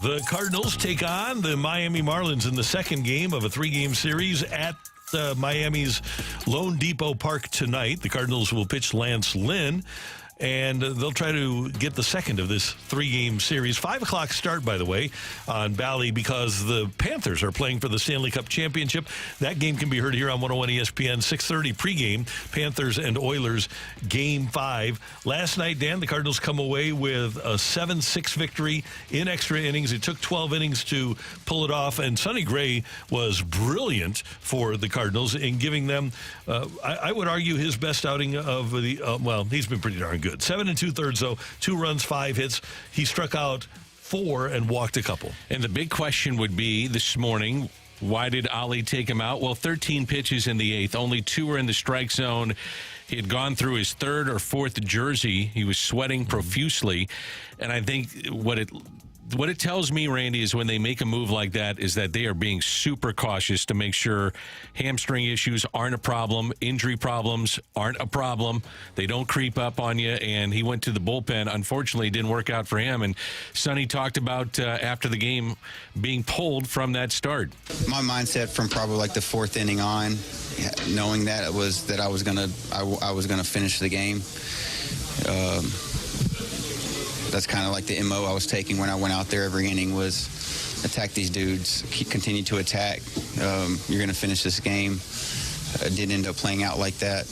The Cardinals take on the Miami Marlins in the second game of a three-game series at Miami's Lone Depot Park tonight. The Cardinals will pitch Lance Lynn, and they'll try to get the second of this three-game series. 5 o'clock start, by the way, on Bally, because the Panthers are playing for the Stanley Cup Championship. That game can be heard here on 101 ESPN, 6:30 pregame, Panthers and Oilers, Game 5. Last night, Dan, the Cardinals come away with a 7-6 victory in extra innings. It took 12 innings to pull it off, and Sonny Gray was brilliant for the Cardinals in giving them, I would argue, his best outing of the, well, he's been pretty darn good. 7 2/3, though, 2 runs, 5 hits. He struck out 4 and walked a couple. And the big question would be this morning, why did Ali take him out? Well, 13 pitches in the 8th. Only 2 were in the strike zone. He had gone through his 3rd or 4th jersey. He was sweating profusely. And I think what it tells me, Randy, is when they make a move like that is that they are being super cautious to make sure hamstring issues aren't a problem, injury problems aren't a problem, they don't creep up on you. And he went to the bullpen. Unfortunately, it didn't work out for him. And Sonny talked about after the game being pulled from that start. My mindset from probably like the 4th inning on, knowing that it was that I was gonna finish the game. That's kind of like the MO I was taking when I went out there every inning, was attack these dudes, continue to attack. You're going to finish this game. It didn't end up playing out like that,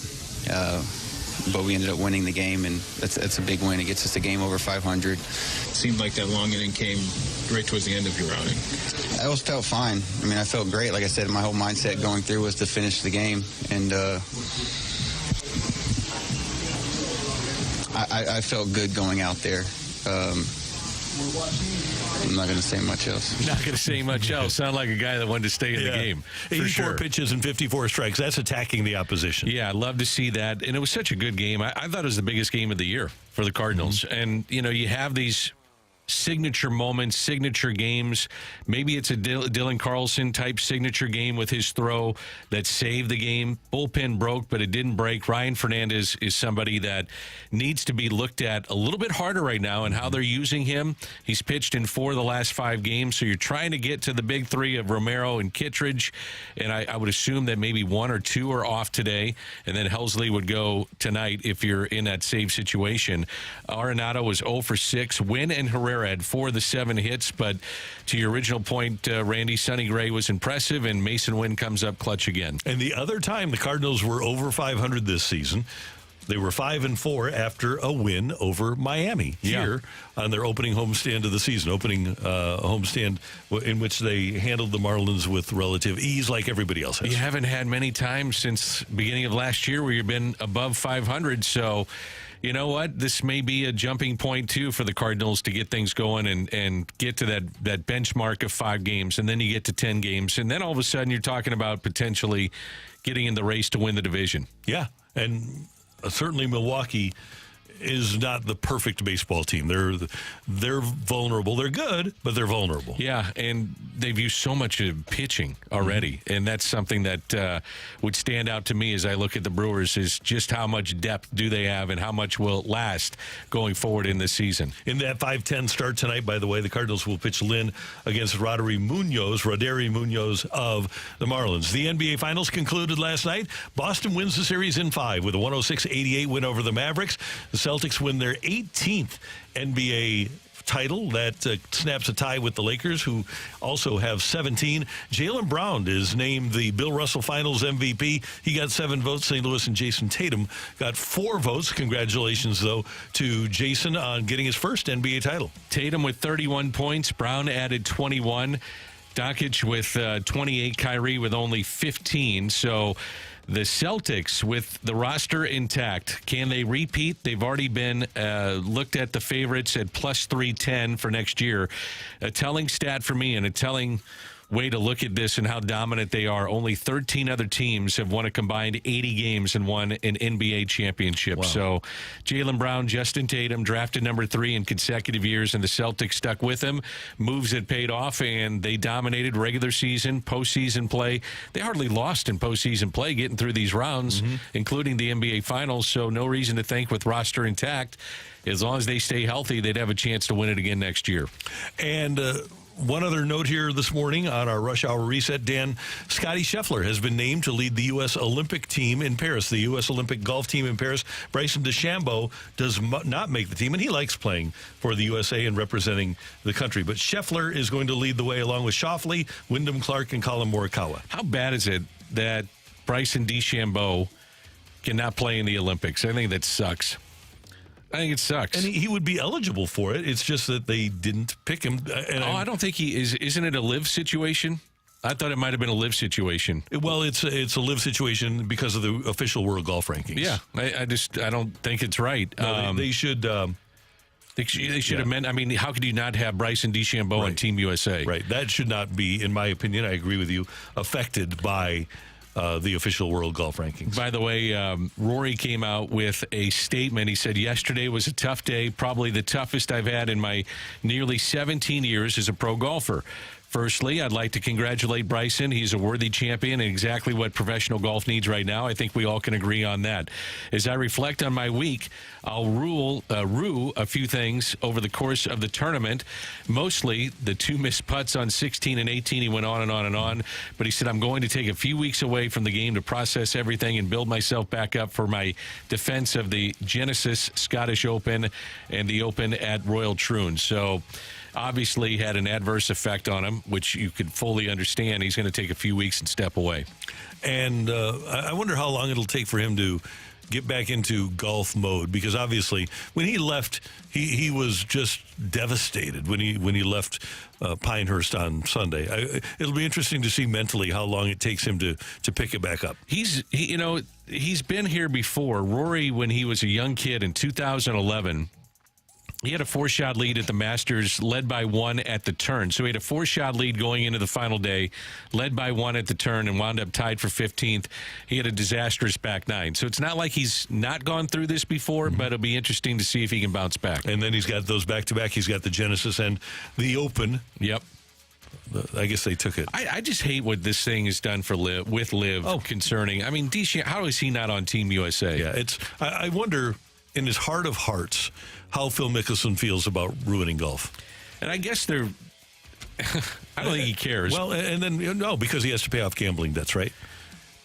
but we ended up winning the game, and that's a big win. It gets us a game over 500. Seemed like that long inning came right towards the end of your outing. I felt fine. I mean, I felt great. Like I said, my whole mindset going through was to finish the game, and I felt good going out there. I'm not going to say much else. Not going to say much else. Sound like a guy that wanted to stay in the game. 84 pitches and 54 strikes. That's attacking the opposition. Yeah, I'd love to see that. And it was such a good game. I thought it was the biggest game of the year for the Cardinals. Mm-hmm. And, you know, you have these signature moments, signature games. Maybe it's a Dylan Carlson type signature game with his throw that saved the game. Bullpen broke, but it didn't break. Ryan Fernandez is somebody that needs to be looked at a little bit harder right now and how they're using him. He's pitched in 4 of the last 5 games, so you're trying to get to the big 3 of Romero and Kittredge, and I would assume that maybe 1 or 2 are off today, and then Helsley would go tonight if you're in that save situation. Arenado was 0 for 6. Wynn and Herrera there at 4 of the 7 hits. But to your original point, Randy, Sonny Gray was impressive, and Mason Wynn comes up clutch again. And the other time the Cardinals were over 500 this season, they were 5-4 after a win over Miami here on their opening homestand of the season, homestand in which they handled the Marlins with relative ease like everybody else has. You haven't had many times since beginning of last year where you've been above 500, so you know what? This may be a jumping point, too, for the Cardinals to get things going and get to that benchmark of 5 games, and then you get to 10 games, and then all of a sudden you're talking about potentially getting in the race to win the division. Yeah, and certainly Milwaukee is not the perfect baseball team. They're vulnerable. They're good, but they're vulnerable. Yeah, and they've used so much pitching already, and that's something that would stand out to me as I look at the Brewers is just how much depth do they have and how much will it last going forward in this season. In that 5-10 start tonight, by the way, the Cardinals will pitch Lynn against Roderi Munoz of the Marlins. The NBA Finals concluded last night. Boston wins the series in 5 with a 106-88 win over the Mavericks. The Celtics win their 18th NBA title. That snaps a tie with the Lakers, who also have 17. Jaylen Brown is named the Bill Russell Finals MVP. He got 7 votes. St. Louis and Jason Tatum got 4 votes. Congratulations, though, to Jason on getting his first NBA title. Tatum with 31 points. Brown added 21. Doncic with 28. Kyrie with only 15. So the Celtics, with the roster intact, can they repeat? They've already been looked at the favorites at plus 310 for next year. A telling stat for me and a telling way to look at this and how dominant they are. Only 13 other teams have won a combined 80 games and won an NBA championship. Wow. So Jaylen Brown, Justin Tatum, drafted number 3 in consecutive years, and the Celtics stuck with him. Moves that paid off, and they dominated regular season, postseason play. They hardly lost in postseason play getting through these rounds, including the NBA Finals, so no reason to think with roster intact. As long as they stay healthy, they'd have a chance to win it again next year. And one other note here this morning on our Rush Hour Reset, Dan, Scotty Scheffler has been named to lead the U.S. Olympic team in Paris, the U.S. Olympic golf team in Paris. Bryson DeChambeau does not make the team, and he likes playing for the USA and representing the country. But Scheffler is going to lead the way along with Schauffele, Wyndham Clark, and Colin Morikawa. How bad is it that Bryson DeChambeau cannot play in the Olympics? I think that sucks. I think it sucks. And he would be eligible for it. It's just that they didn't pick him. I don't think he is. Isn't it a live situation? I thought it might have been a live situation. Well, it's a live situation because of the official world golf rankings. Yeah, I don't think it's right. No, they should. They should amend. I mean, how could you not have Bryson DeChambeau on Team USA? Right. That should not be, in my opinion, I agree with you, affected by the official world golf rankings. By the way, Rory came out with a statement. He said, yesterday was a tough day, probably the toughest I've had in my nearly 17 years as a pro golfer. Firstly, I'd like to congratulate Bryson. He's a worthy champion and exactly what professional golf needs right now. I think we all can agree on that. As I reflect on my week, I'll rue a few things over the course of the tournament. Mostly the 2 missed putts on 16 and 18. He went on and on and on. But he said, I'm going to take a few weeks away from the game to process everything and build myself back up for my defense of the Genesis Scottish Open and the Open at Royal Troon. So obviously had an adverse effect on him, which you could fully understand. He's going to take a few weeks and step away. And I wonder how long it'll take for him to get back into golf mode, because obviously when he left, he was just devastated when he left Pinehurst on Sunday. It'll be interesting to see mentally how long it takes him to pick it back up. He's been here before. Rory, when he was a young kid in 2011, he had a 4-shot lead at the Masters, led by 1 at the turn. So he had a 4-shot lead going into the final day, led by 1 at the turn, and wound up tied for 15th. He had a disastrous back 9. So it's not like he's not gone through this before, but it'll be interesting to see if he can bounce back. And then he's got those back-to-back. He's got the Genesis and the Open. Yep. I guess they took it. I just hate what this thing has done for Liv concerning. I mean, how is he not on Team USA? Yeah, I wonder, in his heart of hearts, how Phil Mickelson feels about ruining golf. And I guess I don't think he cares. Well, and then, no, because he has to pay off gambling debts, right?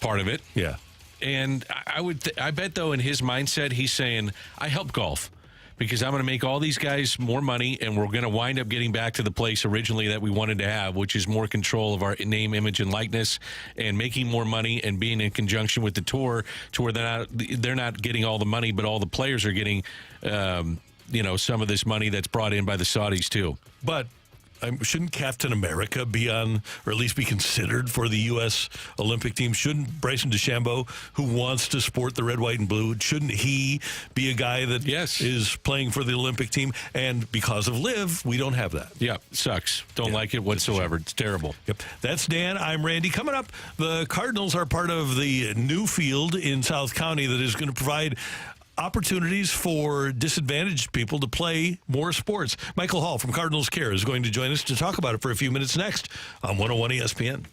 Part of it. Yeah. And I bet, though, in his mindset, he's saying, I help golf. because I'm going to make all these guys more money, and we're going to wind up getting back to the place originally that we wanted to have, which is more control of our name, image, and likeness, and making more money and being in conjunction with the tour to where they're not getting all the money, but all the players are getting, some of this money that's brought in by the Saudis too. But shouldn't Captain America be on, or at least be considered for the U.S. Olympic team? Shouldn't Bryson DeChambeau, who wants to sport the red, white, and blue, shouldn't he be a guy that is playing for the Olympic team? And because of Liv, we don't have that. Yeah, sucks. Don't like it whatsoever. It's terrible. Yep. That's Dan. I'm Randy. Coming up, the Cardinals are part of the new field in South County that is going to provide opportunities for disadvantaged people to play more sports. Michael Hall from Cardinals Care is going to join us to talk about it for a few minutes next on 101 ESPN.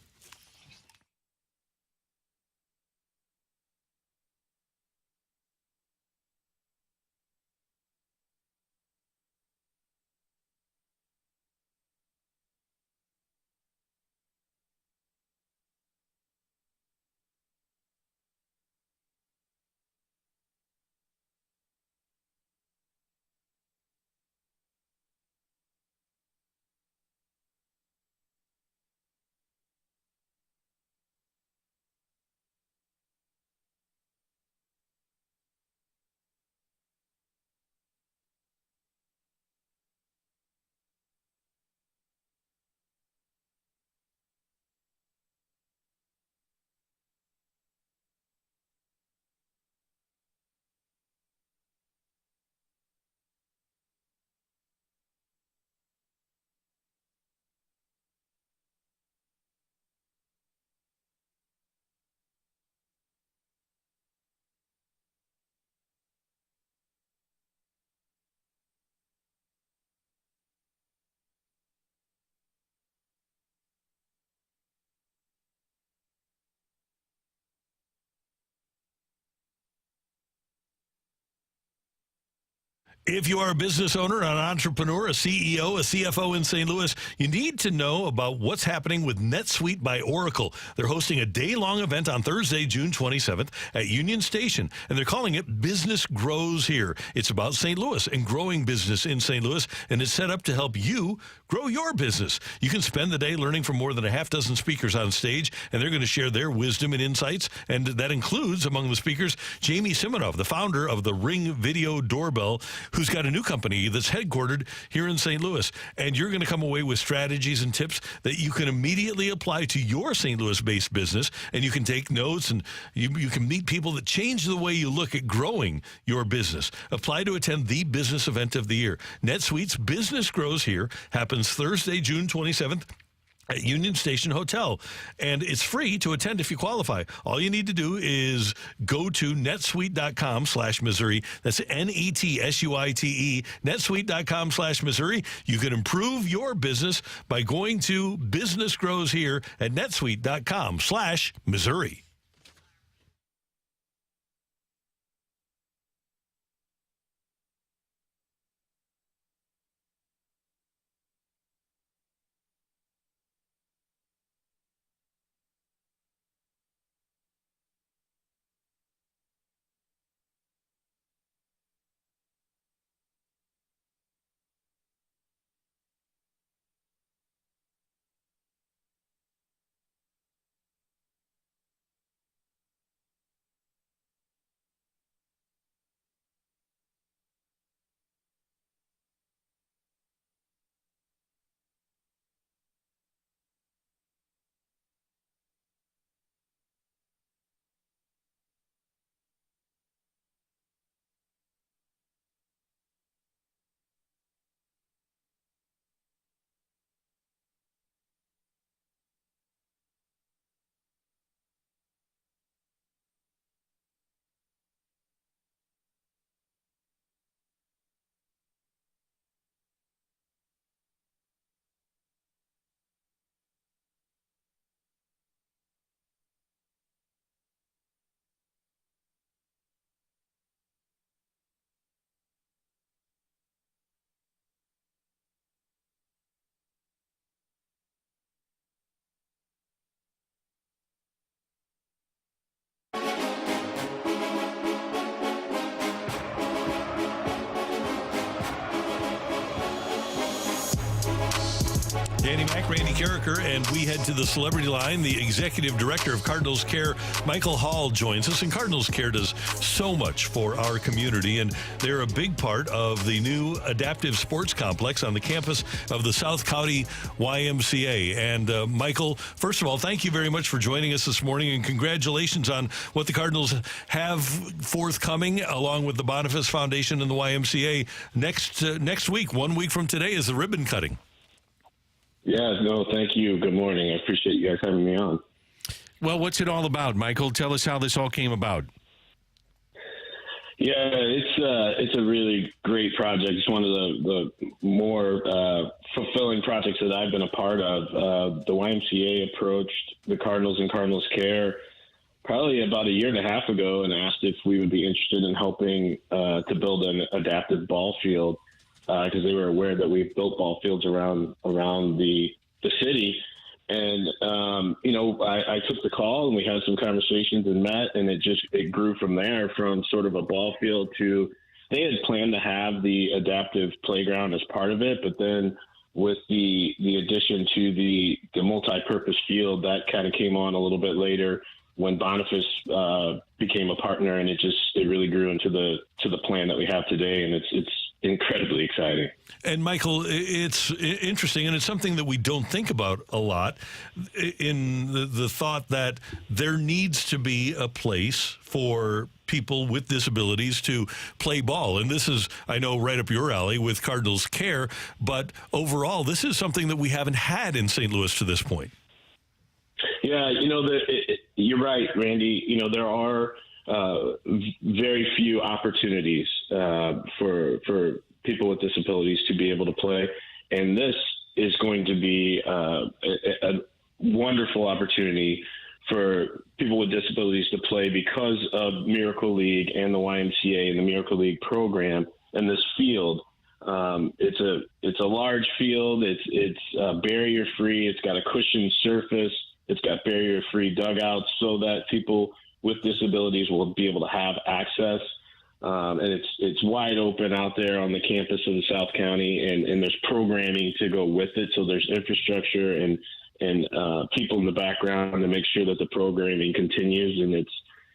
If you are a business owner, an entrepreneur, a CEO, a CFO in St. Louis, you need to know about what's happening with NetSuite by Oracle. They're hosting a day-long event on Thursday, June 27th at Union Station, and they're calling it Business Grows Here. It's about St. Louis and growing business in St. Louis, and it's set up to help you grow your business. You can spend the day learning from more than a half dozen speakers on stage, and they're going to share their wisdom and insights, and that includes, among the speakers, Jamie Simonov, the founder of the Ring Video Doorbell, who's got a new company that's headquartered here in St. Louis. And you're going to come away with strategies and tips that you can immediately apply to your St. Louis-based business, and you can take notes, and you can meet people that change the way you look at growing your business. Apply to attend the business event of the year. NetSuite's Business Grows Here happens Thursday, June 27th. At Union Station Hotel, and it's free to attend if you qualify. All you need to do is go to netsuite.com/Missouri. That's NETSUITE, netsuite.com/Missouri. You can improve your business by going to Business Grows Here at netsuite.com/Missouri. Danny Mac, Randy Carricker, and we head to the celebrity line. The executive director of Cardinals Care, Michael Hall, joins us. And Cardinals Care does so much for our community, and they're a big part of the new adaptive sports complex on the campus of the South County YMCA. And Michael, first of all, thank you very much for joining us this morning, and congratulations on what the Cardinals have forthcoming, along with the Boniface Foundation and the YMCA. Next week, 1 week from today, is the ribbon cutting. Yeah, no, thank you. Good morning. I appreciate you guys having me on. Well, what's it all about, Michael? Tell us how this all came about. Yeah, it's a really great project. It's one of the more fulfilling projects that I've been a part of. The YMCA approached the Cardinals and Cardinals Care probably about a year and a half ago and asked if we would be interested in helping to build an adaptive ball field, because they were aware that we've built ball fields around the city. And, I took the call and we had some conversations and met, and it grew from there, from sort of a ball field to, they had planned to have the adaptive playground as part of it. But then with the addition to the multi-purpose field, that kind of came on a little bit later when Boniface became a partner, and it really grew into the plan that we have today. And it's incredibly exciting. And Michael, it's interesting, and it's something that we don't think about a lot, in the thought that there needs to be a place for people with disabilities to play ball. And this is, I know, right up your alley with Cardinals Care, but overall, this is something that we haven't had in St. Louis to this point. Yeah, you're right, Randy. There are very few opportunities for people with disabilities to be able to play, and this is going to be a wonderful opportunity for people with disabilities to play because of Miracle League and the YMCA and the Miracle League program and this field. It's a large field. It's barrier free. It's got a cushioned surface. It's got barrier free dugouts so that people with disabilities will be able to have access. And it's wide open out there on the campus of the South County, and there's programming to go with it. So there's infrastructure and people in the background to make sure that the programming continues. And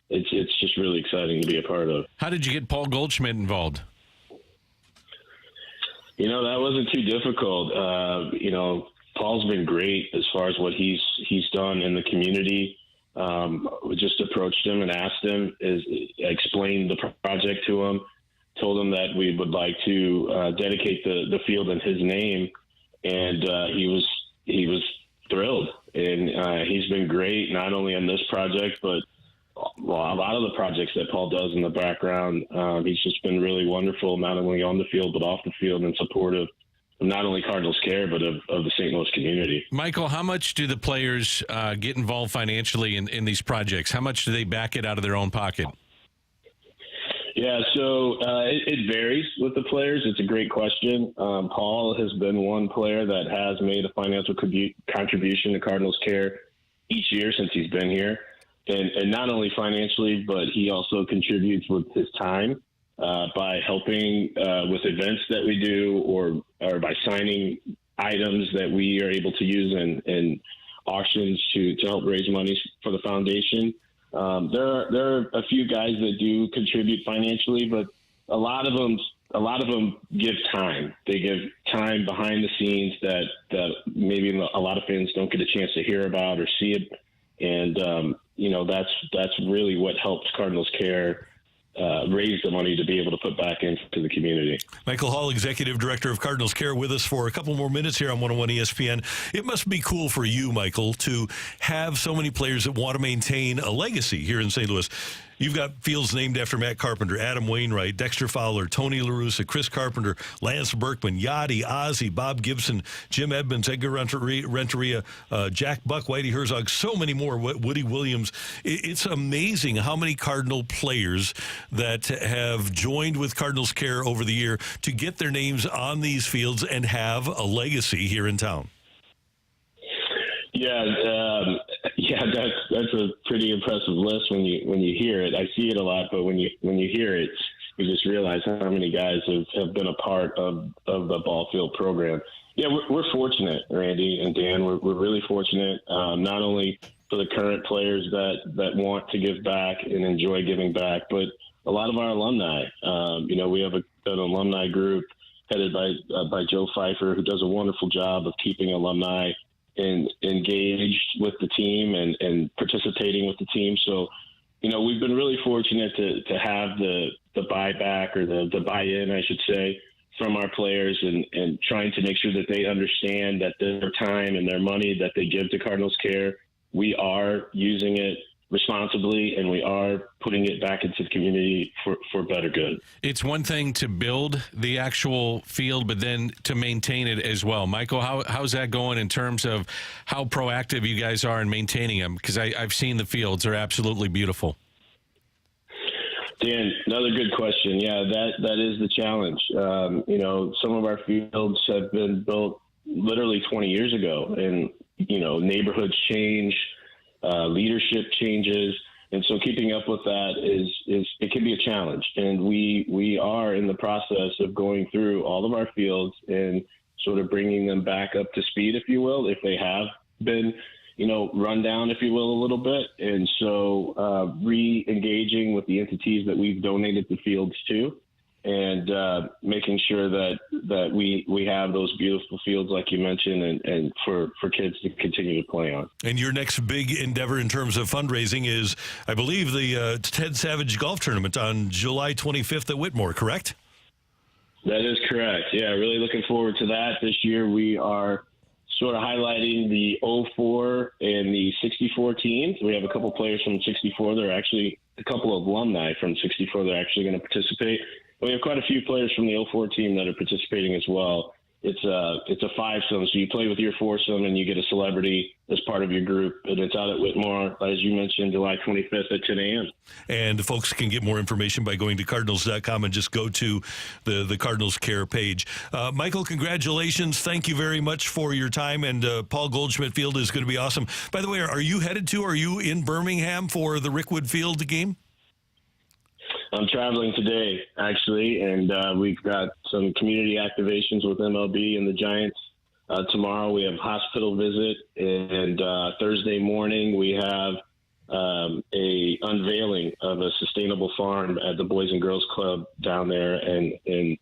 it's just really exciting to be a part of. How did you get Paul Goldschmidt involved? That wasn't too difficult. Paul's been great as far as what he's done in the community. We just approached him and asked him, explained the project to him, told him that we would like to dedicate the field in his name, and he was thrilled. And he's been great, not only on this project, but a lot of the projects that Paul does in the background. He's just been really wonderful, not only on the field but off the field, and supportive of not only Cardinals Care, but of the St. Louis community. Michael, how much do the players get involved financially in these projects? How much do they back it out of their own pocket? Yeah, so it varies with the players. It's a great question. Paul has been one player that has made a financial contribution to Cardinals Care each year since he's been here. And not only financially, but he also contributes with his time by helping with events that we do, or by signing items that we are able to use in auctions to help raise money for the foundation. There are a few guys that do contribute financially, but a lot of them give time. They give time behind the scenes that maybe a lot of fans don't get a chance to hear about or see it. And that's really what helps Cardinals Care raise the money to be able to put back into the community. Michael Hall, Executive Director of Cardinals Care, with us for a couple more minutes here on 101 ESPN. It must be cool for you, Michael, to have so many players that want to maintain a legacy here in St. Louis. You've got fields named after Matt Carpenter, Adam Wainwright, Dexter Fowler, Tony La Russa, Chris Carpenter, Lance Berkman, Yachty, Ozzie, Bob Gibson, Jim Edmonds, Edgar Renteria, Jack Buck, Whitey Herzog, so many more, Woody Williams. It's amazing how many Cardinal players that have joined with Cardinals Care over the year to get their names on these fields and have a legacy here in town. Yeah, that's a pretty impressive list when you hear it. I see it a lot, but when you hear it, you just realize how many guys have been a part of the ball field program. Yeah, we're fortunate, Randy and Dan. We're really fortunate, not only for the current players that want to give back and enjoy giving back, but a lot of our alumni. We have an alumni group headed by Joe Pfeiffer, who does a wonderful job of keeping alumni engaged with the team and participating with the team. So, we've been really fortunate to have the buyback or the buy-in, I should say, from our players and trying to make sure that they understand that their time and their money that they give to Cardinals Care, we are using it responsibly and we are putting it back into the community for better good. It's one thing to build the actual field, but then to maintain it as well. Michael, how's that going in terms of how proactive you guys are in maintaining them? Because I've seen the fields. They're absolutely beautiful. Dan, another good question. Yeah, that is the challenge. Some of our fields have been built literally 20 years ago, and neighborhoods change, leadership changes, and so keeping up with that is it can be a challenge. And we are in the process of going through all of our fields and sort of bringing them back up to speed, if you will, if they have been run down, if you will, a little bit. And so re-engaging with the entities that we've donated the fields to and making sure that we have those beautiful fields, like you mentioned, and for kids to continue to play on. And your next big endeavor in terms of fundraising is, I believe, the Ted Savage Golf Tournament on July 25th at Whitmore, correct? That is correct. Yeah, really looking forward to that. This year we are sort of highlighting the 04 and the 64 teams. We have a couple players from 64. They're actually a couple of alumni from 64. They're actually going to participate. We have quite a few players from the 04 team that are participating as well. It's a fivesome, so you play with your foursome and you get a celebrity as part of your group. And it's out at Whitmore, as you mentioned, July 25th at 10 a.m. And folks can get more information by going to Cardinals.com and just go to the Cardinals Care page. Michael, congratulations. Thank you very much for your time. And Paul Goldschmidt Field is going to be awesome. By the way, are you in Birmingham for the Rickwood Field game? I'm traveling today, actually, and we've got some community activations with MLB and the Giants. Tomorrow we have hospital visit, and Thursday morning we have a unveiling of a sustainable farm at the Boys and Girls Club down there in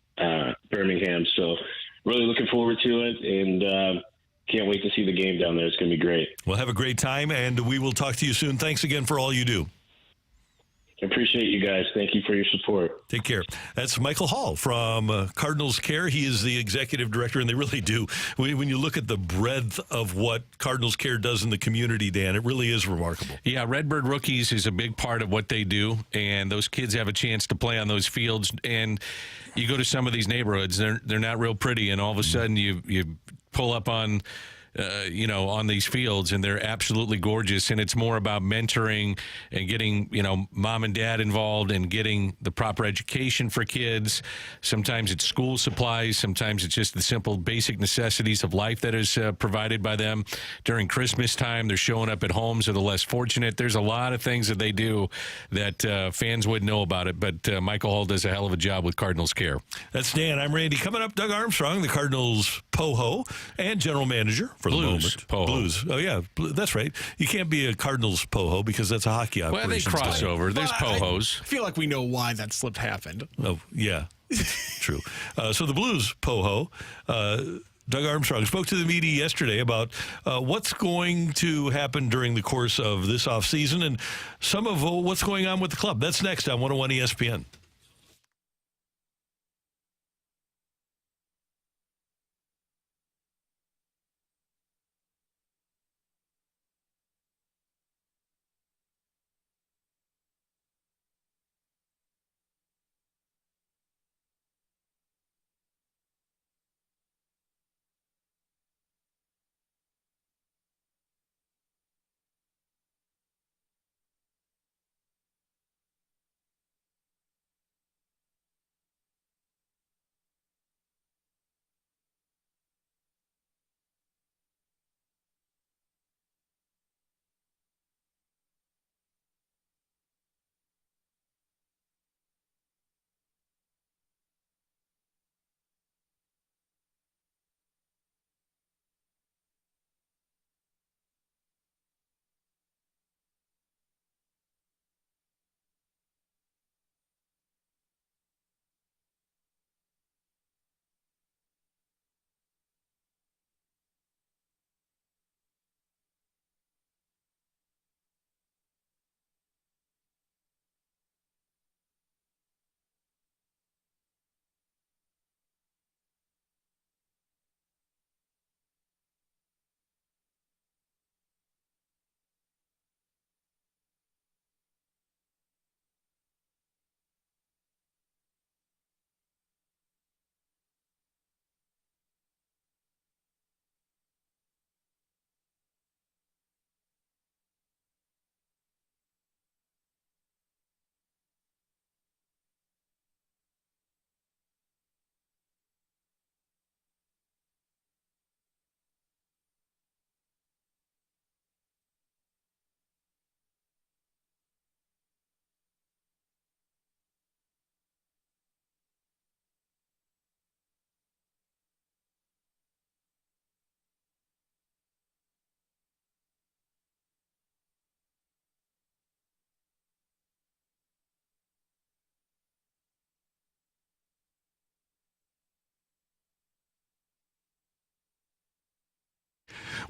Birmingham. So really looking forward to it, and can't wait to see the game down there. It's going to be great. Well, have a great time, and we will talk to you soon. Thanks again for all you do. I appreciate you guys. Thank you for your support. Take care. That's Michael Hall from Cardinals Care. He is the executive director, and they really do. When you look at the breadth of what Cardinals Care does in the community, Dan, it really is remarkable. Yeah, Redbird Rookies is a big part of what they do, and those kids have a chance to play on those fields. And you go to some of these neighborhoods, they're not real pretty, and all of a sudden you pull up on on these fields, and they're absolutely gorgeous. And it's more about mentoring and getting, mom and dad involved and getting the proper education for kids. Sometimes it's school supplies. Sometimes it's just the simple basic necessities of life that is provided by them. During Christmas time, they're showing up at homes of the less fortunate. There's a lot of things that they do that fans wouldn't know about it, but Michael Hall does a hell of a job with Cardinals Care. That's Dan. I'm Randy. Coming up, Doug Armstrong, the Cardinals POHO and general manager for Blues, the moment. POHO. Blues. Oh, yeah. That's right. You can't be a Cardinals POHO because that's a hockey operation. Well, they cross over. There's POHOs. I feel like we know why that slip happened. Oh, yeah. True. So the Blues POHO, Doug Armstrong spoke to the media yesterday about what's going to happen during the course of this offseason and some of what's going on with the club. That's next on 101 ESPN.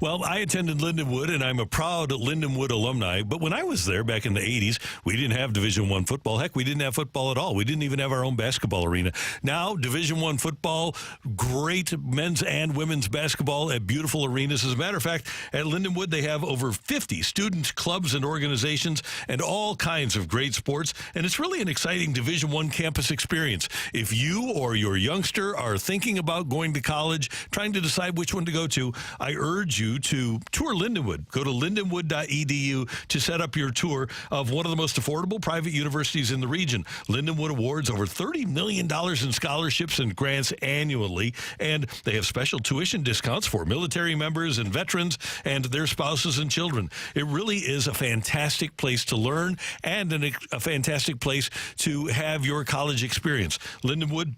Well, I attended Lindenwood, and I'm a proud Lindenwood alumni. But when I was there back in the 80s, we didn't have Division I football. Heck, we didn't have football at all. We didn't even have our own basketball arena. Now, Division I football, great men's and women's basketball at beautiful arenas. As a matter of fact, at Lindenwood, they have over 50 student clubs and organizations and all kinds of great sports. And it's really an exciting Division I campus experience. If you or your youngster are thinking about going to college, trying to decide which one to go to, I urge you to tour Lindenwood. Go to lindenwood.edu to set up your tour of one of the most affordable private universities in the region. Lindenwood awards over $30 million in scholarships and grants annually, and they have special tuition discounts for military members and veterans and their spouses and children. It really is a fantastic place to learn and a fantastic place to have your college experience. Lindenwood,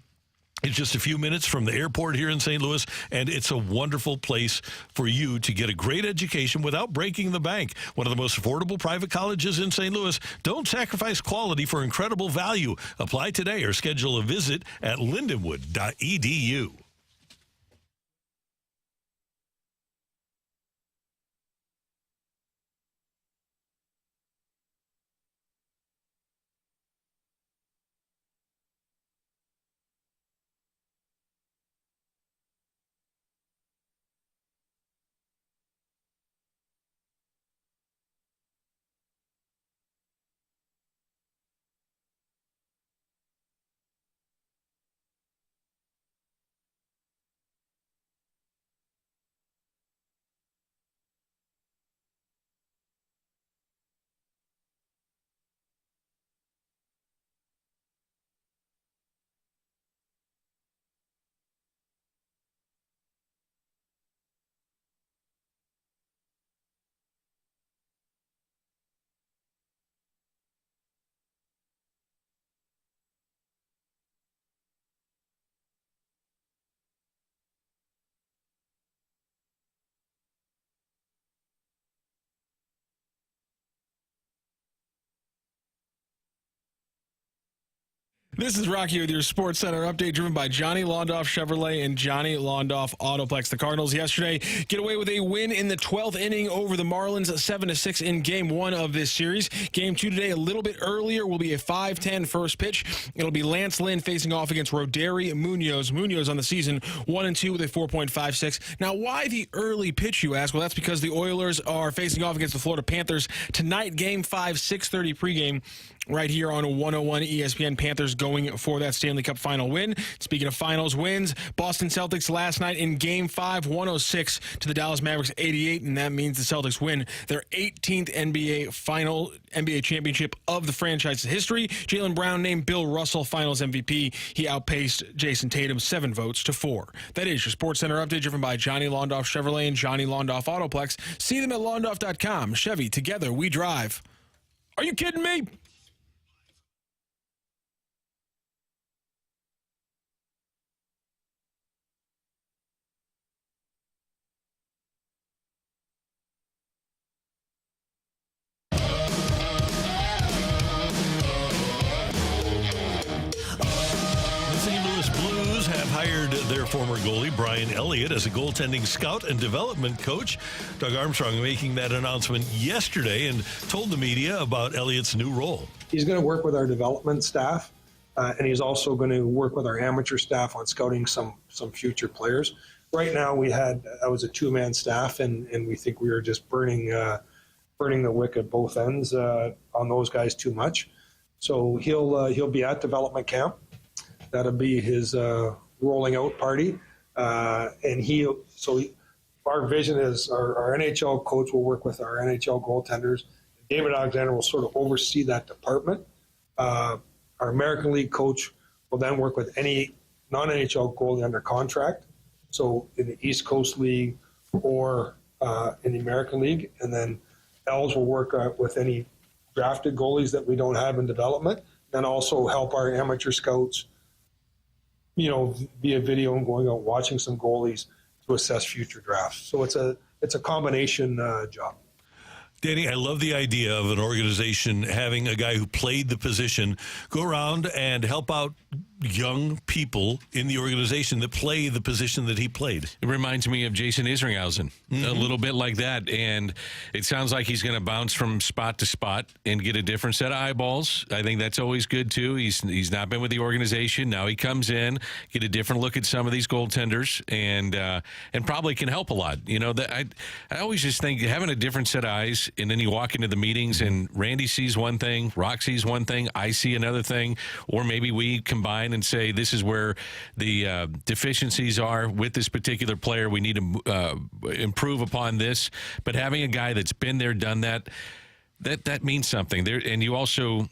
it's just a few minutes from the airport here in St. Louis, and it's a wonderful place for you to get a great education without breaking the bank. One of the most affordable private colleges in St. Louis. Don't sacrifice quality for incredible value. Apply today or schedule a visit at lindenwood.edu. This is Rocc with your Sports Center update, driven by Johnny Londoff Chevrolet and Johnny Londoff Autoplex. The Cardinals yesterday get away with a win in the 12th inning over the Marlins, 7-6 in Game 1 of this series. Game 2 today, a little bit earlier, will be a 5:10 first pitch. It'll be Lance Lynn facing off against Roderi Munoz. Munoz on the season 1-2 with a 4.56. Now, why the early pitch, you ask? Well, that's because the Oilers are facing off against the Florida Panthers tonight, Game 5, 6:30 pregame. Right here on 101 ESPN. Panthers going for that Stanley Cup final win. Speaking of finals wins, Boston Celtics last night in Game 5, 106 to the Dallas Mavericks 88, and that means the Celtics win their 18th NBA championship of the franchise's history. Jaylen Brown named Bill Russell Finals MVP. He outpaced Jason Tatum 7 votes to 4. That is your Sports Center update, driven by Johnny Londoff Chevrolet and Johnny Londoff Autoplex. See them at londoff.com. Chevy, together we drive. Are you kidding me? Hired their former goalie, Brian Elliott, as a goaltending scout and development coach. Doug Armstrong making that announcement yesterday and told the media about Elliott's new role. He's going to work with our development staff, and he's also going to work with our amateur staff on scouting some future players. Right now, I was a two-man staff, and we think we were just burning the wick at both ends on those guys too much. So he'll be at development camp. That'll be his rolling out party, and our vision is our NHL coach will work with our NHL goaltenders. David Alexander will sort of oversee that department. Our American League coach will then work with any non-NHL goalie under contract, so in the East Coast League or in the American League, and then Els will work with any drafted goalies that we don't have in development, and also help our amateur scouts via video and going out watching some goalies to assess future drafts. So it's a combination job. Danny, I love the idea of an organization having a guy who played the position go around and help out young people in the organization that play the position that he played. It reminds me of Jason Isringhausen, a little bit like that. And it sounds like he's going to bounce from spot to spot and get a different set of eyeballs. I think that's always good, too. He's not been with the organization. Now he comes in, get a different look at some of these goaltenders, and probably can help a lot. You know, I always just think having a different set of eyes, and then you walk into the meetings and Randy sees one thing, Rocc sees one thing, I see another thing, or maybe we combine and say this is where the deficiencies are with this particular player. We need to improve upon this. But having a guy that's been there, done that means something. There, and you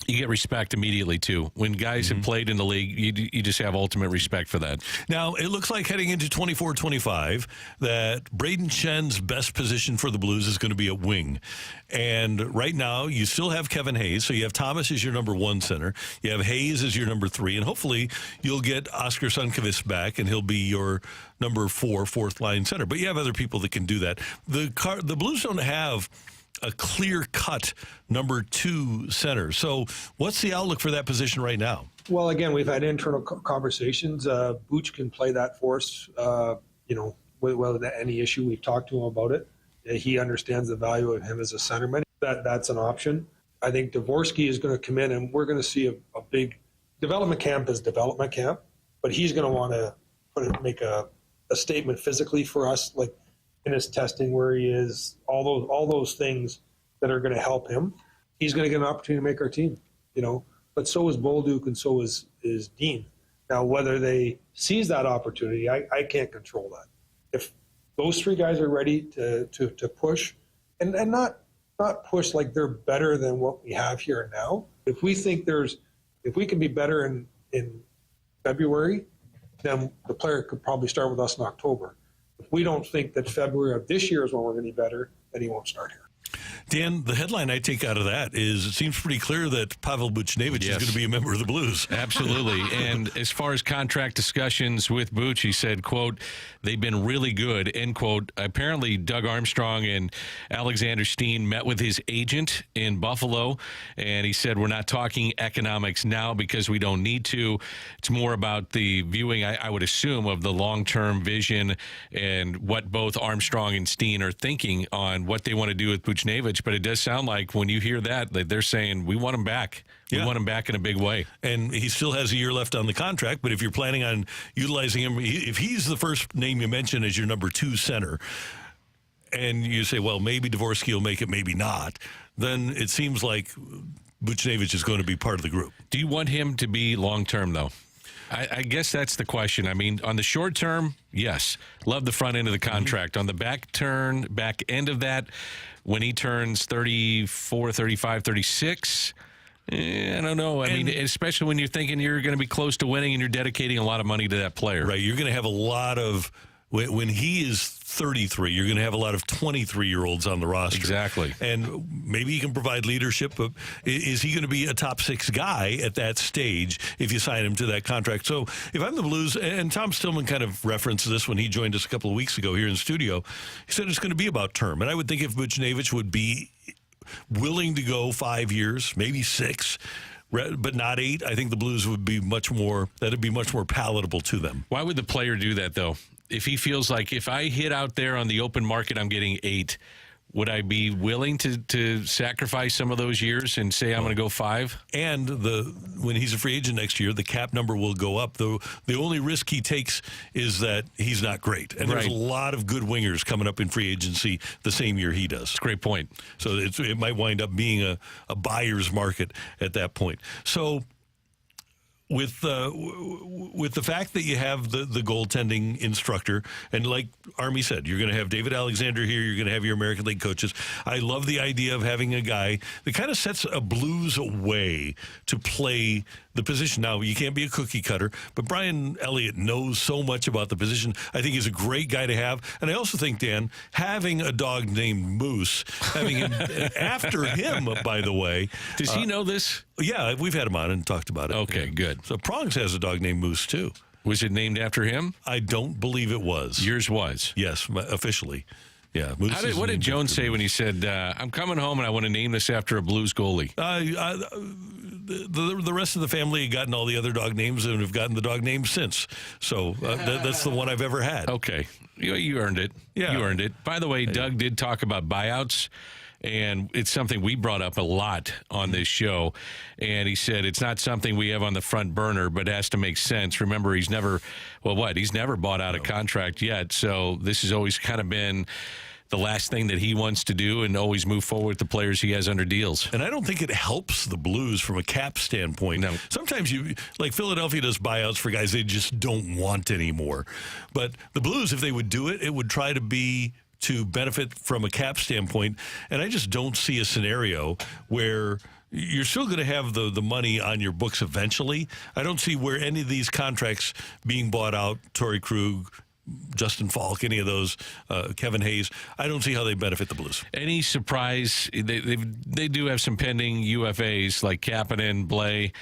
get respect immediately, too. When guys have played in the league, you just have ultimate respect for that. Now, it looks like heading into 24-25 that Braden Shen's best position for the Blues is going to be at wing. And right now, you still have Kevin Hayes, so you have Thomas as your number 1 center. You have Hayes as your number 3, and hopefully you'll get Oscar Sundqvist back, and he'll be your number 4, fourth-line center. But you have other people that can do that. The Blues don't have a clear-cut number 2 center. So what's the outlook for that position right now? Well, again, we've had internal conversations. Booch can play that for us, without any issue. We've talked to him about it. He understands the value of him as a centerman. That's an option. I think Dvorsky is going to come in, and we're going to see a big development camp as development camp, but he's going to want to make a statement physically for us, like in his testing where he is, all those things that are going to help him. He's going to get an opportunity to make our team, But so is Bolduc and so is Dean. Now, whether they seize that opportunity, I can't control that. If those 3 guys are ready to push, and not push like they're better than what we have here and now. If we think if we can be better in February, then the player could probably start with us in October. If we don't think that February of this year is when we're going to be better, then he won't start here. Dan, the headline I take out of that is it seems pretty clear that Pavel Buchnevich is going to be a member of the Blues. Absolutely. And as far as contract discussions with Buch, he said, quote, they've been really good, end quote. Apparently, Doug Armstrong and Alexander Steen met with his agent in Buffalo, and he said, we're not talking economics now because we don't need to. It's more about the viewing, I would assume, of the long-term vision and what both Armstrong and Steen are thinking on what they want to do with Buchnevich. But it does sound like when you hear that they're saying, we want him back. We want him back in a big way. And he still has a year left on the contract, but if you're planning on utilizing him, if he's the first name you mention as your number 2 center, and you say, well, maybe Dvorsky will make it, maybe not, then it seems like Buchnevich is going to be part of the group. Do you want him to be long-term, though? I guess that's the question. I mean, on the short term, yes. Love the front end of the contract. On the back end of that, when he turns 34, 35, 36, I don't know. I mean, especially when you're thinking you're going to be close to winning and you're dedicating a lot of money to that player. Right. You're going to have a lot of, when he is 33, you're going to have a lot of 23-year-olds on the roster. Exactly. And maybe he can provide leadership, but is he going to be a top 6 guy at that stage if you sign him to that contract? So if I'm the Blues, and Tom Stillman kind of referenced this when he joined us a couple of weeks ago here in the studio, he said it's going to be about term. And I would think if Buchnevich would be willing to go 5 years, maybe 6, but not 8, I think the Blues would be much more palatable to them. Why would the player do that, though? If he feels like if I hit out there on the open market, I'm getting 8, would I be willing to sacrifice some of those years and say I'm going to go 5? And when he's a free agent next year, the cap number will go up. The only risk he takes is that he's not great. And there's a lot of good wingers coming up in free agency the same year he does. That's a great point. So it might wind up being a buyer's market at that point. So with the fact that you have the goaltending instructor, and like Army said, you're going to have David Alexander here, you're going to have your American League coaches. I love the idea of having a guy that kind of sets a Blues way to play the position. Now, you can't be a cookie cutter, but Brian Elliott knows so much about the position. I think he's a great guy to have. And I also think, Dan, having a dog named Moose, having him after him, by the way. Does he know this? Yeah, we've had him on and talked about it. Okay, good. So Prongs has a dog named Moose, too. Was it named after him? I don't believe it was. Yours was? Yes, officially. Yeah. Moose what did Jones say when he said, I'm coming home and I want to name this after a Blues goalie? the rest of the family had gotten all the other dog names and have gotten the dog names since. So that's the one I've ever had. Okay. You earned it. Yeah. You earned it. By the way, Doug did talk about buyouts, and it's something we brought up a lot on this show. And he said it's not something we have on the front burner, but it has to make sense. Remember, he's never bought out a contract yet. So this has always kind of been the last thing that he wants to do and always move forward with the players he has under deals. And I don't think it helps the Blues from a cap standpoint. No. Sometimes Philadelphia does buyouts for guys they just don't want anymore. But the Blues, if they would do it, it would try to be to benefit from a cap standpoint. And I just don't see a scenario where you're still going to have the money on your books eventually. I don't see where any of these contracts being bought out, Torrey Krug, Justin Falk, any of those, Kevin Hayes, I don't see how they benefit the Blues. Any surprise? They do have some pending UFAs like Kapanen, Blay.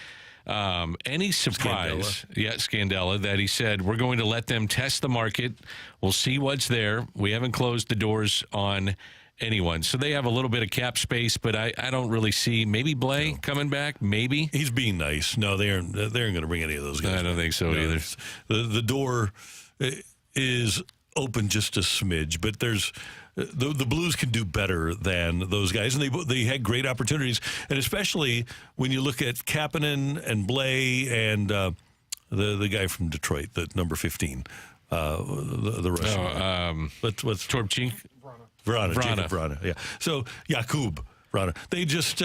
Any surprise? Scandella, that he said, we're going to let them test the market. We'll see what's there. We haven't closed the doors on anyone. So they have a little bit of cap space, but I don't really see maybe Blay coming back. Maybe. He's being nice. No, they aren't going to bring any of those guys. I don't think so either. The door is open just a smidge, but there's the Blues can do better than those guys, and they had great opportunities, and especially when you look at Kapanen and Blay and the guy from Detroit, the number 15, the Russian. What's Torbchink? Vrana. Jacob Vrana. Yeah. So Jakub Vrana. They just.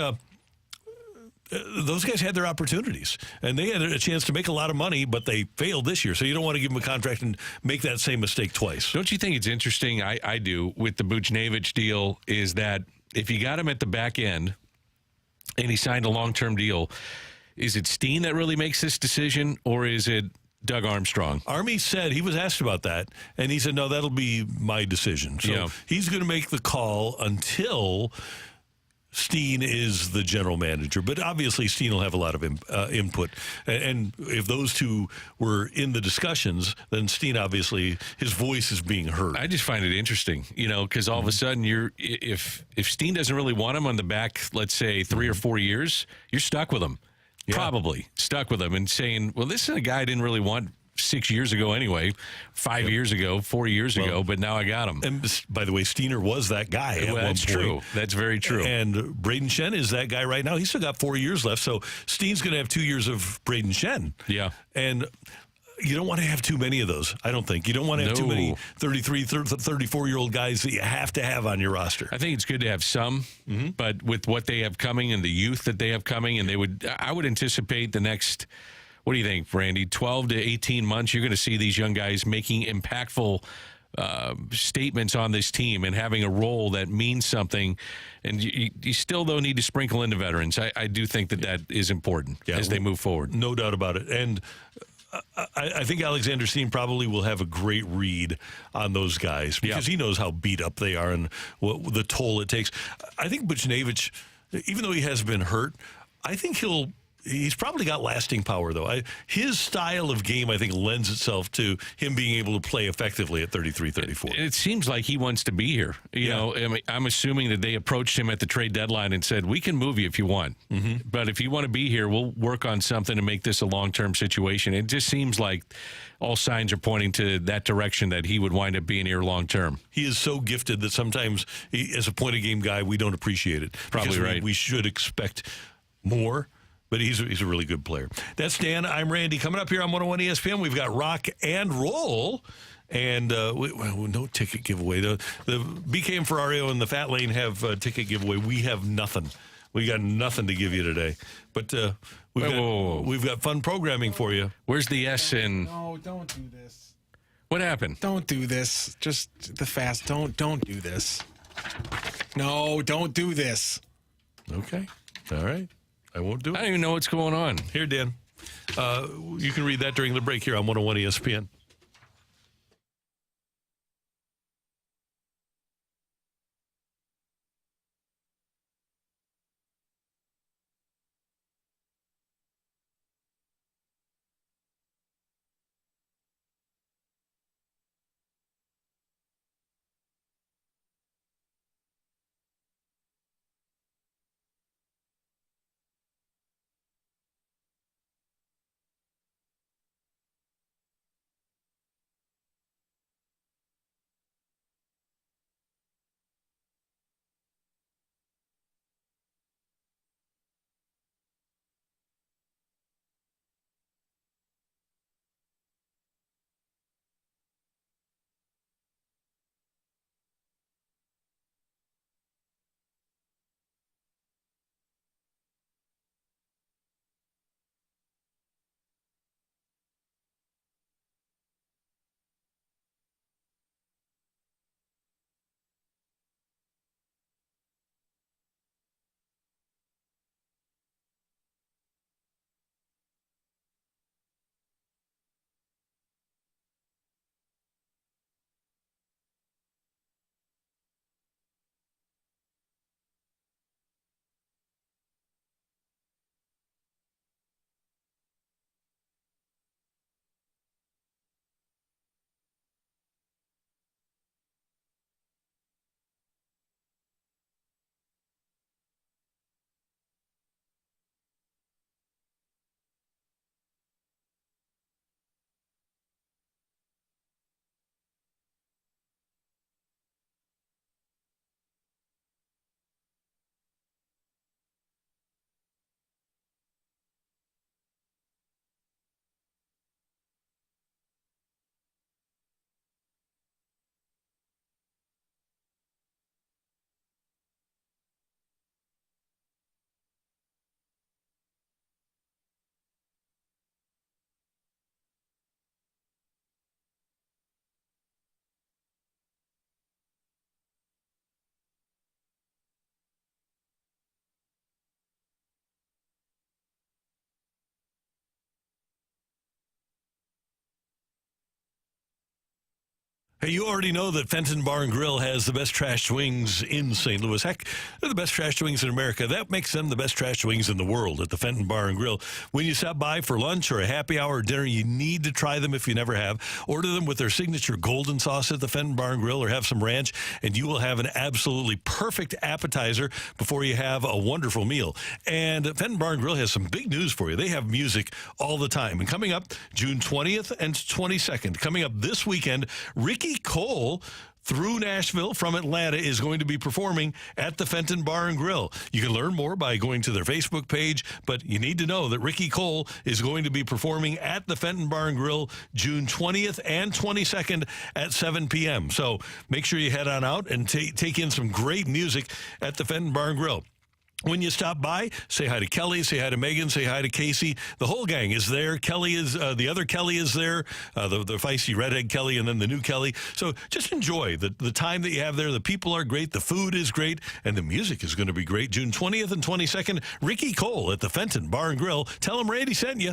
Those guys had their opportunities, and they had a chance to make a lot of money, but they failed this year. So you don't want to give them a contract and make that same mistake twice. Don't you think it's interesting? I do, with the Buchnevich deal, is that if you got him at the back end and he signed a long-term deal, is it Steen that really makes this decision, or is it Doug Armstrong? Army said, he was asked about that, and he said, no, that'll be my decision. So he's going to make the call until Steen is the general manager, but obviously Steen will have a lot of input. And if those two were in the discussions, then Steen, obviously, his voice is being heard. I just find it interesting, because all of a sudden if Steen doesn't really want him on the back, let's say 3 or 4 years, you're stuck with him. Yeah. Probably stuck with him and saying, well, this is a guy I didn't really want 6 years ago anyway, 5 years ago, 4 years ago, but now I got him. And by the way, Steiner was that guy at one point. That's true. That's very true. And Braden Shen is that guy right now. He's still got 4 years left, so Steen's going to have 2 years of Braden Shen. Yeah. And you don't want to have too many of those, I don't think. You don't want to have too many 33, 34-year-old guys that you have to have on your roster. I think it's good to have some, but with what they have coming and the youth that they have coming, and I would anticipate the next – what do you think, Randy? 12 to 18 months, you're going to see these young guys making impactful statements on this team and having a role that means something. And you still, though, need to sprinkle in the veterans. I do think that is important as they move forward. No doubt about it. And I think Alexander Steen probably will have a great read on those guys because he knows how beat up they are and what the toll it takes. I think Buchnevich, even though he has been hurt, I think he's probably got lasting power, though. His style of game, I think, lends itself to him being able to play effectively at 33, 34. It seems like he wants to be here. You know, I'm assuming that they approached him at the trade deadline and said, we can move you if you want. But if you want to be here, we'll work on something to make this a long-term situation. It just seems like all signs are pointing to that direction, that he would wind up being here long-term. He is so gifted that sometimes, as a point-of-game guy, we don't appreciate it. Probably right. We should expect more. But he's a really good player. That's Dan. I'm Randy. Coming up here on 101 ESPN, we've got Rocc and Roll. And no ticket giveaway. The BK and Ferrario and the Fat Lane have a ticket giveaway. We have nothing. We got nothing to give you today. But we've got fun programming for you. Where's the S in? No, don't do this. What happened? Don't do this. Just the fast. Don't do this. No, don't do this. Okay. All right. I won't do it. I don't even know what's going on. Here, Dan. You can read that during the break here on 101 ESPN. Hey, you already know that Fenton Bar and Grill has the best trashed wings in St. Louis. Heck, they're the best trashed wings in America. That makes them the best trashed wings in the world at the Fenton Bar and Grill. When you stop by for lunch or a happy hour or dinner, you need to try them if you never have. Order them with their signature golden sauce at the Fenton Bar and Grill, or have some ranch, and you will have an absolutely perfect appetizer before you have a wonderful meal. And Fenton Bar and Grill has some big news for you. They have music all the time. And coming up June 20th and 22nd, coming up this weekend, Ricky Cole through Nashville from Atlanta is going to be performing at the Fenton Bar and Grill. You can learn more by going to their Facebook page, but you need to know that Ricky Cole is going to be performing at the Fenton Bar and Grill June 20th and 22nd at 7 p.m. So make sure you head on out and take in some great music at the Fenton Bar and Grill. When you stop by, say hi to Kelly, say hi to Megan, say hi to Casey. The whole gang is there. Kelly is, the other Kelly is there, the feisty redhead Kelly, and then the new Kelly. So just enjoy the time that you have there. The people are great, the food is great, and the music is going to be great. June 20th and 22nd, Ricky Cole at the Fenton Bar and Grill. Tell him Randy sent you.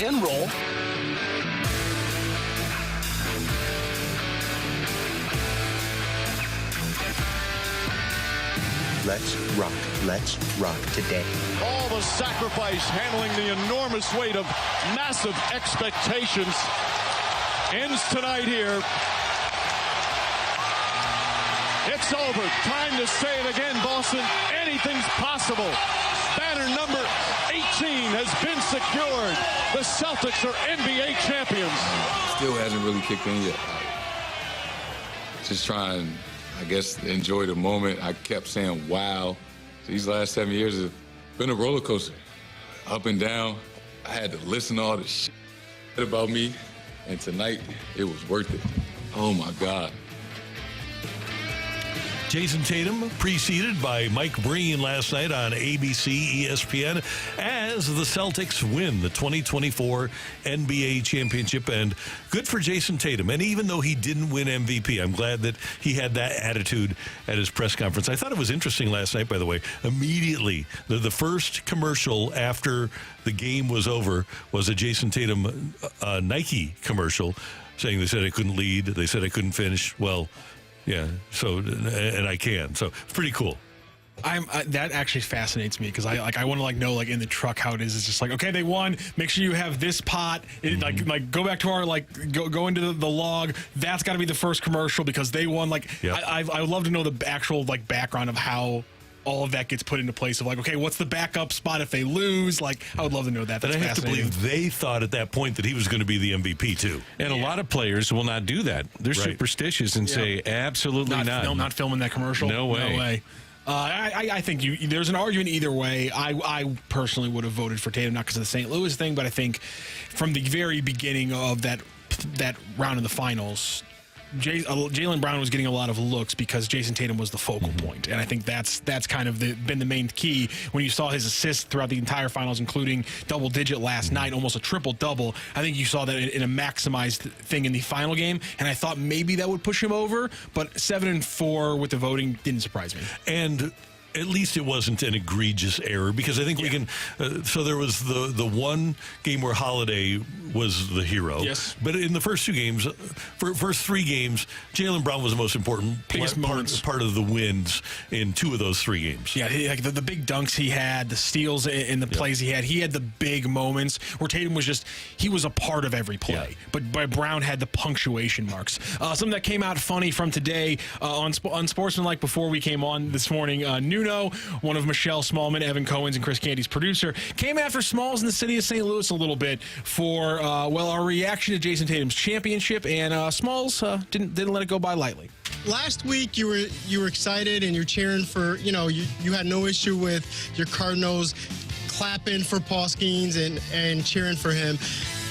And roll. Let's rock. Let's rock today. All the sacrifice, handling the enormous weight of massive expectations, ends tonight here. It's over. Time to say it again, Boston. Anything's possible. Banner number 18 has been secured. The Celtics are NBA champions. Still hasn't really kicked in yet. Just trying, I guess, enjoy the moment. I kept saying, wow. These last 7 years have been a roller coaster. Up and down. I had to listen to all the shit about me. And tonight, it was worth it. Oh, my God. Jason Tatum, preceded by Mike Breen last night on ABC, ESPN, as the Celtics win the 2024 NBA championship. And good for Jason Tatum. And even though he didn't win MVP, I'm glad that he had that attitude at his press conference. I thought it was interesting last night, by the way. Immediately, the first commercial after the game was over was a Jason Tatum Nike commercial saying they said I couldn't lead, they said I couldn't finish. Well, yeah, so, and I can. So, it's pretty cool. That actually fascinates me because I want to know in the truck how it is. It's just okay, they won. Make sure you have this pot. Like go back to our go into the log. That's got to be the first commercial because they won. I would love to know the actual background of how all of that gets put into place of okay, what's the backup spot if they lose? I would love to know that. That's and I have to believe they thought at that point that he was going to be the MVP too. And a lot of players will not do that. They're superstitious and say absolutely not. No, not filming that commercial. No way. No way. I think there's an argument either way. I personally would have voted for Tatum, not because of the St. Louis thing, but I think from the very beginning of that round in the finals, Jaylen Brown was getting a lot of looks because Jason Tatum was the focal point. And I think that's kind of been the main key. When you saw his assists throughout the entire finals, including double-digit last night, almost a triple-double, I think you saw that in a maximized thing in the final game. And I thought maybe that would push him over, but 7-4 with the voting didn't surprise me. And at least it wasn't an egregious error, because I think we can. So there was the one game where Holiday was the hero. Yes. But in the first 2 games, first 3 games, Jaylen Brown was the most important part of the wins in 2 of those 3 games. Yeah, the big dunks he had, the steals in the plays he had the big moments where Tatum was he was a part of every play. Yeah. But Brown had the punctuation marks. Something that came out funny from today on Sportsmanlike before we came on this morning, Nuno, one of Michelle Smallman, Evan Cohen's, and Chris Canty's producer, came after Smalls in the city of St. Louis a little bit for, our reaction to Jason Tatum's championship, and Smalls didn't let it go by lightly. Last week you were excited and you're cheering for, you had no issue with your Cardinals clapping for Paul Skeens and cheering for him.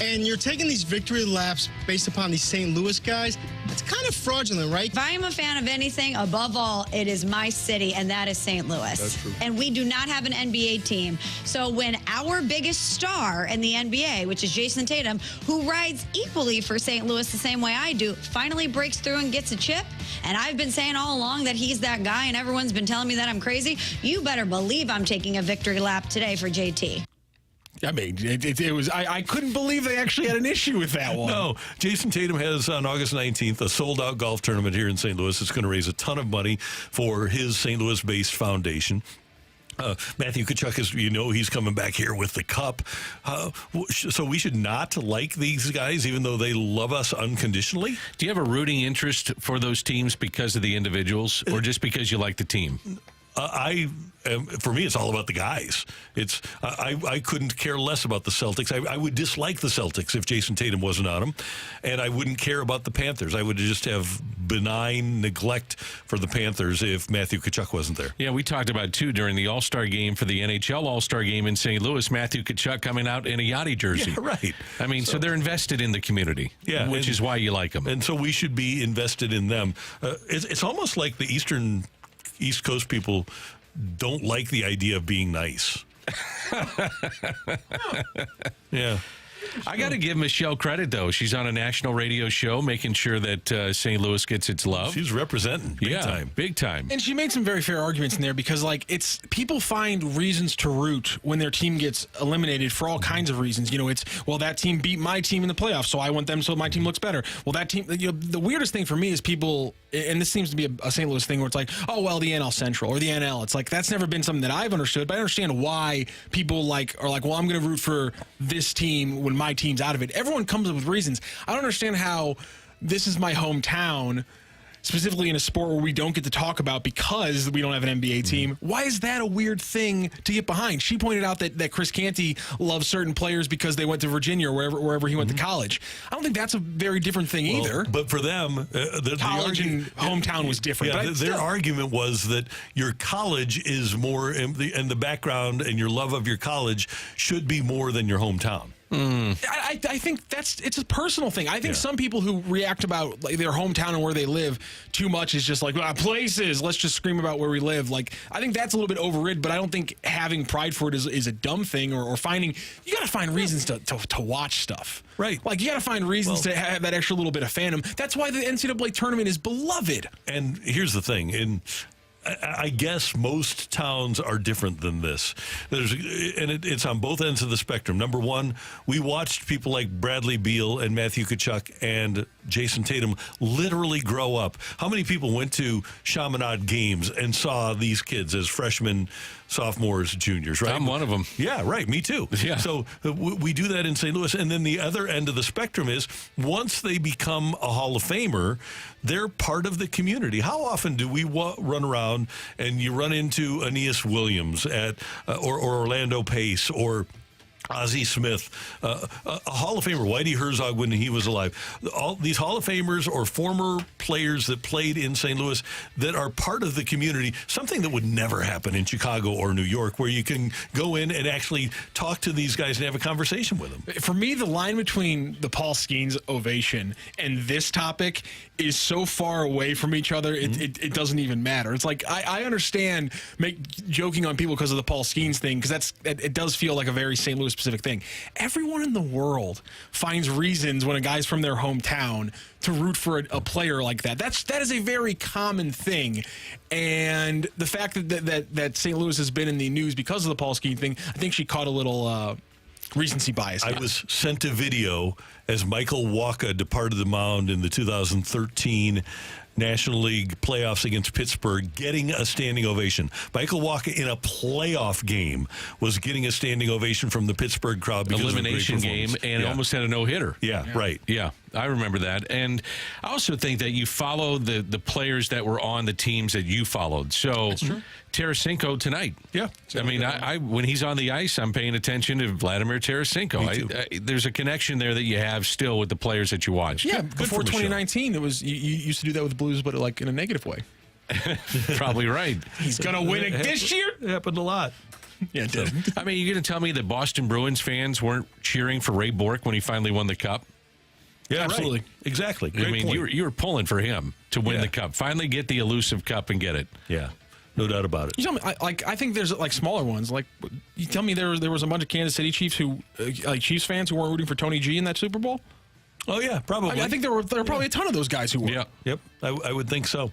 And you're taking these victory laps based upon these St. Louis guys. It's kind of fraudulent, right? If I am a fan of anything, above all, it is my city, and that is St. Louis. That's true. And we do not have an NBA team. So when our biggest star in the NBA, which is Jason Tatum, who rides equally for St. Louis the same way I do, finally breaks through and gets a chip, and I've been saying all along that he's that guy, and everyone's been telling me that I'm crazy, you better believe I'm taking a victory lap today for JT. I mean, it was. I couldn't believe they actually had an issue with that one. No, Jason Tatum has on August 19th a sold-out golf tournament here in St. Louis. It's going to raise a ton of money for his St. Louis-based foundation. Matthew Tkachuk he's coming back here with the cup. So we should not like these guys, even though they love us unconditionally. Do you have a rooting interest for those teams because of the individuals, or just because you like the team? For me, it's all about the guys. I couldn't care less about the Celtics. I would dislike the Celtics if Jason Tatum wasn't on them, and I wouldn't care about the Panthers. I would just have benign neglect for the Panthers if Matthew Tkachuk wasn't there. Yeah, we talked about, too, during the All-Star game for the NHL All-Star game in St. Louis, Matthew Tkachuk coming out in a Yachty jersey. Yeah, right. I mean, so they're invested in the community, which is why you like them. And so we should be invested in them. It's almost like the East Coast people don't like the idea of being nice. Yeah. I got to give Michelle credit, though. She's on a national radio show making sure that St. Louis gets its love. She's representing big time. Big time. And she made some very fair arguments in there because, it's people find reasons to root when their team gets eliminated for all kinds of reasons. That team beat my team in the playoffs, so I want them so my team looks better. Well, that team, the weirdest thing for me is people, and this seems to be a St. Louis thing where it's like, oh, well, the NL Central or the NL. It's like, that's never been something that I've understood, but I understand why people are like, well, I'm going to root for this team when my team's out of it. Everyone comes up with reasons. I don't understand how this is my hometown, specifically in a sport where we don't get to talk about because we don't have an NBA team. Why is that a weird thing to get behind? She pointed out that Chris Canty loves certain players because they went to Virginia or wherever he went to college. I don't think that's a very different thing either. But for them, college and hometown was different. Yeah, their argument was that your college is more, and the background and your love of your college should be more than your hometown. I think it's a personal thing. I think some people who react about their hometown and where they live too much is just like, places, let's just scream about where we live. I think that's a little bit overrated, but I don't think having pride for it is a dumb thing or finding, you got to find reasons to watch stuff. Right. You got to find reasons to have that extra little bit of fandom. That's why the NCAA tournament is beloved. And here's the thing. I guess most towns are different than this. It's on both ends of the spectrum. Number one, we watched people like Bradley Beal and Matthew Tkachuk and Jason Tatum literally grow up. How many people went to Chaminade games and saw these kids as freshmen, sophomores, juniors, right? I'm one of them. Yeah, right. Me too. Yeah. So we do that in St. Louis. And then the other end of the spectrum is once they become a Hall of Famer, they're part of the community. How often do we run around and you run into Aeneas Williams or Orlando Pace or Ozzie Smith, a Hall of Famer, Whitey Herzog when he was alive. All these Hall of Famers or former players that played in St. Louis that are part of the community, something that would never happen in Chicago or New York, where you can go in and actually talk to these guys and have a conversation with them. For me, the line between the Paul Skeens ovation and this topic is so far away from each other, it doesn't even matter. It's like, I understand joking on people because of the Paul Skeens thing, because it does feel like a very St. Louis specific thing. Everyone in the world finds reasons when a guy's from their hometown to root for a player like that. That is a very common thing. And the fact that St. Louis has been in the news because of the Paul Skeene thing, I think she caught a little recency bias. I was sent a video as Michael Wacha departed the mound in the 2013 National League playoffs against Pittsburgh, getting a standing ovation. Michael Wacha in a playoff game was getting a standing ovation from the Pittsburgh crowd because elimination of a great game, and almost had a no-hitter. Yeah, right. Yeah, I remember that. And I also think that you follow the players that were on the teams that you followed. So Tarasenko tonight. Yeah. I mean, I when he's on the ice, I'm paying attention to Vladimir Tarasenko. There's a connection there that you have still with the players that you watch. Yeah, before 2019, it was you used to do that with the Blues, but like in a negative way. Probably right. He's going to win it this year? It happened a lot. Yeah, it did. I mean, you're going to tell me that Boston Bruins fans weren't cheering for Ray Bourque when he finally won the Cup? Yeah, absolutely. Right. Exactly. Great I mean, point. you were pulling for him to win the Cup. Finally get the elusive Cup and get it. Yeah. No doubt about it. You tell me, I think there's like smaller ones. Like, you tell me there was a bunch of Kansas City Chiefs Chiefs fans who weren't rooting for Tony G in that Super Bowl. Oh yeah, probably. I think there were probably a ton of those guys who were. Yeah. Yep. I would think so.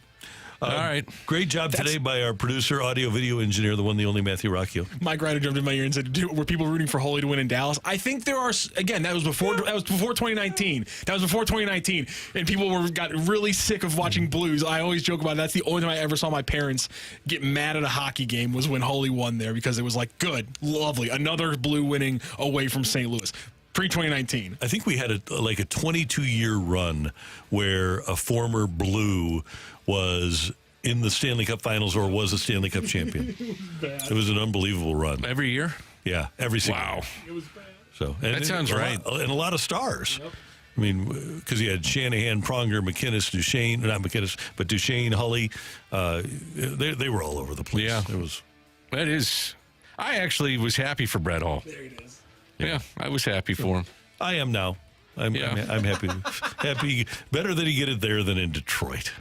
All right. Great job today by our producer, audio, video engineer, the one, the only Matthew Rocchio. Mike Ryder jumped in my ear and said, "Were people rooting for Holy to win in Dallas?" I think there are. Again, that was before 2019. That was before 2019, and people got really sick of watching Blues. I always joke about it. That's the only time I ever saw my parents get mad at a hockey game was when Holy won there, because it was like, good, lovely, another Blue winning away from St. Louis. Pre-2019. I think we had a 22-year run where a former Blue was in the Stanley Cup Finals or was a Stanley Cup champion. It was an unbelievable run. Every year? Yeah, every single year. Wow. It was bad. So, that sounds right. And a lot of stars. Yep. I mean, because you had Shanahan, Pronger, McInnes, Duchesne, not McInnes, but Duchesne, Hully. They were all over the place. Yeah. That is. I actually was happy for Brett Hall. There it is. Yeah, I was happy for him. I am now. I'm happy. Happy. Better that he get it there than in Detroit.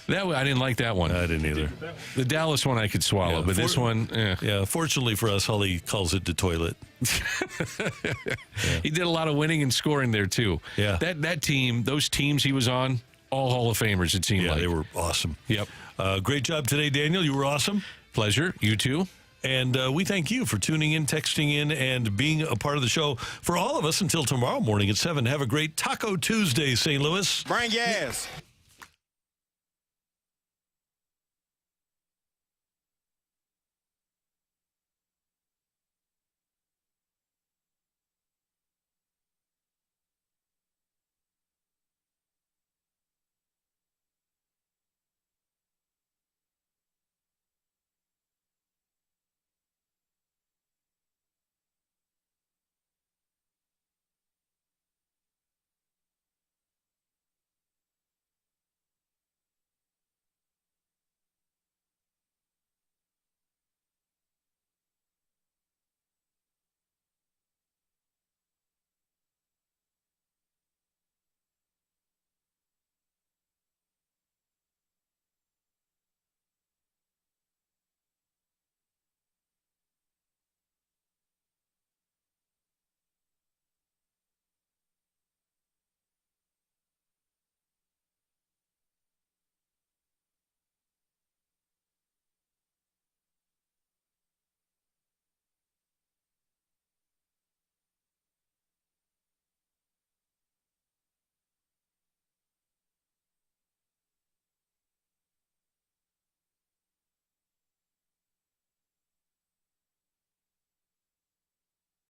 I didn't like that one. I didn't either. The Dallas one I could swallow, but this one, yeah. Fortunately for us, Hully calls it the toilet. He did a lot of winning and scoring there too. Yeah. That team, those teams he was on, all Hall of Famers. It seemed like they were awesome. Yep. Great job today, Daniel. You were awesome. Pleasure. You too. And we thank you for tuning in, texting in, and being a part of the show. For all of us, until tomorrow morning at 7, have a great Taco Tuesday, St. Louis. Bring gas.